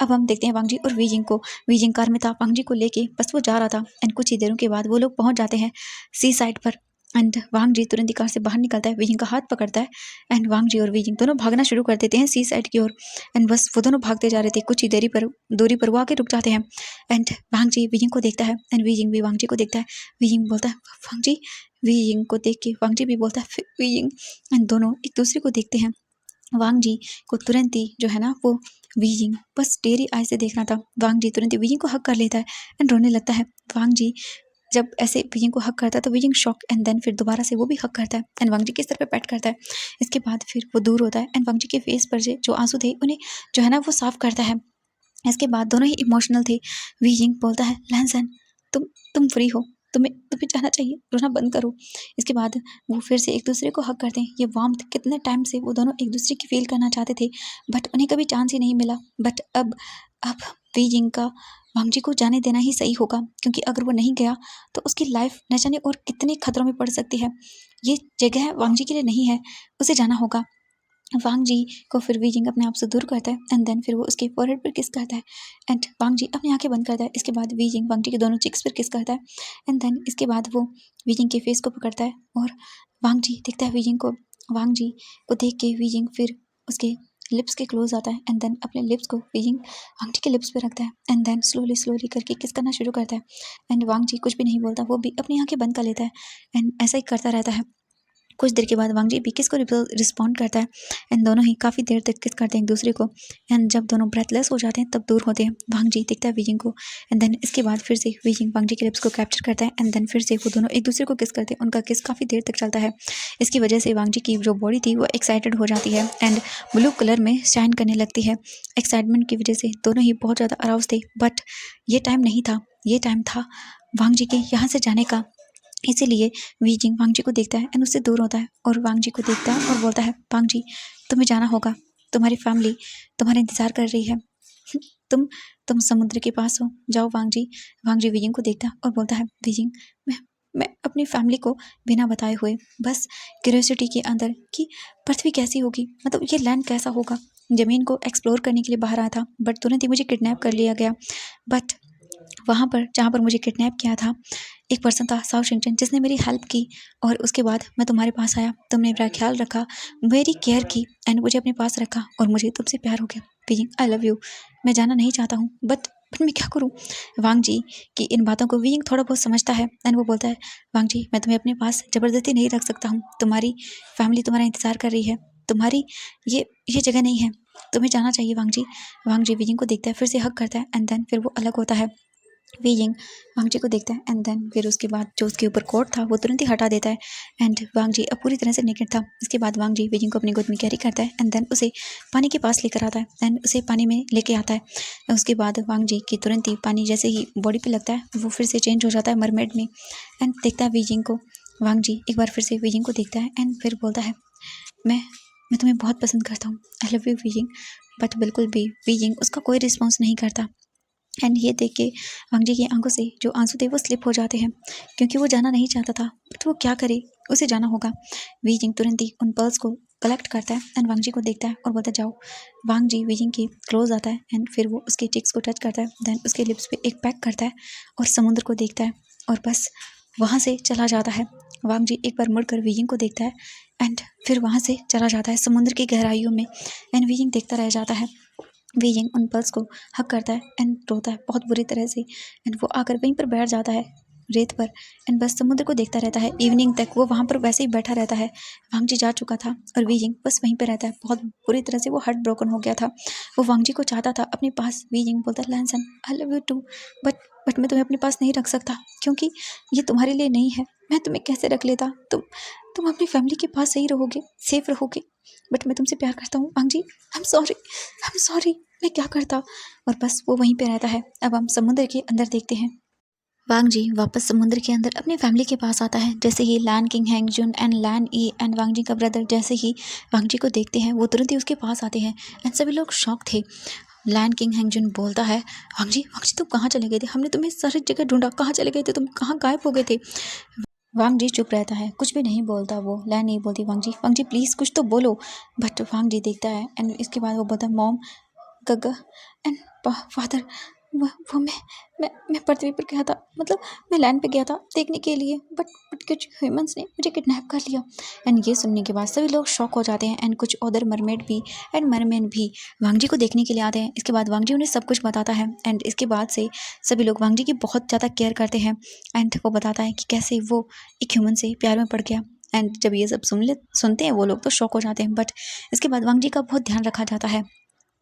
अब हम देखते हैं वांग जी और वी जिंग को। वी जिंग कार में था वांग जी को लेके, बस वो जा रहा था एंड कुछ ही देरों के बाद वो लोग पहुंच जाते हैं सी साइड पर एंड वांग जी तुरंत ही कार से बाहर निकलता है, वी जिंग का हाथ पकड़ता है एंड वांग जी और वी जिंग दोनों भागना शुरू कर देते हैं सी साइड की ओर। एंड बस वो दोनों भागते जा रहे थे, कुछ ही दूरी पर वो आके रुक जाते हैं एंड वांग जी वी जिंग को देखता है एंड वी जिंग भी वांग जी को देखता है। वी जिंग बोलता है वांग जी। वी जिंग को देख के वांग जी भी बोलता है फिर वी जिंग एंड दोनों एक दूसरे को देखते हैं। वांग जी को तुरंत ही जो है ना वो वी जिंग बस टेढ़ी आय से देख रहा था। वांग जी तुरंत ही वी जिंग को हक कर लेता है एंड रोने लगता है। वांग जी जब ऐसे वी जिंग को हक करता है तो Wei Ying shock and then फिर दोबारा से वो भी हक करता है एंड वांग जी के सर पे पैट करता है। इसके बाद फिर वो दूर होता है एंड वांग जी के फेस पर से जो आंसू थे उन्हें जो है ना वो साफ करता है। इसके बाद दोनों ही इमोशनल थे। वी जिंग बोलता है लैंसन तुम फ्री हो, तुम्हें तुम्हें जाना चाहिए, रोना बंद करो। इसके बाद वो फिर से एक दूसरे को हक करते हैं। ये वार्मथ कितने टाइम से वो दोनों एक दूसरे की फील करना चाहते थे बट उन्हें कभी चांस ही नहीं मिला। बट अब वी जिंग का वांग जी को जाने देना ही सही होगा, क्योंकि अगर वो नहीं गया तो उसकी लाइफ न जाने और कितने खतरों में पड़ सकती है। ये जगह वांग जी के लिए नहीं है, उसे जाना होगा। वांग जी को फिर वी जिंग अपने आप से दूर करता है एंड देन फिर वो उसके फोरहेड पर किस करता है एंड वांग जी अपनी आंखें बंद करता है। इसके बाद वी जिंग वांग जी के दोनों चिक्स पर किस करता है एंड देन इसके बाद वो वी जिंग के फेस को पकड़ता है और वांग जी देखता है वी जिंग को। वांग जी को देख के वी जिंग फिर उसके लिप्स के क्लोज आता है एंड देन अपने लिप्स को वी जिंग वांग जी के लिप्स पे रखता है एंड देन स्लोली स्लोली करके किस करना शुरू करता है एंड वांग जी कुछ भी नहीं बोलता, वो भी अपनी आंखें बंद कर लेता है एंड ऐसा ही करता रहता है। कुछ देर के बाद वांग जी भी किस को रिस्पॉन्ड करता है एंड दोनों ही काफ़ी देर तक किस करते हैं एक दूसरे को एंड जब दोनों ब्रेथलेस हो जाते हैं तब दूर होते हैं। वांग जी देखता है वी जिंग को एंड देन इसके बाद फिर से वी जिंग वांग जी के लिप्स को कैप्चर करता है एंड देन फिर से वो दोनों एक दूसरे को किस करते हैं। उनका किस काफ़ी देर तक चलता है। इसकी वजह से वांग जी की जो बॉडी थी वो एक्साइटेड हो जाती है एंड ब्लू कलर में शाइन करने लगती है। एक्साइटमेंट की वजह से दोनों ही बहुत ज़्यादा अराउज थे बट ये टाइम नहीं था, ये टाइम था वांग जी के यहाँ से जाने का। इसीलिए वी जिंग वांग जी को देखता है एंड उससे दूर होता है और वांग जी को देखता है और बोलता है वांग जी तुम्हें जाना होगा, तुम्हारी फैमिली तुम्हारा इंतजार कर रही है। तुम तुम समुद्र के पास हो, जाओ वांग जी। वांग जी वी जिंग को देखता है और बोलता है वी जिंग मैं अपनी फैमिली को बिना बताए हुए बस क्यूरियोसिटी के अंदर कि पृथ्वी कैसी होगी, मतलब ये लैंड कैसा होगा, ज़मीन को एक्सप्लोर करने के लिए बाहर आया था बट तुरंत ही मुझे किडनैप कर लिया गया। बट वहाँ पर जहाँ पर मुझे किडनैप किया था एक पर्सन था साओ शिंगचन जिसने मेरी हेल्प की और उसके बाद मैं तुम्हारे पास आया, तुमने मेरा ख्याल रखा, मेरी केयर की एंड मुझे अपने पास रखा और मुझे तुमसे प्यार हो गया। Wei Ying I love you. मैं जाना नहीं चाहता हूँ बट मैं क्या करूँ। वांग जी की इन बातों को वी जिंग थोड़ा बहुत समझता है एंड वो बोलता है वांग जी मैं तुम्हें अपने पास ज़बरदस्ती नहीं रख सकता हूँ, तुम्हारी फैमिली तुम्हारा इंतज़ार कर रही है, तुम्हारी ये जगह नहीं है, तुम्हें जाना चाहिए वांग जी। वांग जी वी जिंग को देखता है, फिर से हक करता है एंड देन फिर वो अलग होता है। वीजिंग वांग जी को देखता है एंड देन फिर उसके बाद जो उसके ऊपर कोट था वो तुरंत ही हटा देता है एंड वांग जी अब पूरी तरह से नेकेड था। इसके बाद वांग जी वीजिंग को अपनी गोद में कैरी करता है एंड देन उसे पानी के पास लेकर आता है एंड उसे पानी में लेके आता है। उसके बाद वांग जी की तुरंत ही पानी जैसे ही बॉडी पे लगता है वो फिर से चेंज हो जाता है मरमेड में एंड देखता है वीजिंग को। वांग जी एक बार फिर से वीजिंग को देखता है एंड फिर बोलता है मैं तुम्हें बहुत पसंद करता हूँ, आई लव यू वीजिंग। बट बिल्कुल भी वीजिंग उसका कोई रिस्पॉन्स नहीं करता एंड ये देख के वांग जी की आंखों से जो आंसू थे वो स्लिप हो जाते हैं क्योंकि वो जाना नहीं चाहता था बट वो क्या करे, उसे जाना होगा। वीजिंग तुरंत ही उन पर्ल्स को कलेक्ट करता है एंड वांग जी को देखता है और बोलता है जाओ। वांग जी वीजिंग के क्लोज आता है एंड फिर वो उसके चिक्स को टच करता है देन उसके लिप्स पे एक पैक करता है और समुद्र को देखता है और बस वहाँ से चला जाता है। वांग जी एक बार मुड़कर वीजिंग को देखता है एंड फिर वहाँ से चला जाता है समुद्र की गहराइयों में एंड वीजिंग देखता रह जाता है। वीजिंग उन पर्ल्स को हक करता है एंड रोता है बहुत बुरी तरह से एंड वो आकर वहीं पर बैठ जाता है रेत पर एंड बस समुद्र को देखता रहता है। इवनिंग तक वो वहाँ पर वैसे ही बैठा रहता है। वांग जी जा चुका था और वीजिंग बस वहीं पर रहता है। बहुत बुरी तरह से वो हार्ट ब्रोकन हो गया था। वो वांग जी को चाहता था अपने पास। वीजिंग बोलता है Lan Zhan I love you too but मैं तुम्हें अपने पास नहीं रख सकता क्योंकि ये तुम्हारे लिए नहीं है। मैं तुम्हें कैसे रख लेता, तुम अपनी फैमिली के पास सही रहोगे, सेफ रहोगे, बट मैं तुमसे प्यार करता हूँ वांग जी। आई एम सॉरी मैं क्या करता। और बस वो वहीं पे रहता है। अब हम समुद्र के अंदर देखते हैं। वांग जी वापस समुद्र के अंदर अपनी फैमिली के पास आता है। जैसे ही Lan Qinghengjun and Lan Yi and Wang Ji का ब्रदर जैसे ही वांग जी को देखते हैं वो तुरंत ही उसके पास आते हैं एंड सभी लोग शॉक थे। लैन किंग हैंगजुन बोलता है वांग जी तुम कहाँ चले गए थे, हमने तुम्हें सारी जगह ढूंढा, कहाँ चले गए थे तुम, कहाँ गायब हो गए थे। वांग जी चुप रहता है, कुछ भी नहीं बोलता। वो लैन नहीं बोलती वांग जी प्लीज़ कुछ तो बोलो। बट वांग जी देखता है एंड इसके बाद वो बोलता है मॉम, गग्गा एंड फादर, वो मैं पृथ्वी पर गया था, मतलब मैं लैंड पे गया था देखने के लिए, बट कुछ ह्यूमंस ने मुझे किडनैप कर लिया। एंड ये सुनने के बाद सभी लोग शॉक हो जाते हैं एंड कुछ अदर मरमेड भी एंड मरमैन भी वांग जी को देखने के लिए आते हैं। इसके बाद वांग जी उन्हें सब कुछ बताता है एंड इसके बाद से सभी लोग वांग जी की बहुत ज़्यादा केयर करते हैं एंड वो बताता है कि कैसे वो एक ह्यूमन से प्यार में पड़ गया। एंड जब ये सब सुनते हैं वो लोग तो शॉक हो जाते हैं। बट इसके बाद वांग जी का बहुत ध्यान रखा जाता है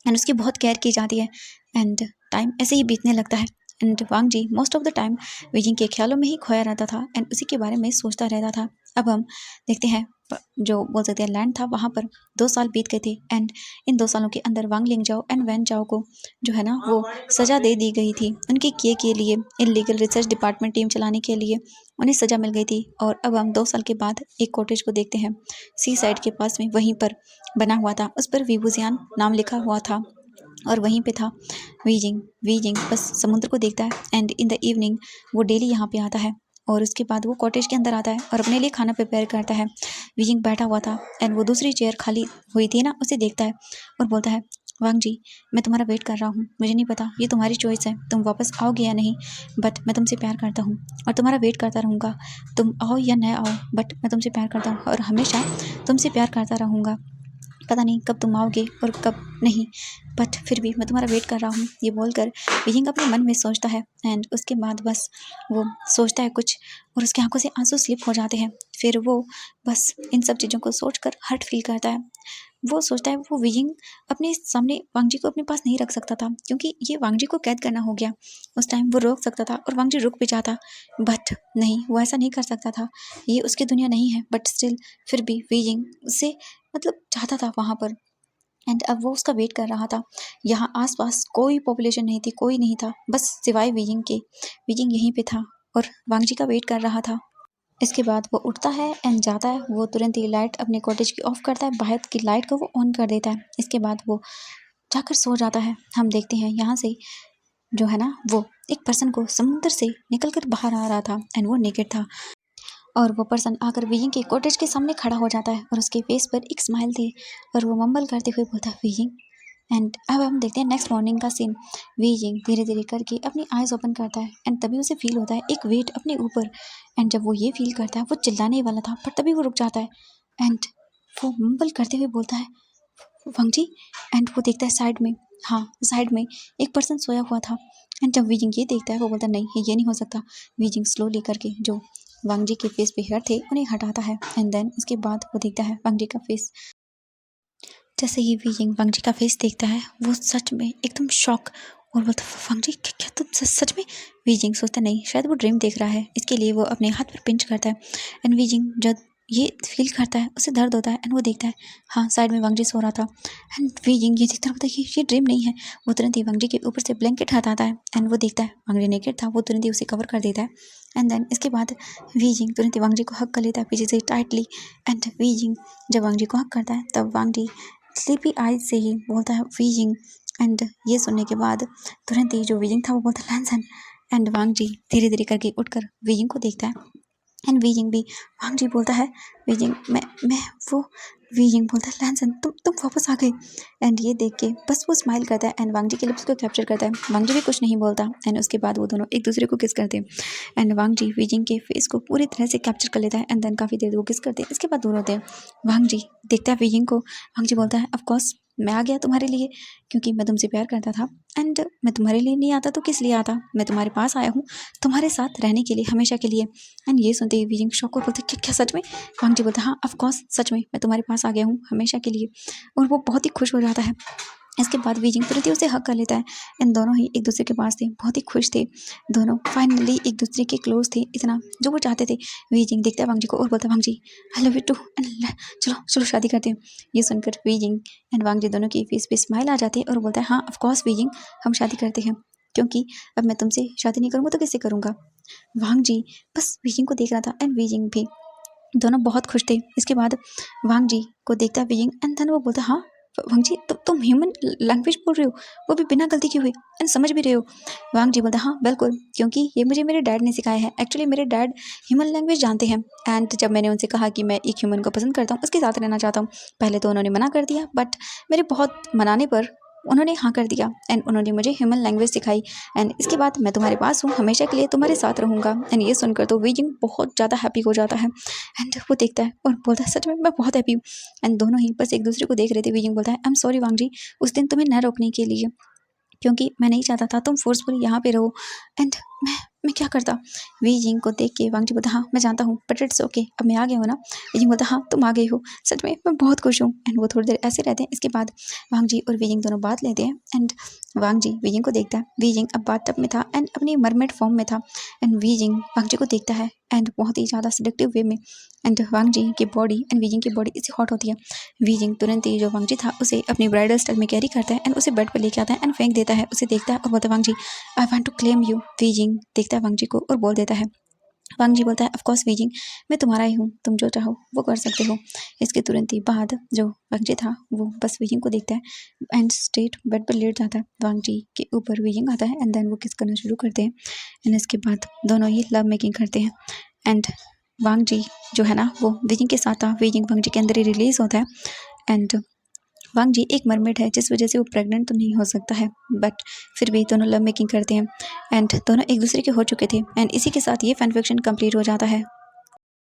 एंड उसकी बहुत केयर की जाती है एंड टाइम ऐसे ही बीतने लगता है। And Wang ji most of the time Wei Ying के ख्यालों में ही खोया रहता था एंड उसी के बारे में सोचता रहता था। अब हम देखते हैं जो बोल सकते हैं लैंड था वहाँ पर 2 साल बीत गए थे एंड इन 2 सालों के अंदर वांग लिंगजाओ एंड वैन जाओ को जो है ना वो सज़ा दे दी गई थी उनके किए के लिए। इलीगल रिसर्च डिपार्टमेंट टीम चलाने के लिए उन्हें सज़ा मिल गई थी। और अब हम 2 साल के बाद एक कॉटेज को देखते हैं सी साइड के पास में, वहीं पर बना हुआ था, उस पर विभूजियान नाम लिखा हुआ था और वहीं पे था वीजिंग। वीजिंग बस समुद्र को देखता है एंड इन द इवनिंग वो डेली यहाँ पे आता है और उसके बाद वो कॉटेज के अंदर आता है और अपने लिए खाना प्रिपेयर करता है। वीजिंग बैठा हुआ था एंड वो दूसरी चेयर खाली हुई थी ना, उसे देखता है और बोलता है वांग जी मैं तुम्हारा वेट कर रहा हूँ, मुझे नहीं पता ये तुम्हारी चॉइस है, तुम वापस आओगे या नहीं, बट मैं तुमसे प्यार करता हूँ और तुम्हारा वेट करता रहूँगा। तुम आओ या न आओ बट मैं तुमसे प्यार करता हूँ और हमेशा तुमसे प्यार करता रहूँगा। पता नहीं कब तुम आओगे और कब नहीं, बट फिर भी मैं तुम्हारा वेट कर रहा हूँ। ये बोलकर वीजिंग अपने मन में सोचता है एंड उसके बाद बस वो सोचता है कुछ और उसकी आंखों से आंसू स्लिप हो जाते हैं। फिर वो बस इन सब चीज़ों को सोचकर हर्ट फील करता है। वो सोचता है वो वीजिंग अपने सामने वांग जी को अपने पास नहीं रख सकता था क्योंकि ये वांग जी को कैद करना हो गया। उस टाइम वो रोक सकता था और वांग जी रुक भी जाता, बट नहीं वो ऐसा नहीं कर सकता था, ये उसकी दुनिया नहीं है। बट स्टिल फिर भी वीजिंग से मतलब चाहता था वहाँ पर एंड अब वो उसका वेट कर रहा था। यहाँ आसपास कोई पॉपुलेशन नहीं थी, कोई नहीं था बस सिवाय वीजिंग के। वीजिंग यहीं पे था और वांग जी का वेट कर रहा था। इसके बाद वो उठता है एंड जाता है। वो तुरंत ही लाइट अपने कॉटेज की ऑफ करता है, बाहर की लाइट को वो ऑन कर देता है। इसके बाद वो जाकर सो जाता है। हम देखते हैं यहाँ से जो है ना वो एक पर्सन को समुद्र से निकल कर बाहर आ रहा था एंड वो नेकेड था और वो पर्सन आकर वीजिंग के कॉटेज के सामने खड़ा हो जाता है और उसके फेस पर एक स्माइल थी और वो मम्बल करते हुए बोलता है वीजिंग। एंड अब हम देखते हैं नेक्स्ट मॉर्निंग का सीन। वीजिंग धीरे धीरे करके अपनी आइज़ ओपन करता है एंड तभी उसे फील होता है एक वेट अपने ऊपर। एंड जब वो ये फील करता है वो चिल्लाने वाला था पर तभी वो रुक जाता है एंड वो मम्बल करते हुए बोलता है वांग जी। एंड वो देखता है साइड में, हाँ साइड में एक पर्सन सोया हुआ था। एंड जब वीजिंग ये देखता है वो बोलता है नहीं ये नहीं हो सकता। वीजिंग स्लोली करके जो वांग जी के फेस पे हेयर थे उन्हें हटाता है एंड देन उसके बाद वो देखता है वांग जी का फेस। जैसे ही वीजिंग वांग जी का फेस देखता है वो सच में एकदम शॉक और बोलता वांग जी क्या तुम सच में। वीजिंग सोचता नहीं शायद वो ड्रीम देख रहा है, इसके लिए वो अपने हाथ पर पिंच करता है एंड वीजिंग जब ये फील करता है उसे दर्द होता है एंड वो देखता है हाँ साइड में वांग जी सो रहा था एंड वीजिंग ये देखता होता है कि ये ड्रीम नहीं है। वो तुरंत ही वांग जी के ऊपर से ब्लैंकेट हटाता है एंड वो देखता है वांग जी नेकेड था, वो तुरंत ही उसे कवर कर देता है एंड देन इसके बाद वीजिंग तुरंत ही वांग जी को हक कर लेता है पीछे से टाइटली एंड वीजिंग जब वांग जी को हक करता है तब वांग जी स्लीपी आइज से ही बोलता है वीजिंग एंड ये सुनने के बाद तुरंत ही जो वीजिंग था वो बोलता है लैंसन एंड वांग जी धीरे धीरे करके उठकर वीजिंग को देखता है एंड वीजिंग भी वांग जी बोलता है वीजिंग मैं वो वीजिंग बोलता है लैंसन तुम वापस आ गए एंड ये देख के बस वो स्माइल करता है एंड वांग जी के लिप्स को कैप्चर करता है। वांग जी भी कुछ नहीं बोलता एंड उसके बाद वो दोनों एक दूसरे को किस करते हैं एंड वांग जी वीजिंग के फेस को पूरी तरह से कैप्चर कर लेता है एंड देन काफ़ी देर वो किस करते हैं। इसके बाद दूर होते हैं। वांग जी देखता है वीजिंग को। वांग जी बोलता है ऑफकोर्स मैं आ गया तुम्हारे लिए क्योंकि मैं तुमसे प्यार करता था एंड मैं तुम्हारे लिए नहीं आता तो किस लिए आता, मैं तुम्हारे पास आया हूँ तुम्हारे साथ रहने के लिए हमेशा के लिए। एंड ये सुनते ही वीजिंग शॉक हो बोलते क्या सच में। वांग जी बोलता है हाँ ऑफकोर्स सच में मैं तुम्हारे पास आ गया हूँ हमेशा के लिए और वो बहुत ही खुश हो जाता है। इसके बाद वीजिंग तुरंत ही उसे हक कर लेता है एंड दोनों ही एक दूसरे के पास थे, बहुत ही खुश थे दोनों, फाइनली एक दूसरे के क्लोज थे इतना जो वो चाहते थे। वीजिंग देखता है वांग जी को और बोलता है Wang Ji I love you too and चलो चलो शादी करते हैं। ये सुनकर वीजिंग एंड वांग जी दोनों की फेस पे स्माइल आ जाती है और बोलता है हाँ ऑफकोर्स वीजिंग हम शादी करते हैं क्योंकि अब मैं तुमसे शादी नहीं करूँगा तो किससे करूँगा। वांग जी बस वीजिंग को देख रहा था एंड वीजिंग भी दोनों बहुत खुश थे। इसके बाद वांग जी को देखता है वीजिंग एंड देन वो बोलता है हाँ वांग जी तुम ह्यूमन लैंग्वेज बोल रहे हो वो भी बिना गलती के हुए एंड समझ भी रहे हो। वांग जी बोलता है हाँ बिल्कुल क्योंकि ये मुझे मेरे डैड ने सिखाया है। एक्चुअली मेरे डैड ह्यूमन लैंग्वेज जानते हैं एंड जब मैंने उनसे कहा कि मैं एक ह्यूमन को पसंद करता हूँ उसके साथ रहना चाहता हूँ पहले तो उन्होंने मना कर दिया बट मेरे बहुत मनाने पर उन्होंने हाँ कर दिया एंड उन्होंने मुझे ह्यूमन लैंग्वेज सिखाई एंड इसके बाद मैं तुम्हारे पास हूँ हमेशा के लिए तुम्हारे साथ रहूँगा। एंड ये सुनकर तो वीजिंग बहुत ज़्यादा हैप्पी हो जाता है एंड वो देखता है और बोलता है सच में मैं बहुत हैप्पी हूँ। एंड दोनों ही बस एक दूसरे को देख रहे थे। वीजिंग बोलता है आई एम सॉरी वांग जी उस दिन तुम्हें न रोकने के लिए क्योंकि मैं नहीं चाहता था तुम फोर्सफुली यहाँ पे रहो एंड मैं क्या करता। वीजिंग को देख के वांग जी बोलता हाँ मैं जानता हूँ बट इट्स ओके अब मैं आ गया हूँ ना। वीजिंग बोलता हाँ तुम आ गई हो सच में मैं बहुत खुश हूँ एंड वो थोड़ी देर ऐसे रहते हैं। इसके बाद वांग जी और वीजिंग दोनों बात लेते हैं एंड वांग जी वीजिंग को देखता है। वीजिंग अब बाथ टब में था एंड अपनी मरमेड फॉर्म में था एंड वीजिंग वांग जी को देखता है एंड बहुत ही ज़्यादा सेडक्टिव वे में एंड वांग जी की बॉडी एंड वीजिंग की बॉडी इसी हॉट होती है। वीजिंग तुरंत ही जो वांग जी था उसे अपनी ब्राइडल स्टाइल में कैरी करता है एंड उसे बेड पर लेके आता है एंड फेंक देता है। उसे देखता है और बोलता है Wang Ji I want to claim you. Wei Ying देखता है वांग जी को और बोल देता है। वांग जी बोलता है ऑफकोर्स वीजिंग मैं तुम्हारा ही हूँ तुम जो चाहो वो कर सकते हो। इसके तुरंत ही बाद जो वांग जी था वो बस वीजिंग को देखता है एंड स्ट्रेट बेड पर लेट जाता है। वांग जी के ऊपर वीजिंग आता है एंड देन वो किस करना शुरू करते हैं एंड इसके बाद दोनों ही लव मेकिंग करते हैं एंड वांग जी जो है ना वो वीजिंग के साथ था। वीजिंग वांग जी के अंदर ही रिलीज होता है एंड वांग जी एक मरमेड है जिस वजह से वो प्रेग्नेंट तो नहीं हो सकता है बट फिर भी दोनों लव मेकिंग करते हैं एंड दोनों एक दूसरे के हो चुके थे एंड इसी के साथ ये फैन फिक्शन कंप्लीट हो जाता है।